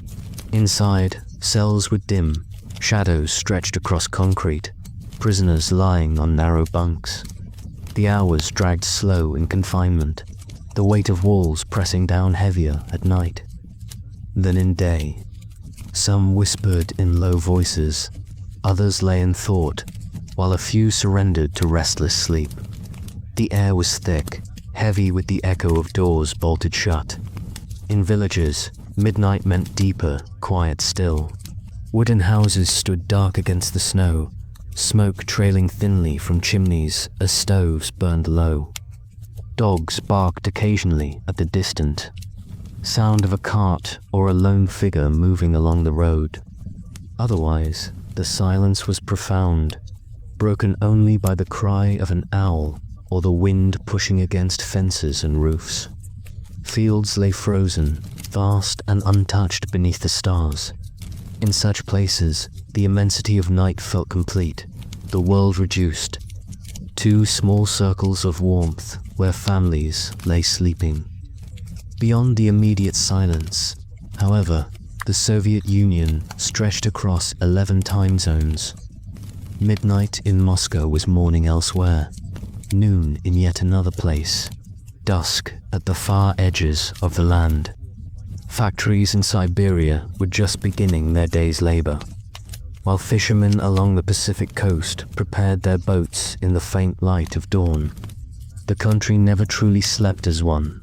Inside, cells were dim, shadows stretched across concrete, prisoners lying on narrow bunks. The hours dragged slow in confinement, the weight of walls pressing down heavier at night than in day. Some whispered in low voices, others lay in thought, while a few surrendered to restless sleep. The air was thick, heavy with the echo of doors bolted shut. In villages, midnight meant deeper, quiet still. Wooden houses stood dark against the snow, smoke trailing thinly from chimneys as stoves burned low. Dogs barked occasionally at the distant sound of a cart or a lone figure moving along the road. Otherwise, the silence was profound, broken only by the cry of an owl or the wind pushing against fences and roofs. Fields lay frozen, vast and untouched beneath the stars. In such places, the immensity of night felt complete, the world reduced. Two small circles of warmth where families lay sleeping. Beyond the immediate silence, however, the Soviet Union stretched across 11 time zones. Midnight in Moscow was morning elsewhere, noon in yet another place, dusk at the far edges of the land. Factories in Siberia were just beginning their day's labor, while fishermen along the Pacific coast prepared their boats in the faint light of dawn. The country never truly slept as one.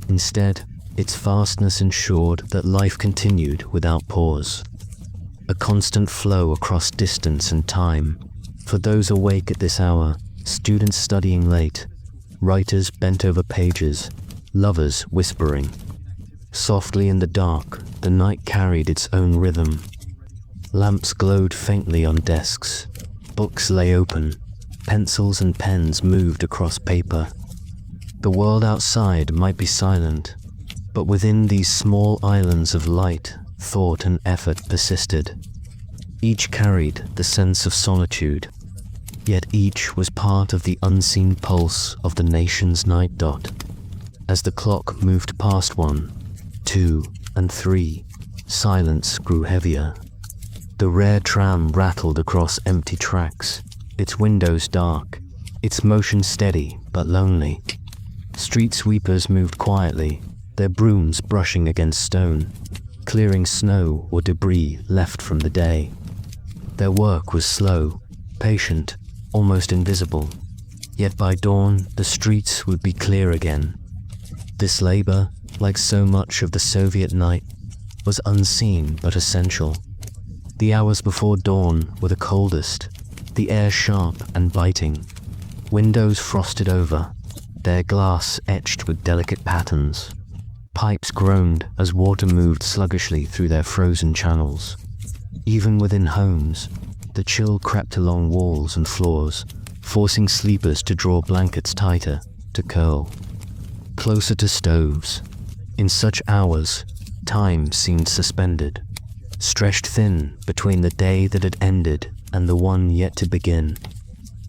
Instead, Its vastness ensured that life continued without pause. A constant flow across distance and time. For those awake at this hour, students studying late, writers bent over pages, lovers whispering. Softly in the dark, the night carried its own rhythm. Lamps glowed faintly on desks. Books lay open. Pencils and pens moved across paper. The world outside might be silent, but within these small islands of light, thought and effort persisted. Each carried the sense of solitude, yet each was part of the unseen pulse of the nation's night dot. As the clock moved past 1, 2, and 3, silence grew heavier. The rare tram rattled across empty tracks, its windows dark, its motion steady but lonely. Street sweepers moved quietly, their brooms brushing against stone, clearing snow or debris left from the day. Their work was slow, patient, almost invisible, yet by dawn the streets would be clear again. This labor, like so much of the Soviet night, was unseen but essential. The hours before dawn were the coldest, the air sharp and biting, windows frosted over, their glass etched with delicate patterns. Pipes groaned as water moved sluggishly through their frozen channels. Even within homes, the chill crept along walls and floors, forcing sleepers to draw blankets tighter, to curl. Closer to stoves. In such hours, time seemed suspended, stretched thin between the day that had ended and the one yet to begin.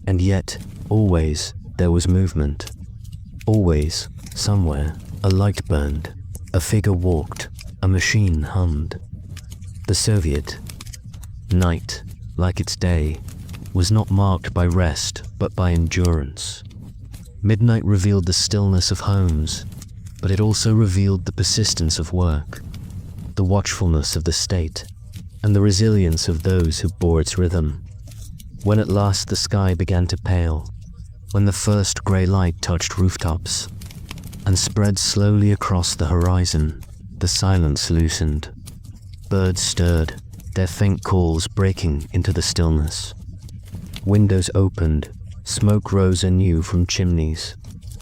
And yet, always, there was movement. Always, somewhere, a light burned, a figure walked, a machine hummed. The Soviet night, like its day, was not marked by rest but by endurance. Midnight revealed the stillness of homes, but it also revealed the persistence of work, the watchfulness of the state, and the resilience of those who bore its rhythm. When at last the sky began to pale, when the first grey light touched rooftops and spread slowly across the horizon, the silence loosened. Birds stirred, their faint calls breaking into the stillness. Windows opened, smoke rose anew from chimneys.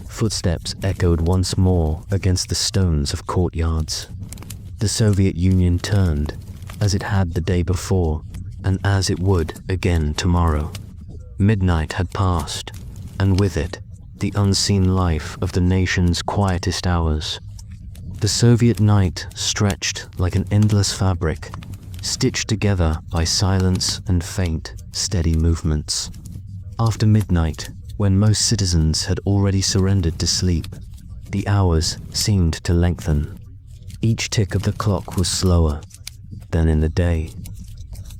Footsteps echoed once more against the stones of courtyards. The Soviet Union turned, as it had the day before, and as it would again tomorrow. Midnight had passed, and with it, the unseen life of the nation's quietest hours. The Soviet night stretched like an endless fabric, stitched together by silence and faint, steady movements. After midnight, when most citizens had already surrendered to sleep, the hours seemed to lengthen. Each tick of the clock was slower than in the day.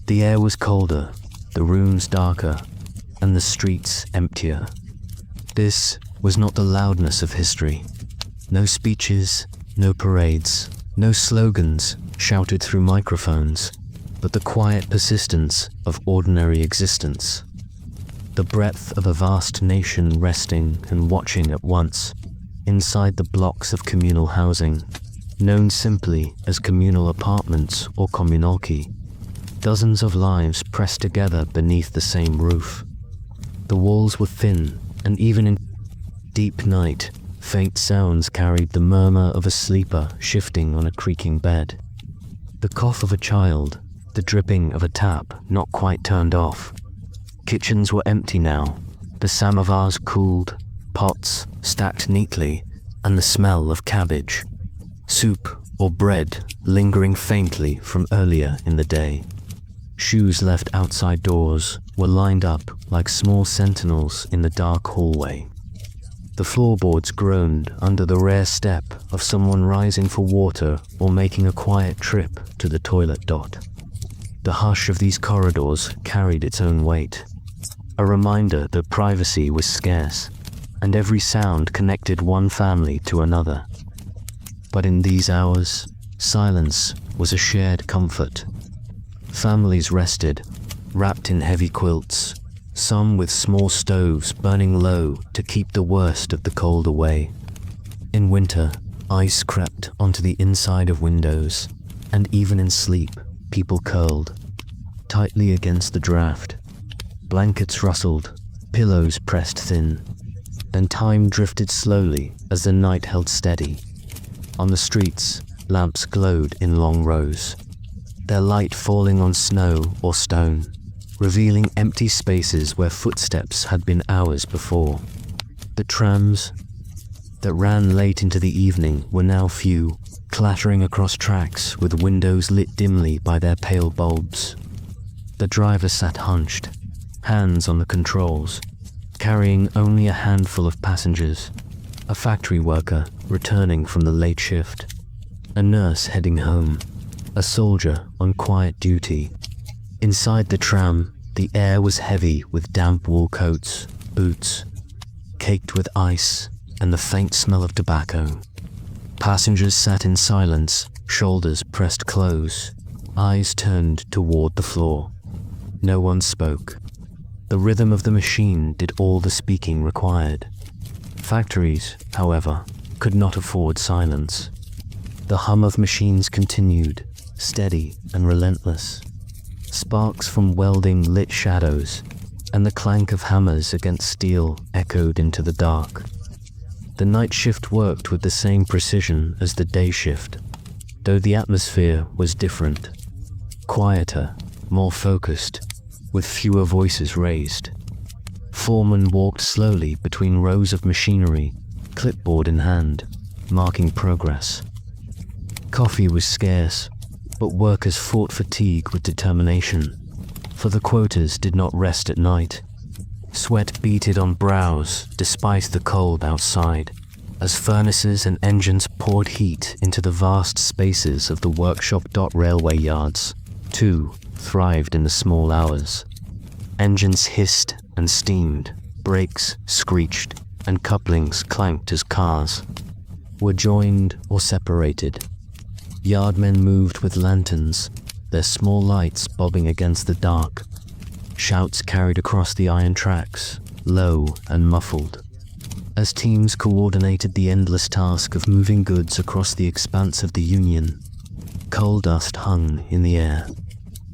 The air was colder, the rooms darker, and the streets emptier. This was not the loudness of history. No speeches, no parades, no slogans shouted through microphones, but the quiet persistence of ordinary existence. The breadth of a vast nation resting and watching at once, inside the blocks of communal housing, known simply as communal apartments or communalki. Dozens of lives pressed together beneath the same roof. The walls were thin, and even in deep night, faint sounds carried the murmur of a sleeper shifting on a creaking bed. The cough of a child, the dripping of a tap not quite turned off. Kitchens were empty now, the samovars cooled, pots stacked neatly, and the smell of cabbage, soup or bread lingering faintly from earlier in the day. Shoes left outside doors were lined up like small sentinels in the dark hallway. The floorboards groaned under the rare step of someone rising for water or making a quiet trip to the toilet dot. The hush of these corridors carried its own weight, a reminder that privacy was scarce, and every sound connected one family to another. But in these hours, silence was a shared comfort. Families rested, wrapped in heavy quilts, some with small stoves burning low to keep the worst of the cold away. In winter, Ice crept onto the inside of windows, and even in sleep, people curled tightly against the draft. Blankets rustled, pillows pressed thin. Then time drifted slowly as the night held steady. On the streets, lamps glowed in long rows, their light falling on snow or stone, revealing empty spaces where footsteps had been hours before. The trams that ran late into the evening were now few, clattering across tracks with windows lit dimly by their pale bulbs. The driver sat hunched, hands on the controls, carrying only a handful of passengers, a factory worker returning from the late shift, a nurse heading home, a soldier on quiet duty. Inside the tram, the air was heavy with damp wool coats, boots, caked with ice, and the faint smell of tobacco. Passengers sat in silence, shoulders pressed close, eyes turned toward the floor. No one spoke. The rhythm of the machine did all the speaking required. Factories, however, could not afford silence. The hum of machines continued, steady and relentless. Sparks from welding lit shadows, and the clank of hammers against steel echoed into the dark. The night shift worked with the same precision as the day shift, though the atmosphere was different, quieter, more focused, with fewer voices raised. Foremen walked slowly between rows of machinery, clipboard in hand, marking progress. Coffee was scarce, but workers fought fatigue with determination, for the quotas did not rest at night. Sweat beaded on brows despite the cold outside, as furnaces and engines poured heat into the vast spaces of the workshop. Railway yards, too, thrived in the small hours. Engines hissed and steamed, brakes screeched, and couplings clanked as cars were joined or separated. Yardmen moved with lanterns, their small lights bobbing against the dark. Shouts carried across the iron tracks, low and muffled, as teams coordinated the endless task of moving goods across the expanse of the Union. Coal dust hung in the air,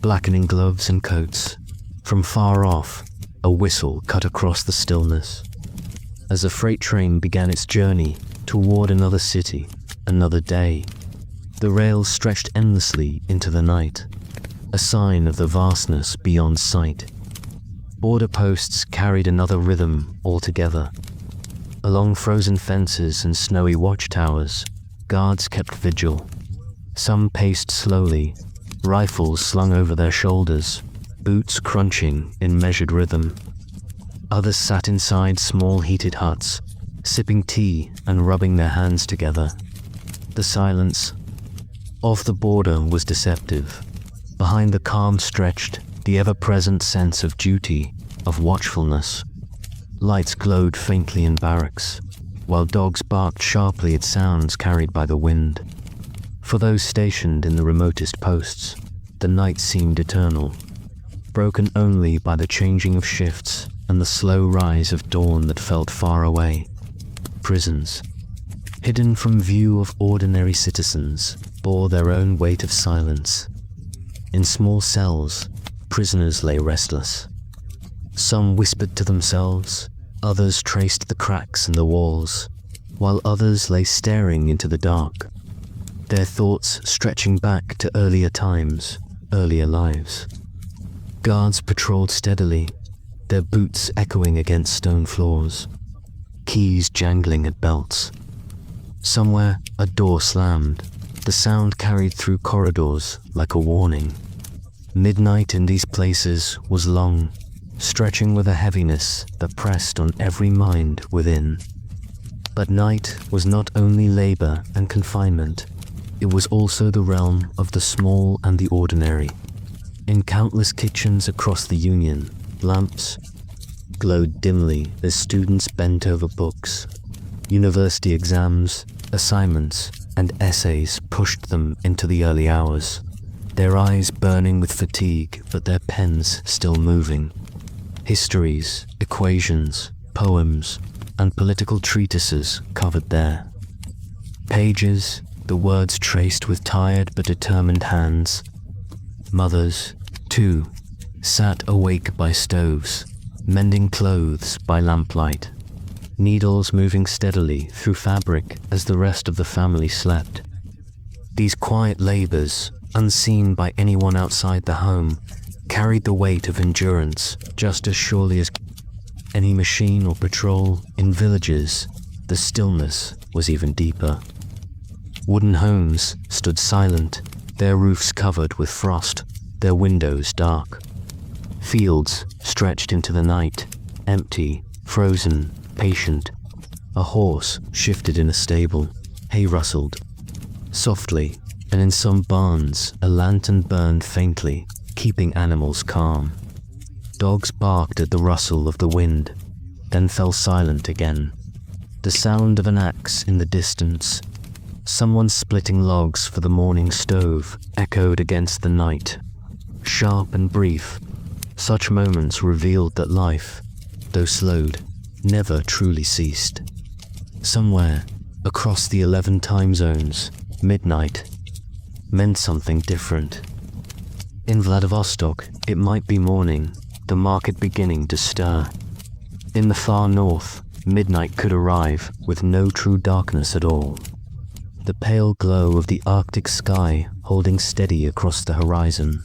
blackening gloves and coats. From far off, a whistle cut across the stillness, as a freight train began its journey toward another city, another day. The rails stretched endlessly into the night, a sign of the vastness beyond sight. Border posts carried another rhythm altogether. Along frozen fences and snowy watchtowers, guards kept vigil. Some paced slowly, rifles slung over their shoulders, boots crunching in measured rhythm. Others sat inside small heated huts, sipping tea and rubbing their hands together. The silence of the border was deceptive. Behind the calm stretched the ever-present sense of duty, of watchfulness. Lights glowed faintly in barracks, while dogs barked sharply at sounds carried by the wind. For those stationed in the remotest posts, the night seemed eternal, broken only by the changing of shifts and the slow rise of dawn that felt far away. Prisons, hidden from view of ordinary citizens, bore their own weight of silence. In small cells, prisoners lay restless. Some whispered to themselves, others traced the cracks in the walls, while others lay staring into the dark, their thoughts stretching back to earlier times, earlier lives. Guards patrolled steadily, their boots echoing against stone floors, keys jangling at belts. Somewhere, a door slammed, the sound carried through corridors like a warning. Midnight in these places was long, stretching with a heaviness that pressed on every mind within. But night was not only labor and confinement, it was also the realm of the small and the ordinary. In countless kitchens across the Union, lamps glowed dimly as students bent over books. University exams, assignments, and essays pushed them into the early hours, their eyes burning with fatigue but their pens still moving. Histories, equations, poems, and political treatises covered there. Pages, the words traced with tired but determined hands. Mothers, too, sat awake by stoves, mending clothes by lamplight, needles moving steadily through fabric as the rest of the family slept. These quiet labors, unseen by anyone outside the home, carried the weight of endurance just as surely as any machine or patrol. In villages, the stillness was even deeper. Wooden homes stood silent, their roofs covered with frost, their windows dark. Fields stretched into the night, empty, frozen, patient. A horse shifted in a stable, hay rustled softly, and in some barns a lantern burned faintly, keeping animals calm. Dogs barked at the rustle of the wind, then fell silent again. The sound of an axe in the distance, someone splitting logs for the morning stove, echoed against the night. Sharp and brief, such moments revealed that life, though slowed, never truly ceased. Somewhere, across the 11 time zones, midnight meant something different. In Vladivostok, it might be morning, the market beginning to stir. In the far north, midnight could arrive with no true darkness at all. The pale glow of the Arctic sky holding steady across the horizon.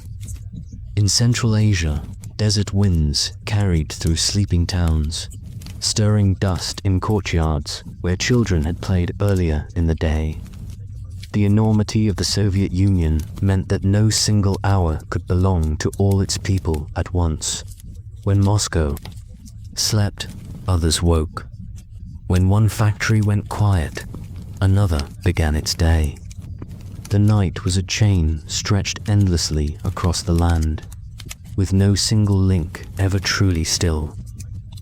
In Central Asia, desert winds carried through sleeping towns, stirring dust in courtyards where children had played earlier in the day. The enormity of the Soviet Union meant that no single hour could belong to all its people at once. When Moscow slept, others woke. When one factory went quiet, another began its day. The night was a chain stretched endlessly across the land, with no single link ever truly still.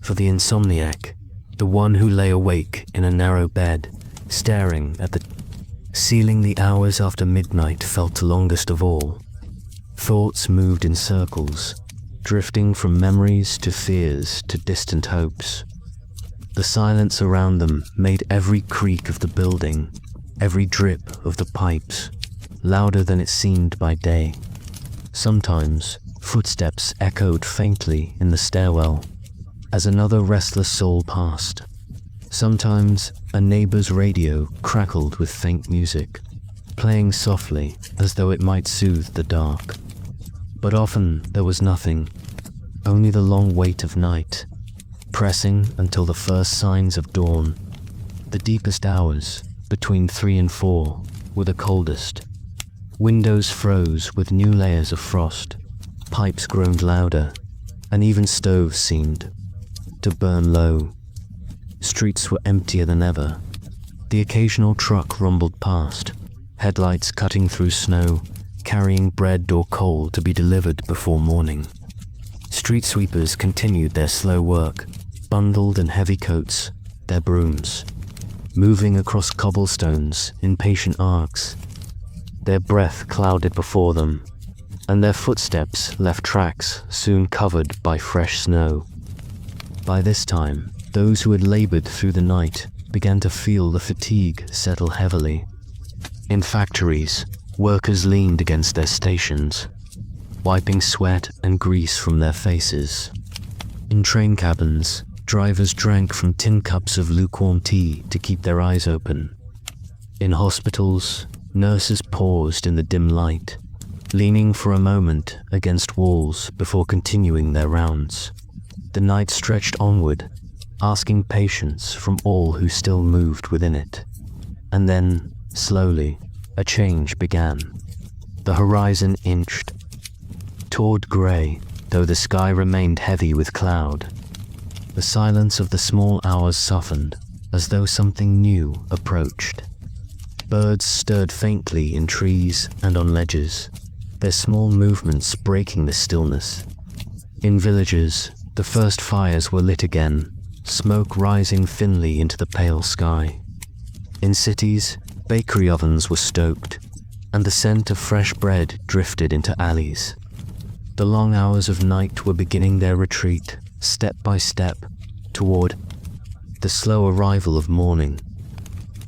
For the insomniac, the one who lay awake in a narrow bed, staring at the ceiling, the hours after midnight felt longest of all. Thoughts moved in circles, drifting from memories to fears to distant hopes. The silence around them made every creak of the building, every drip of the pipes, louder than it seemed by day. Sometimes, footsteps echoed faintly in the stairwell as another restless soul passed. Sometimes, a neighbor's radio crackled with faint music, playing softly as though it might soothe the dark. But often there was nothing, only the long wait of night, pressing until the first signs of dawn. The deepest hours, between 3 and 4, were the coldest. Windows froze with new layers of frost, pipes groaned louder, and even stoves seemed to burn low. Streets were emptier than ever. The occasional truck rumbled past, headlights cutting through snow, carrying bread or coal to be delivered before morning. Street sweepers continued their slow work, bundled in heavy coats, their brooms, moving across cobblestones in patient arcs. Their breath clouded before them, and their footsteps left tracks soon covered by fresh snow. By this time, those who had labored through the night began to feel the fatigue settle heavily. In factories, workers leaned against their stations, wiping sweat and grease from their faces. In train cabins, drivers drank from tin cups of lukewarm tea to keep their eyes open. In hospitals, nurses paused in the dim light, leaning for a moment against walls before continuing their rounds. The night stretched onward, asking patience from all who still moved within it. And then, slowly, a change began. The horizon inched toward grey, though the sky remained heavy with cloud. The silence of the small hours softened, as though something new approached. Birds stirred faintly in trees and on ledges, their small movements breaking the stillness. In villages, the first fires were lit again, smoke rising thinly into the pale sky. In cities, bakery ovens were stoked, and the scent of fresh bread drifted into alleys. The long hours of night were beginning their retreat, step by step, toward the slow arrival of morning.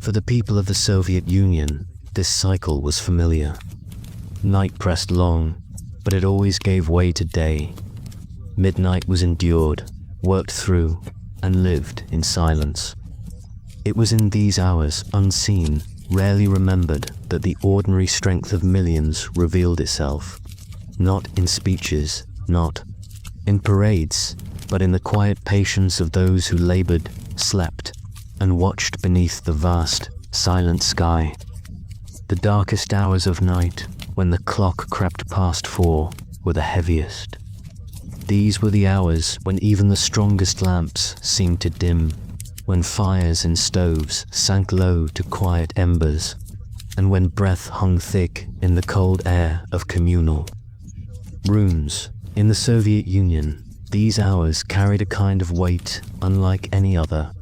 For the people of the Soviet Union, this cycle was familiar. Night pressed long, but it always gave way to day. Midnight was endured, worked through, and lived in silence. It was in these hours, unseen, rarely remembered, that the ordinary strength of millions revealed itself. Not in speeches, not in parades, but in the quiet patience of those who labored, slept, and watched beneath the vast, silent sky. The darkest hours of night, when the clock crept past 4, were the heaviest. These were the hours when even the strongest lamps seemed to dim, when fires in stoves sank low to quiet embers, and when breath hung thick in the cold air of communal rooms. In the Soviet Union, these hours carried a kind of weight unlike any other.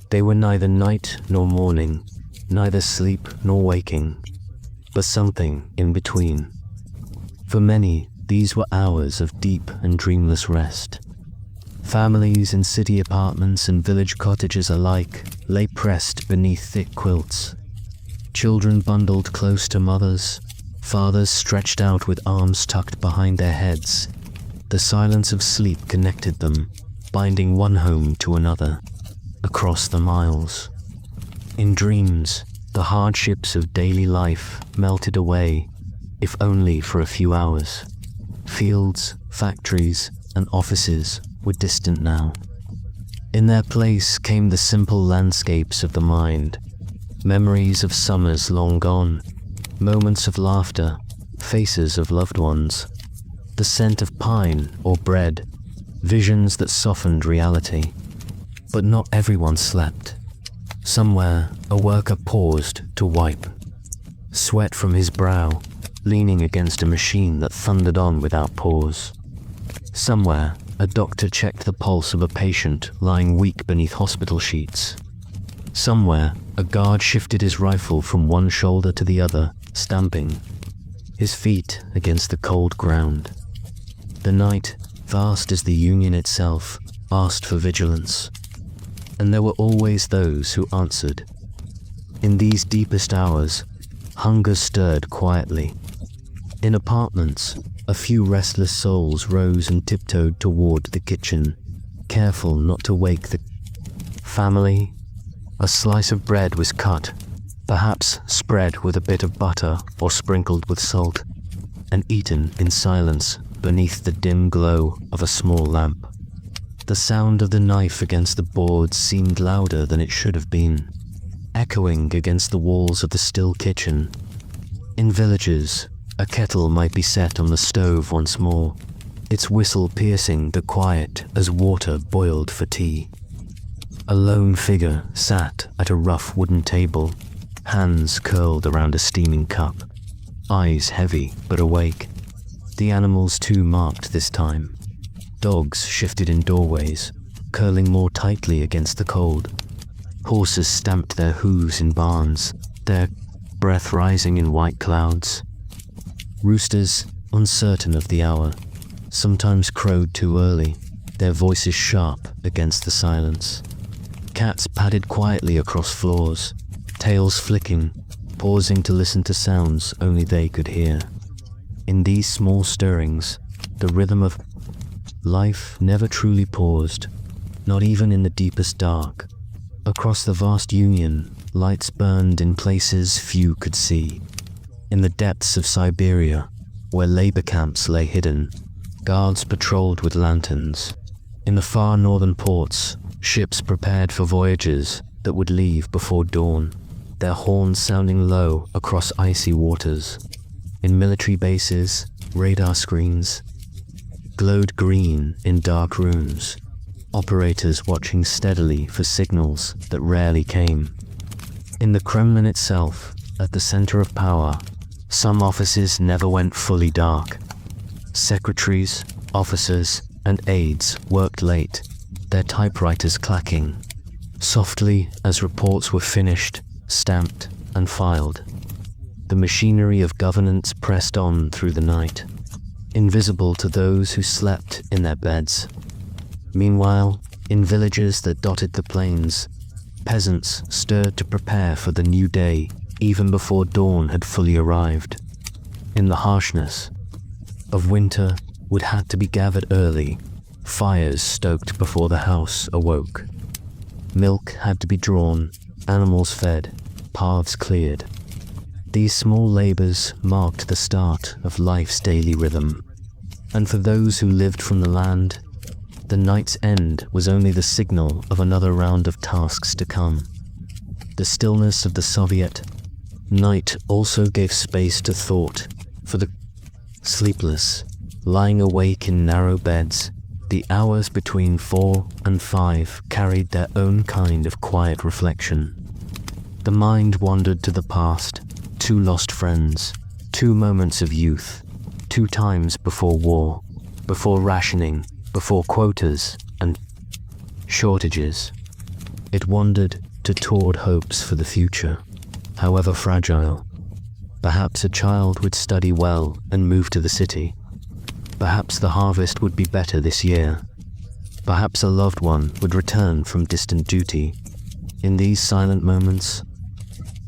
They were neither night nor morning, neither sleep nor waking, but something in between. For many, these were hours of deep and dreamless rest. Families in city apartments and village cottages alike lay pressed beneath thick quilts. Children bundled close to mothers, fathers stretched out with arms tucked behind their heads. The silence of sleep connected them, binding one home to another, across the miles. In dreams, the hardships of daily life melted away, if only for a few hours. Fields, factories, and offices were distant now. In their place came the simple landscapes of the mind, memories of summers long gone, moments of laughter, faces of loved ones, the scent of pine or bread, visions that softened reality. But not everyone slept. Somewhere, a worker paused to wipe sweat from his brow, leaning against a machine that thundered on without pause. Somewhere, a doctor checked the pulse of a patient lying weak beneath hospital sheets. Somewhere, a guard shifted his rifle from one shoulder to the other, stamping his feet against the cold ground. The night, vast as the Union itself, asked for vigilance. And there were always those who answered. In these deepest hours, hunger stirred quietly. In apartments, a few restless souls rose and tiptoed toward the kitchen, careful not to wake the family. A slice of bread was cut, perhaps spread with a bit of butter or sprinkled with salt, and eaten in silence beneath the dim glow of a small lamp. The sound of the knife against the boards seemed louder than it should have been, echoing against the walls of the still kitchen. In villages, a kettle might be set on the stove once more, its whistle piercing the quiet as water boiled for tea. A lone figure sat at a rough wooden table, hands curled around a steaming cup, eyes heavy but awake. The animals too marked this time. Dogs shifted in doorways, curling more tightly against the cold. Horses stamped their hooves in barns, their breath rising in white clouds. Roosters, uncertain of the hour, sometimes crowed too early, their voices sharp against the silence. Cats padded quietly across floors, tails flicking, pausing to listen to sounds only they could hear. In these small stirrings, the rhythm of life never truly paused, not even in the deepest dark. Across the vast Union, lights burned in places few could see. In the depths of Siberia, where labor camps lay hidden, guards patrolled with lanterns. In the far northern ports, ships prepared for voyages that would leave before dawn, their horns sounding low across icy waters. In military bases, radar screens glowed green in dark rooms, operators watching steadily for signals that rarely came. In the Kremlin itself, at the center of power, some offices never went fully dark. Secretaries, officers, and aides worked late, their typewriters clacking, softly as reports were finished, stamped, and filed. The machinery of governance pressed on through the night, invisible to those who slept in their beds. Meanwhile, in villages that dotted the plains, Peasants stirred to prepare for the new day even before dawn had fully arrived. In the harshness of winter, wood had to be gathered early, fires stoked before the house awoke. Milk had to be drawn, animals fed, paths cleared. These small labors marked the start of life's daily rhythm. And for those who lived from the land, the night's end was only the signal of another round of tasks to come. The stillness of the Soviet night also gave space to thought for the sleepless, lying awake in narrow beds. The hours between 4 and 5 carried their own kind of quiet reflection. The mind wandered to the past, 2 lost friends, 2 moments of youth, 2 times before war, before rationing, before quotas and shortages. It wandered to toward hopes for the future, however fragile. Perhaps a child would study well and move to the city. Perhaps the harvest would be better this year. Perhaps a loved one would return from distant duty. In these silent moments,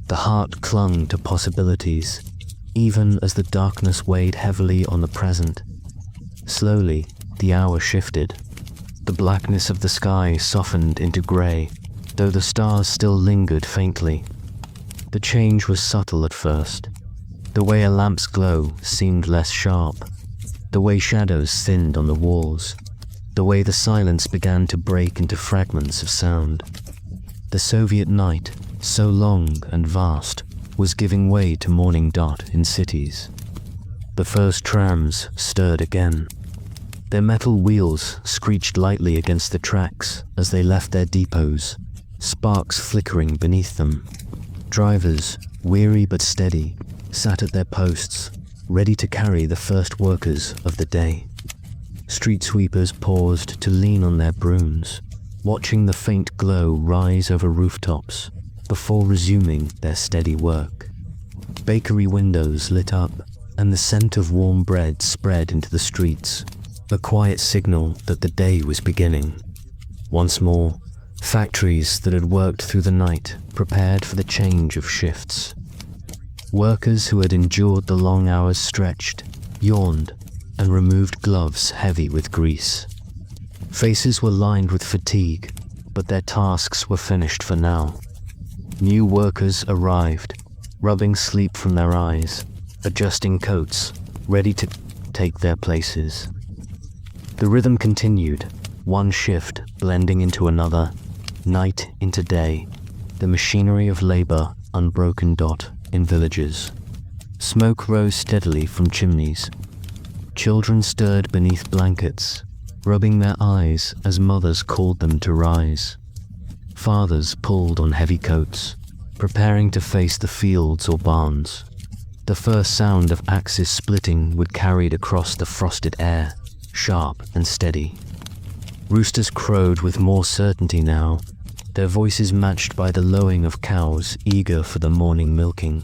the heart clung to possibilities, even as the darkness weighed heavily on the present. Slowly, the hour shifted. The blackness of the sky softened into grey, though the stars still lingered faintly. The change was subtle at first. The way a lamp's glow seemed less sharp, the way shadows thinned on the walls, the way the silence began to break into fragments of sound. The Soviet night, so long and vast, was giving way to morning dot in cities. The first trams stirred again. Their metal wheels screeched lightly against the tracks as they left their depots, sparks flickering beneath them. Drivers, weary but steady, sat at their posts, ready to carry the first workers of the day. Street sweepers paused to lean on their brooms, watching the faint glow rise over rooftops before resuming their steady work. Bakery windows lit up, and the scent of warm bread spread into the streets, a quiet signal that the day was beginning. Once more, factories that had worked through the night prepared for the change of shifts. Workers who had endured the long hours stretched, yawned, and removed gloves heavy with grease. Faces were lined with fatigue, but their tasks were finished for now. New workers arrived, rubbing sleep from their eyes, adjusting coats, ready to take their places. The rhythm continued, one shift blending into another, night into day, the machinery of labor unbroken dot in villages. Smoke rose steadily from chimneys. Children stirred beneath blankets, rubbing their eyes as mothers called them to rise. Fathers pulled on heavy coats, preparing to face the fields or barns. The first sound of axes splitting would carried across the frosted air, sharp and steady. Roosters crowed with more certainty now, their voices matched by the lowing of cows eager for the morning milking.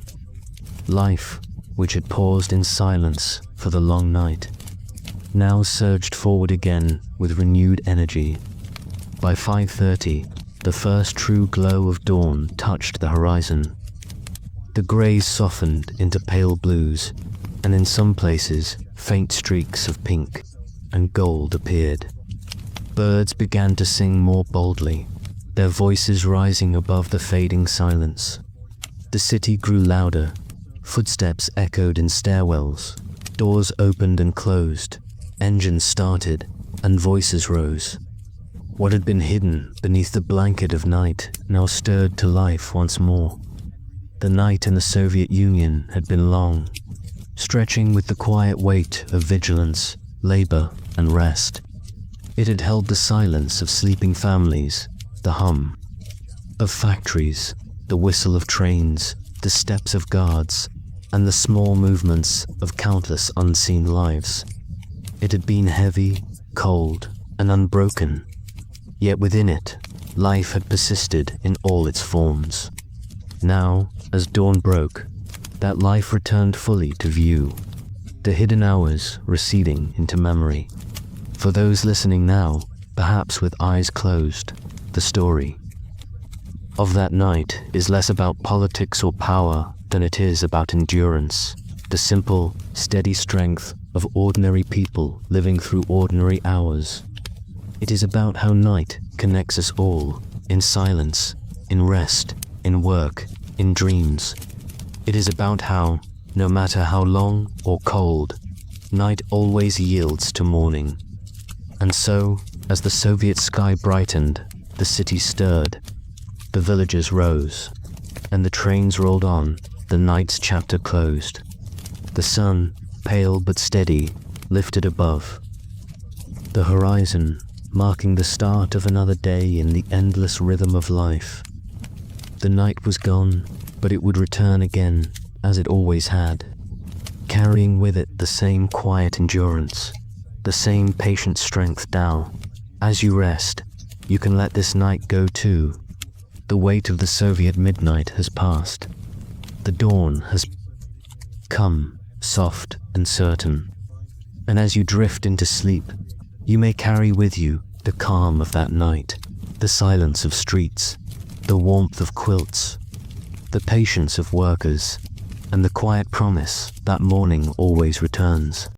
Life, which had paused in silence for the long night, now surged forward again with renewed energy. By 5:30, the first true glow of dawn touched the horizon. The greys softened into pale blues, and in some places, faint streaks of pink and gold appeared. Birds began to sing more boldly, their voices rising above the fading silence. The city grew louder, footsteps echoed in stairwells, doors opened and closed, engines started, and voices rose. What had been hidden beneath the blanket of night now stirred to life once more. The night in the Soviet Union had been long, stretching with the quiet weight of vigilance, labor, and rest. It had held the silence of sleeping families, the hum of factories, the whistle of trains, the steps of guards, and the small movements of countless unseen lives. It had been heavy, cold, and unbroken, yet within it, life had persisted in all its forms. Now, as dawn broke, that life returned fully to view, the hidden hours receding into memory. For those listening now, perhaps with eyes closed, the story of that night is less about politics or power than it is about endurance, the simple, steady strength of ordinary people living through ordinary hours. It is about how night connects us all, in silence, in rest, in work, in dreams. It is about how, no matter how long or cold, night always yields to morning. And so, as the Soviet sky brightened, the city stirred, the villagers rose, and the trains rolled on, the night's chapter closed. The sun, pale but steady, lifted above the horizon, marking the start of another day in the endless rhythm of life. The night was gone, but it would return again, as it always had, carrying with it the same quiet endurance, the same patient strength. Now, as you rest, you can let this night go too. The weight of the Soviet midnight has passed. The dawn has come, soft and certain. And as you drift into sleep, you may carry with you the calm of that night, the silence of streets, the warmth of quilts, the patience of workers, and the quiet promise that morning always returns.